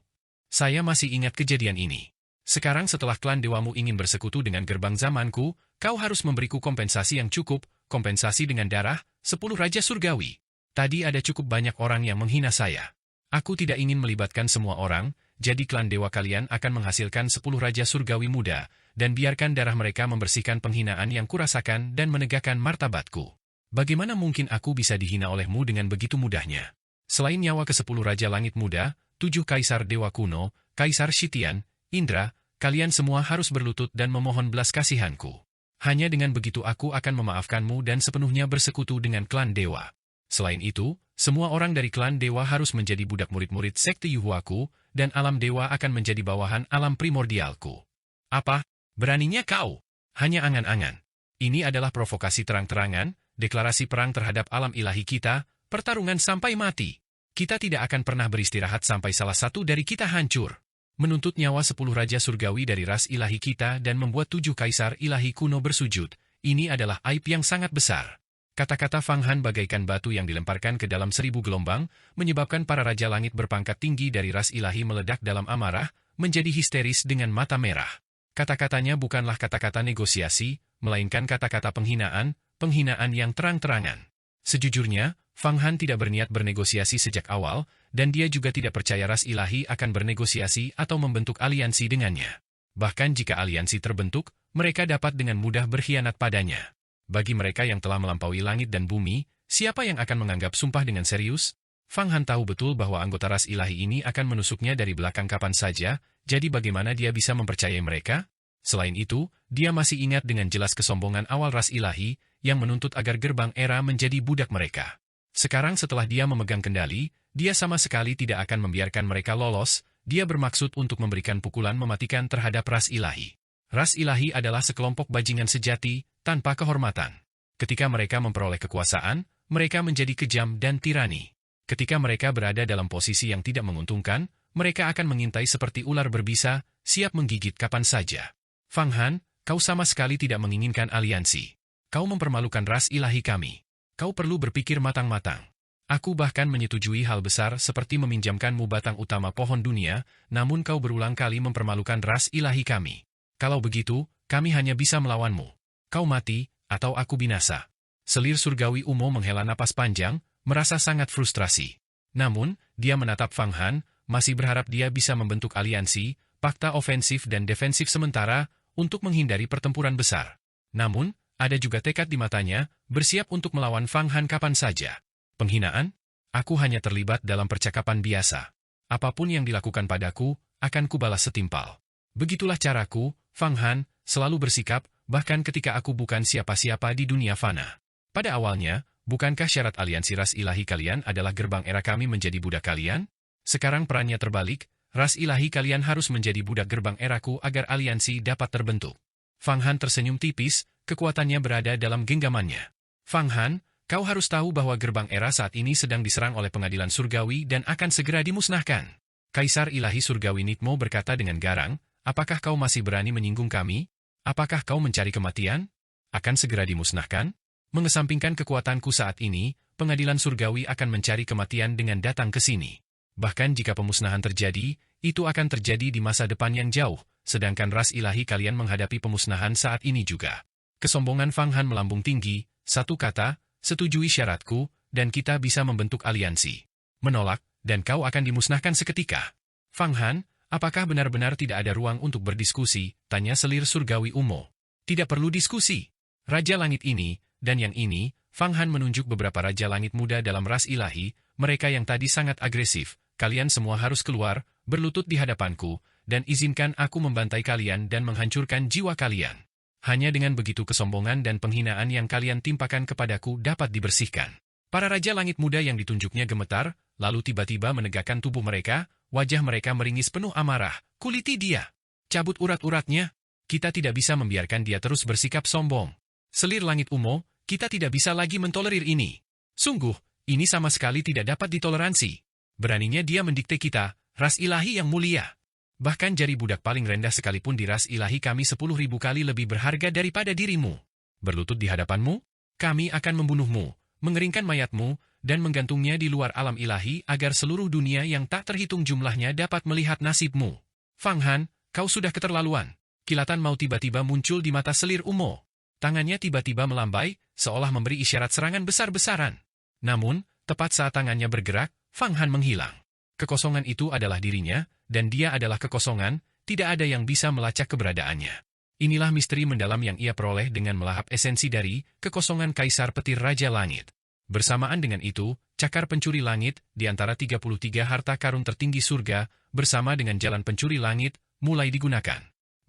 Saya masih ingat kejadian ini. Sekarang setelah klan dewamu ingin bersekutu dengan gerbang zamanku, kau harus memberiku kompensasi yang cukup, kompensasi dengan darah, 10 Raja Surgawi. Tadi ada cukup banyak orang yang menghina saya. Aku tidak ingin melibatkan semua orang, jadi klan dewa kalian akan menghasilkan 10 Raja Surgawi muda, dan biarkan darah mereka membersihkan penghinaan yang kurasakan dan menegakkan martabatku. Bagaimana mungkin aku bisa dihina olehmu dengan begitu mudahnya? Selain nyawa ke-10 Raja Langit Muda, 7 Kaisar Dewa Kuno, Kaisar Shitian, Indra, kalian semua harus berlutut dan memohon belas kasihanku. Hanya dengan begitu aku akan memaafkanmu dan sepenuhnya bersekutu dengan klan dewa. Selain itu, semua orang dari klan dewa harus menjadi budak murid-murid sekte Yuhuaku, dan alam dewa akan menjadi bawahan alam primordialku. Apa? Beraninya kau? Hanya angan-angan. Ini adalah provokasi terang-terangan, deklarasi perang terhadap alam ilahi kita, pertarungan sampai mati. Kita tidak akan pernah beristirahat sampai salah satu dari kita hancur. Menuntut nyawa 10 Raja Surgawi dari ras ilahi kita dan membuat 7 Kaisar ilahi kuno bersujud, ini adalah aib yang sangat besar. Kata-kata Fang Han bagaikan batu yang dilemparkan ke dalam 1000 gelombang, menyebabkan para Raja Langit berpangkat tinggi dari ras ilahi meledak dalam amarah, menjadi histeris dengan mata merah. Kata-katanya bukanlah kata-kata negosiasi, melainkan kata-kata penghinaan, penghinaan yang terang-terangan. Sejujurnya, Fang Han tidak berniat bernegosiasi sejak awal, dan dia juga tidak percaya ras ilahi akan bernegosiasi atau membentuk aliansi dengannya. Bahkan jika aliansi terbentuk, mereka dapat dengan mudah berkhianat padanya. Bagi mereka yang telah melampaui langit dan bumi, siapa yang akan menganggap sumpah dengan serius? Fang Han tahu betul bahwa anggota ras ilahi ini akan menusuknya dari belakang kapan saja, jadi bagaimana dia bisa mempercayai mereka? Selain itu, dia masih ingat dengan jelas kesombongan awal ras ilahi, yang menuntut agar gerbang era menjadi budak mereka. Sekarang setelah dia memegang kendali, dia sama sekali tidak akan membiarkan mereka lolos, dia bermaksud untuk memberikan pukulan mematikan terhadap ras ilahi. Ras ilahi adalah sekelompok bajingan sejati, tanpa kehormatan. Ketika mereka memperoleh kekuasaan, mereka menjadi kejam dan tirani. Ketika mereka berada dalam posisi yang tidak menguntungkan, mereka akan mengintai seperti ular berbisa, siap menggigit kapan saja. Fang Han, kau sama sekali tidak menginginkan aliansi. Kau mempermalukan ras ilahi kami. Kau perlu berpikir matang-matang. Aku bahkan menyetujui hal besar seperti meminjamkanmu batang utama pohon dunia, namun kau berulang kali mempermalukan ras ilahi kami. Kalau begitu, kami hanya bisa melawanmu. Kau mati, atau aku binasa. Selir surgawi Umo menghela napas panjang, merasa sangat frustrasi. Namun, dia menatap Fang Han, masih berharap dia bisa membentuk aliansi, fakta ofensif dan defensif sementara, untuk menghindari pertempuran besar. Namun, ada juga tekad di matanya, bersiap untuk melawan Fang Han kapan saja. Penghinaan? Aku hanya terlibat dalam percakapan biasa. Apapun yang dilakukan padaku, akan kubalas setimpal. Begitulah caraku, Fang Han, selalu bersikap, bahkan ketika aku bukan siapa-siapa di dunia fana. Pada awalnya, bukankah syarat aliansi ras ilahi kalian adalah gerbang era kami menjadi budak kalian? Sekarang perannya terbalik, ras ilahi kalian harus menjadi budak gerbang eraku agar aliansi dapat terbentuk. Fang Han tersenyum tipis, kekuatannya berada dalam genggamannya. Fang Han, kau harus tahu bahwa gerbang era saat ini sedang diserang oleh pengadilan surgawi dan akan segera dimusnahkan. Kaisar ilahi surgawi Nitmo berkata dengan garang, apakah kau masih berani menyinggung kami? Apakah kau mencari kematian? Akan segera dimusnahkan? Mengesampingkan kekuatanku saat ini, pengadilan surgawi akan mencari kematian dengan datang ke sini. Bahkan jika pemusnahan terjadi, itu akan terjadi di masa depan yang jauh, sedangkan ras ilahi kalian menghadapi pemusnahan saat ini juga. Kesombongan Fang Han melambung tinggi, satu kata, setujui syaratku, dan kita bisa membentuk aliansi. Menolak, dan kau akan dimusnahkan seketika. Fang Han, apakah benar-benar tidak ada ruang untuk berdiskusi? Tanya selir surgawi Umo. Tidak perlu diskusi. Raja Langit ini, dan yang ini, Fang Han menunjuk beberapa Raja Langit muda dalam ras ilahi, mereka yang tadi sangat agresif. Kalian semua harus keluar, berlutut di hadapanku, dan izinkan aku membantai kalian dan menghancurkan jiwa kalian. Hanya dengan begitu kesombongan dan penghinaan yang kalian timpakan kepadaku dapat dibersihkan. Para Raja Langit muda yang ditunjuknya gemetar, lalu tiba-tiba menegakkan tubuh mereka, wajah mereka meringis penuh amarah. Kuliti dia. Cabut urat-uratnya. Kita tidak bisa membiarkan dia terus bersikap sombong. Selir Langit Umo, kita tidak bisa lagi mentolerir ini. Sungguh, ini sama sekali tidak dapat ditoleransi. Beraninya dia mendikte kita, ras ilahi yang mulia. Bahkan jari budak paling rendah sekalipun di ras ilahi kami 10.000 kali lebih berharga daripada dirimu. Berlutut di hadapanmu, kami akan membunuhmu, mengeringkan mayatmu, dan menggantungnya di luar alam ilahi agar seluruh dunia yang tak terhitung jumlahnya dapat melihat nasibmu. Fang Han, kau sudah keterlaluan. Kilatan mau tiba-tiba muncul di mata selir Umo. Tangannya tiba-tiba melambai, seolah memberi isyarat serangan besar-besaran. Namun, tepat saat tangannya bergerak, Fang Han menghilang. Kekosongan itu adalah dirinya, dan dia adalah kekosongan, tidak ada yang bisa melacak keberadaannya. Inilah misteri mendalam yang ia peroleh dengan melahap esensi dari kekosongan Kaisar Petir Raja Langit. Bersamaan dengan itu, cakar pencuri langit, di antara 33 harta karun tertinggi surga, bersama dengan jalan pencuri langit, mulai digunakan.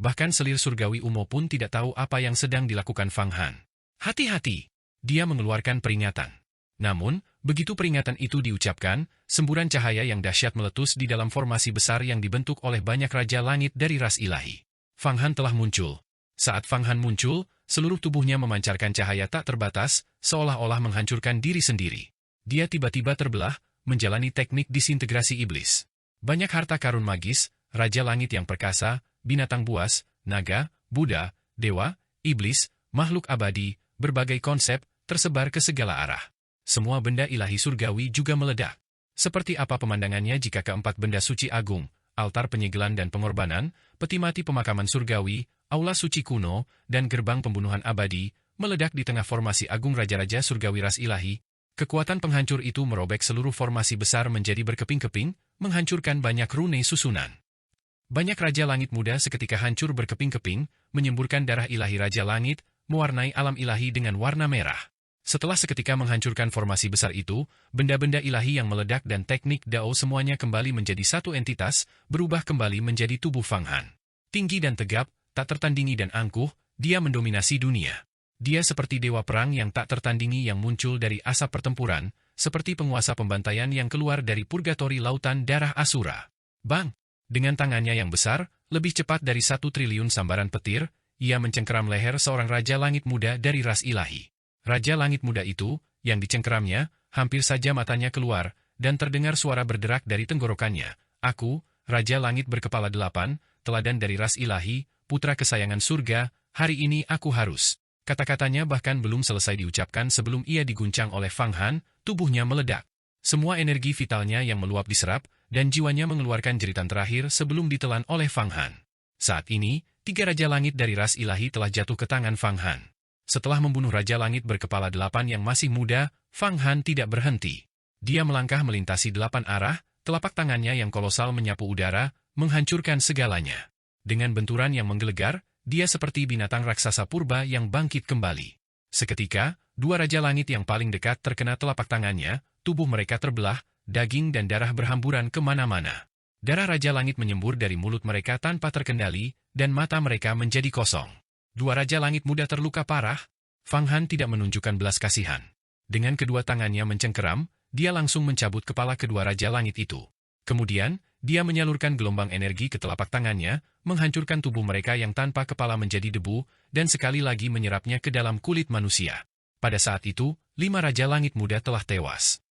Bahkan selir surgawi Umo pun tidak tahu apa yang sedang dilakukan Fang Han. Hati-hati! Dia mengeluarkan peringatan. Namun, begitu peringatan itu diucapkan, semburan cahaya yang dahsyat meletus di dalam formasi besar yang dibentuk oleh banyak Raja Langit dari ras ilahi. Fang Han telah muncul. Saat Fang Han muncul, seluruh tubuhnya memancarkan cahaya tak terbatas, seolah-olah menghancurkan diri sendiri. Dia tiba-tiba terbelah, menjalani teknik disintegrasi iblis. Banyak harta karun magis, Raja Langit yang perkasa, binatang buas, naga, Buddha, dewa, iblis, makhluk abadi, berbagai konsep, tersebar ke segala arah. Semua benda ilahi surgawi juga meledak. Seperti apa pemandangannya jika keempat benda suci agung, altar penyegelan dan pengorbanan, peti mati pemakaman surgawi, aula suci kuno, dan gerbang pembunuhan abadi, meledak di tengah formasi agung raja-raja surgawi ras ilahi. Kekuatan penghancur itu merobek seluruh formasi besar menjadi berkeping-keping, menghancurkan banyak rune susunan. Banyak Raja Langit muda seketika hancur berkeping-keping, menyemburkan darah ilahi Raja Langit, mewarnai alam ilahi dengan warna merah. Setelah seketika menghancurkan formasi besar itu, benda-benda ilahi yang meledak dan teknik Dao semuanya kembali menjadi satu entitas, berubah kembali menjadi tubuh Fang Han. Tinggi dan tegap, tak tertandingi dan angkuh, dia mendominasi dunia. Dia seperti dewa perang yang tak tertandingi yang muncul dari asap pertempuran, seperti penguasa pembantaian yang keluar dari purgatori lautan darah Asura. Bang! Dengan tangannya yang besar, lebih cepat dari 1 triliun sambaran petir, ia mencengkeram leher seorang Raja Langit muda dari ras ilahi. Raja Langit Muda itu, yang dicengkeramnya, hampir saja matanya keluar, dan terdengar suara berderak dari tenggorokannya. Aku, Raja Langit berkepala 8, teladan dari ras ilahi, putra kesayangan surga, hari ini aku harus. Kata-katanya bahkan belum selesai diucapkan sebelum ia diguncang oleh Fang Han, tubuhnya meledak. Semua energi vitalnya yang meluap diserap, dan jiwanya mengeluarkan jeritan terakhir sebelum ditelan oleh Fang Han. Saat ini, 3 Raja Langit dari ras ilahi telah jatuh ke tangan Fang Han. Setelah membunuh Raja Langit berkepala 8 yang masih muda, Fang Han tidak berhenti. Dia melangkah melintasi 8 arah, telapak tangannya yang kolosal menyapu udara, menghancurkan segalanya. Dengan benturan yang menggelegar, dia seperti binatang raksasa purba yang bangkit kembali. Seketika, 2 Raja Langit yang paling dekat terkena telapak tangannya, tubuh mereka terbelah, daging dan darah berhamburan kemana-mana. Darah Raja Langit menyembur dari mulut mereka tanpa terkendali, dan mata mereka menjadi kosong. 2 Raja Langit Muda terluka parah. Fang Han tidak menunjukkan belas kasihan. Dengan kedua tangannya mencengkeram, dia langsung mencabut kepala kedua Raja Langit itu. Kemudian, dia menyalurkan gelombang energi ke telapak tangannya, menghancurkan tubuh mereka yang tanpa kepala menjadi debu, dan sekali lagi menyerapnya ke dalam kulit manusia. Pada saat itu, 5 Raja Langit Muda telah tewas.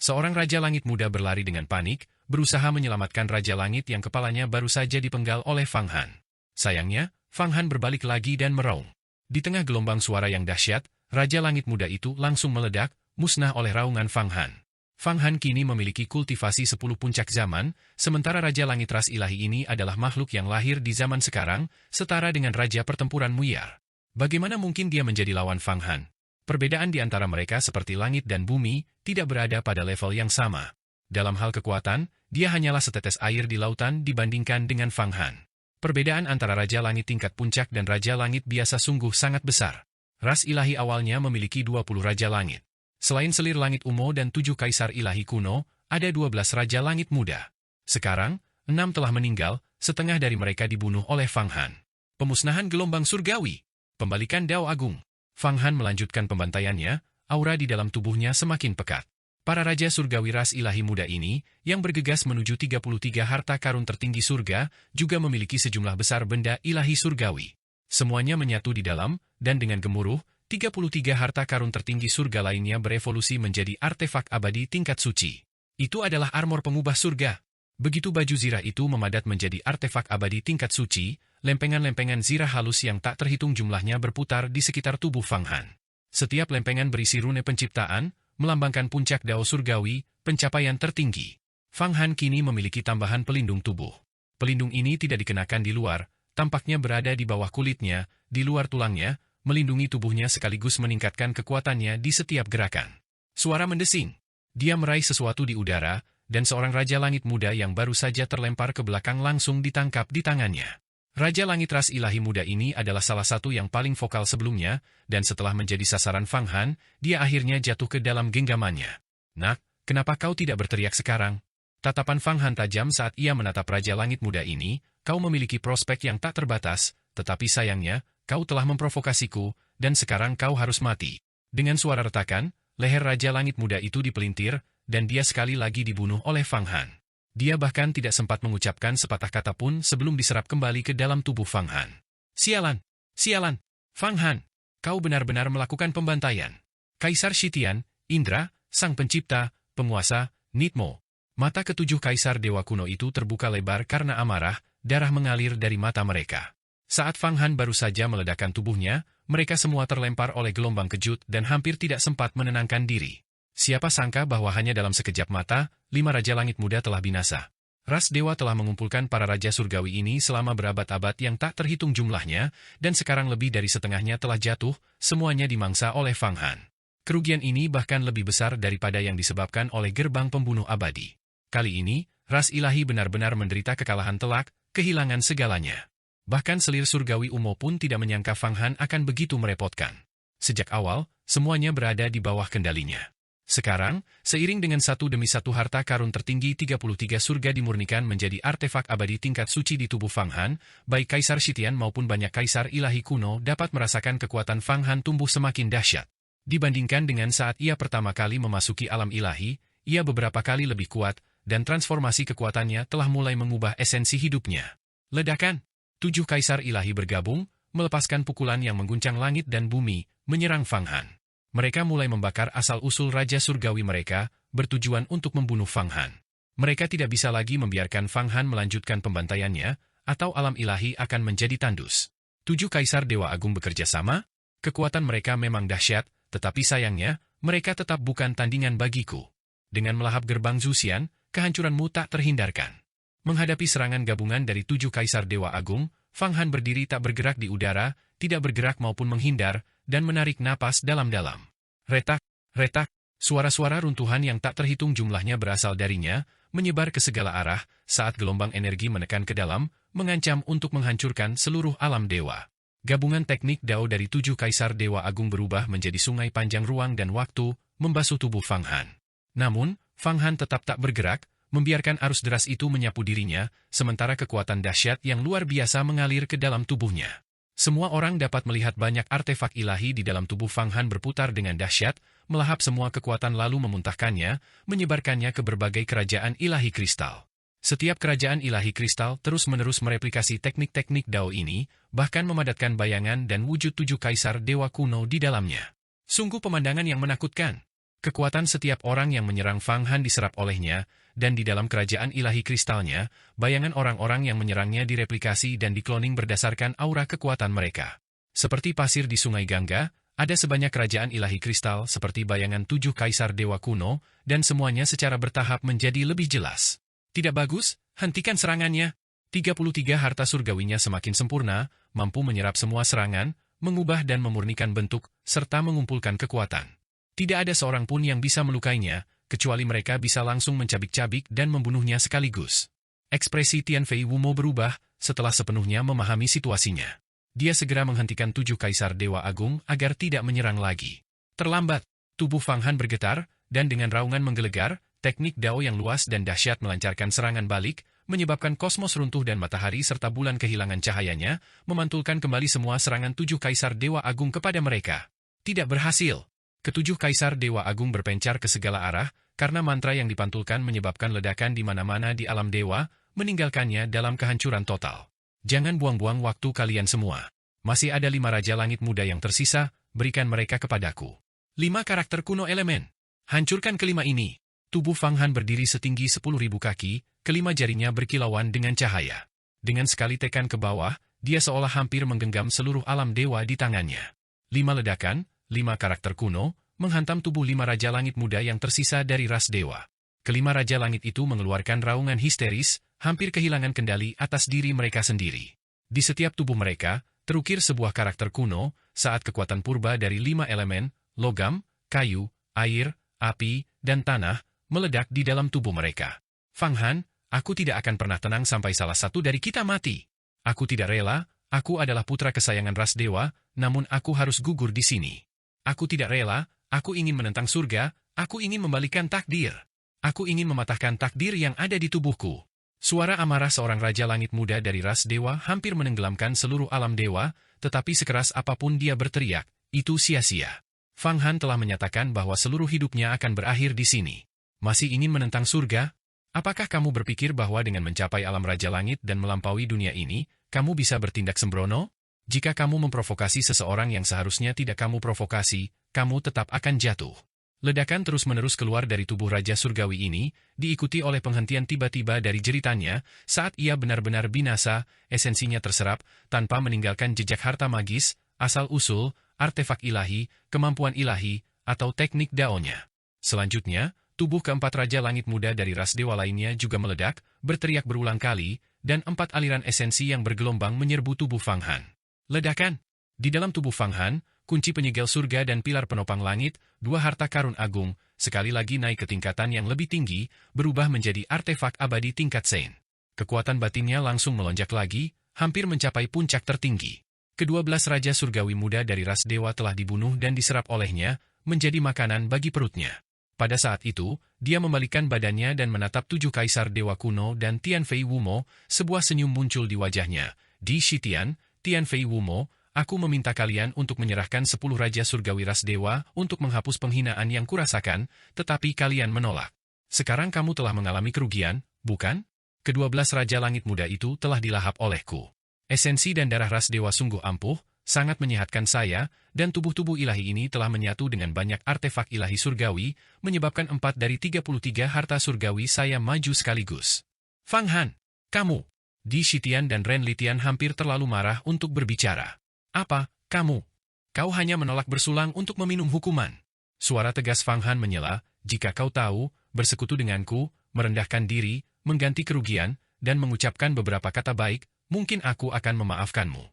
Seorang Raja Langit Muda berlari dengan panik, berusaha menyelamatkan Raja Langit yang kepalanya baru saja dipenggal oleh Fang Han. Sayangnya, Fang Han berbalik lagi dan meraung. Di tengah gelombang suara yang dahsyat, Raja Langit Muda itu langsung meledak, musnah oleh raungan Fang Han. Fang Han kini memiliki kultivasi 10 puncak zaman, sementara Raja Langit ras ilahi ini adalah makhluk yang lahir di zaman sekarang, setara dengan Raja Pertempuran Muyar. Bagaimana mungkin dia menjadi lawan Fang Han? Perbedaan di antara mereka seperti langit dan bumi, tidak berada pada level yang sama. Dalam hal kekuatan, dia hanyalah setetes air di lautan dibandingkan dengan Fang Han. Perbedaan antara Raja Langit tingkat puncak dan Raja Langit biasa sungguh sangat besar. Ras ilahi awalnya memiliki 20 Raja Langit. Selain selir langit Umo dan 7 Kaisar ilahi kuno, ada 12 Raja Langit Muda. Sekarang, 6 telah meninggal, setengah dari mereka dibunuh oleh Fang Han. Pemusnahan gelombang surgawi. Pembalikan Dao Agung. Fang Han melanjutkan pembantaiannya, aura di dalam tubuhnya semakin pekat. Para Raja Surgawi ras ilahi muda ini, yang bergegas menuju 33 harta karun tertinggi surga, juga memiliki sejumlah besar benda ilahi surgawi. Semuanya menyatu di dalam, dan dengan gemuruh, 33 harta karun tertinggi surga lainnya berevolusi menjadi artefak abadi tingkat suci. Itu adalah armor pengubah surga. Begitu baju zirah itu memadat menjadi artefak abadi tingkat suci, lempengan-lempengan zirah halus yang tak terhitung jumlahnya berputar di sekitar tubuh Fang Han. Setiap lempengan berisi rune penciptaan, melambangkan puncak Dao Surgawi, pencapaian tertinggi. Fang Han kini memiliki tambahan pelindung tubuh. Pelindung ini tidak dikenakan di luar, tampaknya berada di bawah kulitnya, di luar tulangnya, melindungi tubuhnya sekaligus meningkatkan kekuatannya di setiap gerakan. Suara mendesing. Dia meraih sesuatu di udara, dan seorang Raja Langit Muda yang baru saja terlempar ke belakang langsung ditangkap di tangannya. Raja Langit ras ilahi muda ini adalah salah satu yang paling vokal sebelumnya, dan setelah menjadi sasaran Fang Han, dia akhirnya jatuh ke dalam genggamannya. Nak, kenapa kau tidak berteriak sekarang? Tatapan Fang Han tajam saat ia menatap Raja Langit Muda ini. Kau memiliki prospek yang tak terbatas, tetapi sayangnya, kau telah memprovokasiku, dan sekarang kau harus mati. Dengan suara retakan, leher Raja Langit Muda itu dipelintir, dan dia sekali lagi dibunuh oleh Fang Han. Dia bahkan tidak sempat mengucapkan sepatah kata pun sebelum diserap kembali ke dalam tubuh Fang Han. Sialan! Sialan! Fang Han! Kau benar-benar melakukan pembantaian. Kaisar Shitian, Indra, Sang Pencipta, Penguasa, Nitmo. Mata ketujuh Kaisar Dewa kuno itu terbuka lebar karena amarah, darah mengalir dari mata mereka. Saat Fang Han baru saja meledakkan tubuhnya, mereka semua terlempar oleh gelombang kejut dan hampir tidak sempat menenangkan diri. Siapa sangka bahwa hanya dalam sekejap mata, 5 Raja Langit Muda telah binasa. Ras Dewa telah mengumpulkan para Raja Surgawi ini selama berabad-abad yang tak terhitung jumlahnya, dan sekarang lebih dari setengahnya telah jatuh, semuanya dimangsa oleh Fang Han. Kerugian ini bahkan lebih besar daripada yang disebabkan oleh gerbang pembunuh abadi. Kali ini, ras ilahi benar-benar menderita kekalahan telak, kehilangan segalanya. Bahkan selir surgawi Umo pun tidak menyangka Fang Han akan begitu merepotkan. Sejak awal, semuanya berada di bawah kendalinya. Sekarang, seiring dengan satu demi satu harta karun tertinggi 33 surga dimurnikan menjadi artefak abadi tingkat suci di tubuh Fang Han, baik Kaisar Shitian maupun banyak Kaisar ilahi kuno dapat merasakan kekuatan Fang Han tumbuh semakin dahsyat. Dibandingkan dengan saat ia pertama kali memasuki alam ilahi, ia beberapa kali lebih kuat, dan transformasi kekuatannya telah mulai mengubah esensi hidupnya. Ledakan! 7 Kaisar ilahi bergabung, melepaskan pukulan yang mengguncang langit dan bumi, menyerang Fang Han. Mereka mulai membakar asal-usul Raja Surgawi mereka, bertujuan untuk membunuh Fang Han. Mereka tidak bisa lagi membiarkan Fang Han melanjutkan pembantaiannya, atau alam ilahi akan menjadi tandus. 7 Kaisar Dewa Agung bekerja sama? Kekuatan mereka memang dahsyat, tetapi sayangnya, mereka tetap bukan tandingan bagiku. Dengan melahap gerbang Zuxian, kehancuranmu tak terhindarkan. Menghadapi serangan gabungan dari 7 Kaisar Dewa Agung, Fang Han berdiri tak bergerak di udara, tidak bergerak maupun menghindar, dan menarik napas dalam-dalam. Retak, retak, suara-suara runtuhan yang tak terhitung jumlahnya berasal darinya, menyebar ke segala arah, saat gelombang energi menekan ke dalam, mengancam untuk menghancurkan seluruh alam dewa. Gabungan teknik Dao dari 7 Kaisar Dewa Agung berubah menjadi sungai panjang ruang dan waktu, membasuh tubuh Fang Han. Namun, Fang Han tetap tak bergerak, membiarkan arus deras itu menyapu dirinya, sementara kekuatan dahsyat yang luar biasa mengalir ke dalam tubuhnya. Semua orang dapat melihat banyak artefak ilahi di dalam tubuh Fang Han berputar dengan dahsyat, melahap semua kekuatan lalu memuntahkannya, menyebarkannya ke berbagai kerajaan ilahi kristal. Setiap kerajaan ilahi kristal terus-menerus mereplikasi teknik-teknik Dao ini, bahkan memadatkan bayangan dan wujud 7 Kaisar Dewa kuno di dalamnya. Sungguh pemandangan yang menakutkan. Kekuatan setiap orang yang menyerang Fang Han diserap olehnya, dan di dalam kerajaan ilahi kristalnya, bayangan orang-orang yang menyerangnya direplikasi dan dikloning berdasarkan aura kekuatan mereka. Seperti pasir di Sungai Gangga, ada sebanyak kerajaan ilahi kristal seperti bayangan 7 Kaisar Dewa kuno, dan semuanya secara bertahap menjadi lebih jelas. Tidak bagus, hentikan serangannya. 33 harta surgawinya semakin sempurna, mampu menyerap semua serangan, mengubah dan memurnikan bentuk, serta mengumpulkan kekuatan. Tidak ada seorang pun yang bisa melukainya, kecuali mereka bisa langsung mencabik-cabik dan membunuhnya sekaligus. Ekspresi Tianfei Wumo berubah setelah sepenuhnya memahami situasinya. Dia segera menghentikan 7 Kaisar Dewa Agung agar tidak menyerang lagi. Terlambat, tubuh Fang Han bergetar, dan dengan raungan menggelegar, teknik Dao yang luas dan dahsyat melancarkan serangan balik, menyebabkan kosmos runtuh dan matahari serta bulan kehilangan cahayanya, memantulkan kembali semua serangan 7 Kaisar Dewa Agung kepada mereka. Tidak berhasil. Ketujuh Kaisar Dewa Agung berpencar ke segala arah, karena mantra yang dipantulkan menyebabkan ledakan di mana-mana di alam dewa, meninggalkannya dalam kehancuran total. Jangan buang-buang waktu kalian semua. Masih ada 5 Raja Langit Muda yang tersisa, berikan mereka kepadaku. 5 karakter kuno elemen. Hancurkan kelima ini. Tubuh Fang Han berdiri setinggi 10.000 kaki, kelima jarinya berkilauan dengan cahaya. Dengan sekali tekan ke bawah, dia seolah hampir menggenggam seluruh alam dewa di tangannya. 5 ledakan, 5 karakter kuno, menghantam tubuh 5 Raja Langit Muda yang tersisa dari ras dewa. Kelima Raja Langit itu mengeluarkan raungan histeris, hampir kehilangan kendali atas diri mereka sendiri. Di setiap tubuh mereka, terukir sebuah karakter kuno, saat kekuatan purba dari 5 elemen, logam, kayu, air, api, dan tanah, meledak di dalam tubuh mereka. Fang Han, aku tidak akan pernah tenang sampai salah satu dari kita mati. Aku tidak rela, aku adalah putra kesayangan ras dewa, namun aku harus gugur di sini. Aku tidak rela, aku ingin menentang surga, aku ingin membalikan takdir. Aku ingin mematahkan takdir yang ada di tubuhku. Suara amarah seorang Raja Langit Muda dari ras dewa hampir menenggelamkan seluruh alam dewa, tetapi sekeras apapun dia berteriak, itu sia-sia. Fang Han telah menyatakan bahwa seluruh hidupnya akan berakhir di sini. Masih ingin menentang surga? Apakah kamu berpikir bahwa dengan mencapai alam Raja Langit dan melampaui dunia ini, kamu bisa bertindak sembrono? Jika kamu memprovokasi seseorang yang seharusnya tidak kamu provokasi, kamu tetap akan jatuh. Ledakan terus-menerus keluar dari tubuh Raja Surgawi ini, diikuti oleh penghentian tiba-tiba dari jeritannya, saat ia benar-benar binasa, esensinya terserap, tanpa meninggalkan jejak harta magis, asal-usul, artefak ilahi, kemampuan ilahi, atau teknik daonya. Selanjutnya, tubuh keempat Raja Langit Muda dari ras dewa lainnya juga meledak, berteriak berulang kali, dan 4 aliran esensi yang bergelombang menyerbu tubuh Fang Han. Ledakan. Di dalam tubuh Fang Han, kunci penyegel surga dan pilar penopang langit, 2 harta karun agung, sekali lagi naik ke tingkatan yang lebih tinggi, berubah menjadi artefak abadi tingkat Sein. Kekuatan batinnya langsung melonjak lagi, hampir mencapai puncak tertinggi. Ke-12 Raja Surgawi Muda dari ras dewa telah dibunuh dan diserap olehnya, menjadi makanan bagi perutnya. Pada saat itu, dia membalikkan badannya dan menatap 7 Kaisar Dewa kuno dan Tianfei Wumo, sebuah senyum muncul di wajahnya. Di Shitian, Tianfei Wumo, aku meminta kalian untuk menyerahkan 10 Raja Surgawi ras dewa untuk menghapus penghinaan yang kurasakan, tetapi kalian menolak. Sekarang kamu telah mengalami kerugian, bukan? Ke-12 Raja Langit Muda itu telah dilahap olehku. Esensi dan darah ras dewa sungguh ampuh, sangat menyehatkan saya, dan tubuh-tubuh ilahi ini telah menyatu dengan banyak artefak ilahi surgawi, menyebabkan 4 dari 33 harta surgawi saya maju sekaligus. Fang Han, kamu! Di Shitian dan Ren Litian hampir terlalu marah untuk berbicara. Apa, kamu? Kau hanya menolak bersulang untuk meminum hukuman. Suara tegas Fang Han menyela, jika kau tahu, bersekutu denganku, merendahkan diri, mengganti kerugian, dan mengucapkan beberapa kata baik, mungkin aku akan memaafkanmu.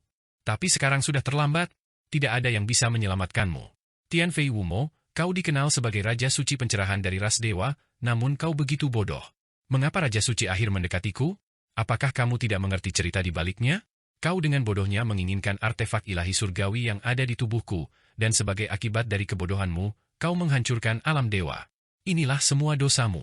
Tapi sekarang sudah terlambat, tidak ada yang bisa menyelamatkanmu. Tian Fei Wumo, kau dikenal sebagai Raja Suci Pencerahan dari ras dewa, namun kau begitu bodoh. Mengapa Raja Suci akhir mendekatiku? Apakah kamu tidak mengerti cerita di baliknya? Kau dengan bodohnya menginginkan artefak ilahi surgawi yang ada di tubuhku, dan sebagai akibat dari kebodohanmu, kau menghancurkan alam dewa. Inilah semua dosamu.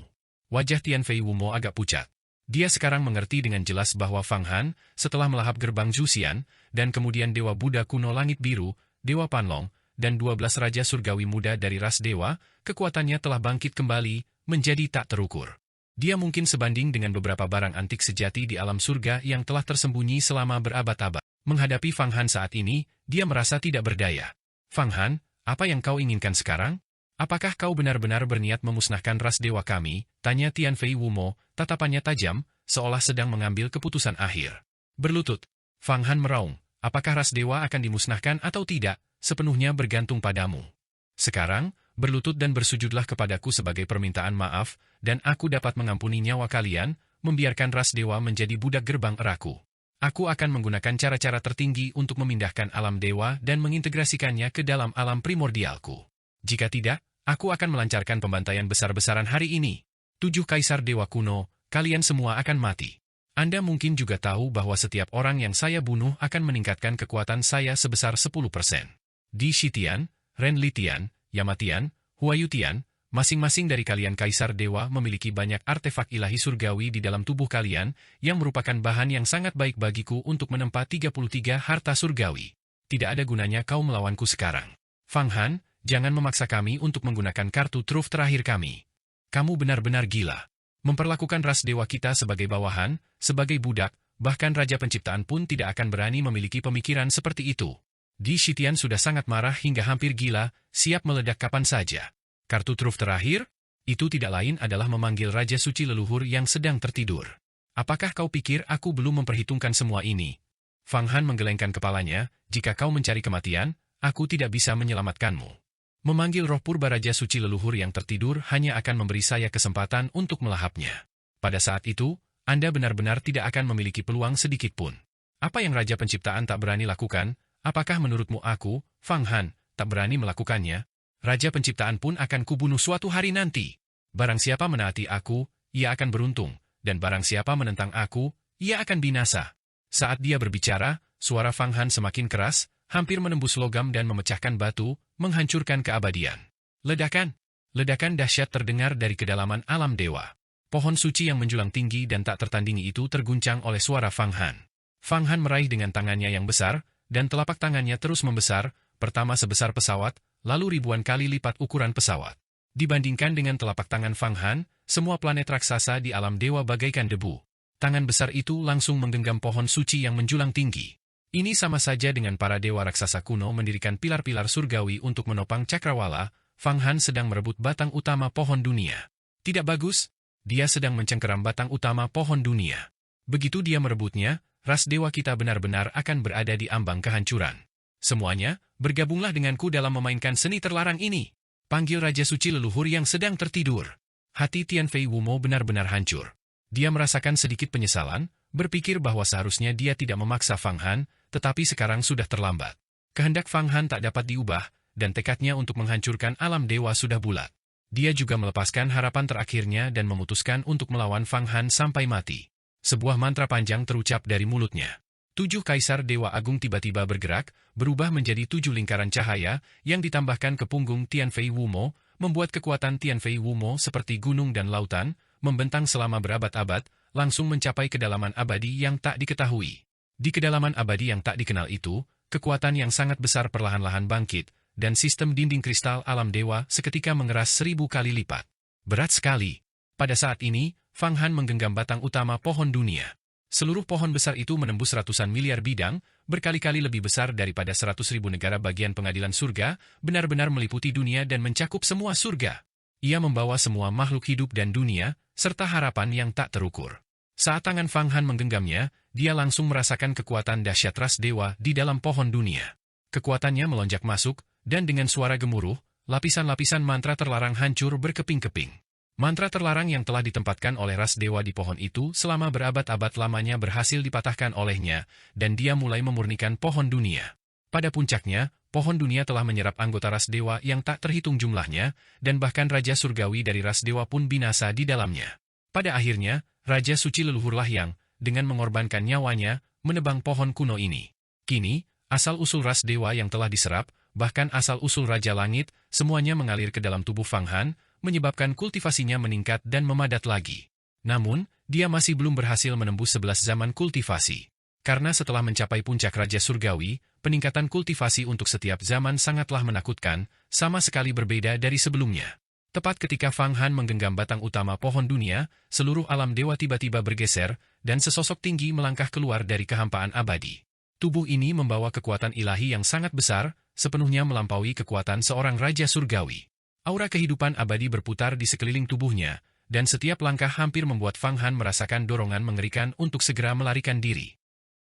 Wajah Tian Fei Wumo agak pucat. Dia sekarang mengerti dengan jelas bahwa Fang Han, setelah melahap gerbang Zuxian, dan kemudian Dewa Buddha kuno Langit Biru, Dewa Panlong, dan 12 Raja Surgawi muda dari ras dewa, kekuatannya telah bangkit kembali, menjadi tak terukur. Dia mungkin sebanding dengan beberapa barang antik sejati di alam surga yang telah tersembunyi selama berabad-abad. Menghadapi Fang Han saat ini, dia merasa tidak berdaya. Fang Han, apa yang kau inginkan sekarang? Apakah kau benar-benar berniat memusnahkan ras dewa kami? Tanya Tian Fei Wumo, tatapannya tajam, seolah sedang mengambil keputusan akhir. Berlutut, Fang Han meraung, apakah ras dewa akan dimusnahkan atau tidak, sepenuhnya bergantung padamu. Sekarang, berlutut dan bersujudlah kepadaku sebagai permintaan maaf, dan aku dapat mengampuni nyawa kalian, membiarkan ras dewa menjadi budak gerbang eraku. Aku akan menggunakan cara-cara tertinggi untuk memindahkan alam dewa dan mengintegrasikannya ke dalam alam primordialku. Jika tidak, aku akan melancarkan pembantaian besar-besaran hari ini. 7 kaisar dewa kuno, kalian semua akan mati. Anda mungkin juga tahu bahwa setiap orang yang saya bunuh akan meningkatkan kekuatan saya sebesar 10%. Di Shitian, Ren Litian, Yamatian, Huayutian, masing-masing dari kalian kaisar dewa memiliki banyak artefak ilahi surgawi di dalam tubuh kalian, yang merupakan bahan yang sangat baik bagiku untuk menempa 33 harta surgawi. Tidak ada gunanya kau melawanku sekarang. Fang Han, jangan memaksa kami untuk menggunakan kartu truf terakhir kami. Kamu benar-benar gila. Memperlakukan ras dewa kita sebagai bawahan, sebagai budak, bahkan Raja Penciptaan pun tidak akan berani memiliki pemikiran seperti itu. Di Shitian sudah sangat marah hingga hampir gila, siap meledak kapan saja. Kartu truf terakhir? Itu tidak lain adalah memanggil Raja Suci leluhur yang sedang tertidur. Apakah kau pikir aku belum memperhitungkan semua ini? Fang Han menggelengkan kepalanya, jika kau mencari kematian, aku tidak bisa menyelamatkanmu. Memanggil roh purba Raja Suci leluhur yang tertidur hanya akan memberi saya kesempatan untuk melahapnya. Pada saat itu, Anda benar-benar tidak akan memiliki peluang sedikit pun. Apa yang Raja Penciptaan tak berani lakukan? Apakah menurutmu aku, Fang Han, tak berani melakukannya? Raja Penciptaan pun akan kubunuh suatu hari nanti. Barang siapa menaati aku, ia akan beruntung, dan barang siapa menentang aku, ia akan binasa. Saat dia berbicara, suara Fang Han semakin keras, hampir menembus logam dan memecahkan batu, menghancurkan keabadian. Ledakan! Ledakan dahsyat terdengar dari kedalaman alam dewa. Pohon suci yang menjulang tinggi dan tak tertandingi itu terguncang oleh suara Fang Han. Fang Han meraih dengan tangannya yang besar, dan telapak tangannya terus membesar, pertama sebesar pesawat, lalu ribuan kali lipat ukuran pesawat. Dibandingkan dengan telapak tangan Fang Han, semua planet raksasa di alam dewa bagaikan debu. Tangan besar itu langsung menggenggam pohon suci yang menjulang tinggi. Ini sama saja dengan para dewa raksasa kuno mendirikan pilar-pilar surgawi untuk menopang cakrawala. Fang Han sedang merebut batang utama pohon dunia. Tidak bagus, dia sedang mencengkeram batang utama pohon dunia. Begitu dia merebutnya, ras dewa kita benar-benar akan berada di ambang kehancuran. Semuanya, bergabunglah denganku dalam memainkan seni terlarang ini. Panggil Raja Suci leluhur yang sedang tertidur. Hati Tian Fei Wumo benar-benar hancur. Dia merasakan sedikit penyesalan, berpikir bahwa seharusnya dia tidak memaksa Fang Han, tetapi sekarang sudah terlambat. Kehendak Fang Han tak dapat diubah, dan tekadnya untuk menghancurkan alam dewa sudah bulat. Dia juga melepaskan harapan terakhirnya dan memutuskan untuk melawan Fang Han sampai mati. Sebuah mantra panjang terucap dari mulutnya. 7 kaisar dewa agung tiba-tiba bergerak, berubah menjadi 7 lingkaran cahaya, yang ditambahkan ke punggung Tian Fei Wumo, membuat kekuatan Tian Fei Wumo seperti gunung dan lautan, membentang selama berabad-abad, langsung mencapai kedalaman abadi yang tak diketahui. Di kedalaman abadi yang tak dikenal itu, kekuatan yang sangat besar perlahan-lahan bangkit, dan sistem dinding kristal alam dewa seketika mengeras 1000 kali lipat. Berat sekali. Pada saat ini, Fang Han menggenggam batang utama pohon dunia. Seluruh pohon besar itu menembus ratusan miliar bidang, berkali-kali lebih besar daripada 100.000 negara bagian pengadilan surga, benar-benar meliputi dunia dan mencakup semua surga. Ia membawa semua makhluk hidup dan dunia, serta harapan yang tak terukur. Saat tangan Fang Han menggenggamnya, dia langsung merasakan kekuatan dahsyat ras dewa di dalam pohon dunia. Kekuatannya melonjak masuk, dan dengan suara gemuruh, lapisan-lapisan mantra terlarang hancur berkeping-keping. Mantra terlarang yang telah ditempatkan oleh ras dewa di pohon itu selama berabad-abad lamanya berhasil dipatahkan olehnya, dan dia mulai memurnikan pohon dunia. Pada puncaknya, pohon dunia telah menyerap anggota ras dewa yang tak terhitung jumlahnya, dan bahkan Raja Surgawi dari ras dewa pun binasa di dalamnya. Pada akhirnya, Raja Suci Leluhur Lahyang, dengan mengorbankan nyawanya, menebang pohon kuno ini. Kini, asal-usul ras dewa yang telah diserap, bahkan asal-usul Raja Langit, semuanya mengalir ke dalam tubuh Fang Han, menyebabkan kultivasinya meningkat dan memadat lagi. Namun, dia masih belum berhasil menembus 11 zaman kultivasi. Karena setelah mencapai puncak Raja Surgawi, peningkatan kultivasi untuk setiap zaman sangatlah menakutkan, sama sekali berbeda dari sebelumnya. Tepat ketika Fang Han menggenggam batang utama pohon dunia, seluruh alam dewa tiba-tiba bergeser, dan sesosok tinggi melangkah keluar dari kehampaan abadi. Tubuh ini membawa kekuatan ilahi yang sangat besar, sepenuhnya melampaui kekuatan seorang Raja Surgawi. Aura kehidupan abadi berputar di sekeliling tubuhnya, dan setiap langkah hampir membuat Fang Han merasakan dorongan mengerikan untuk segera melarikan diri.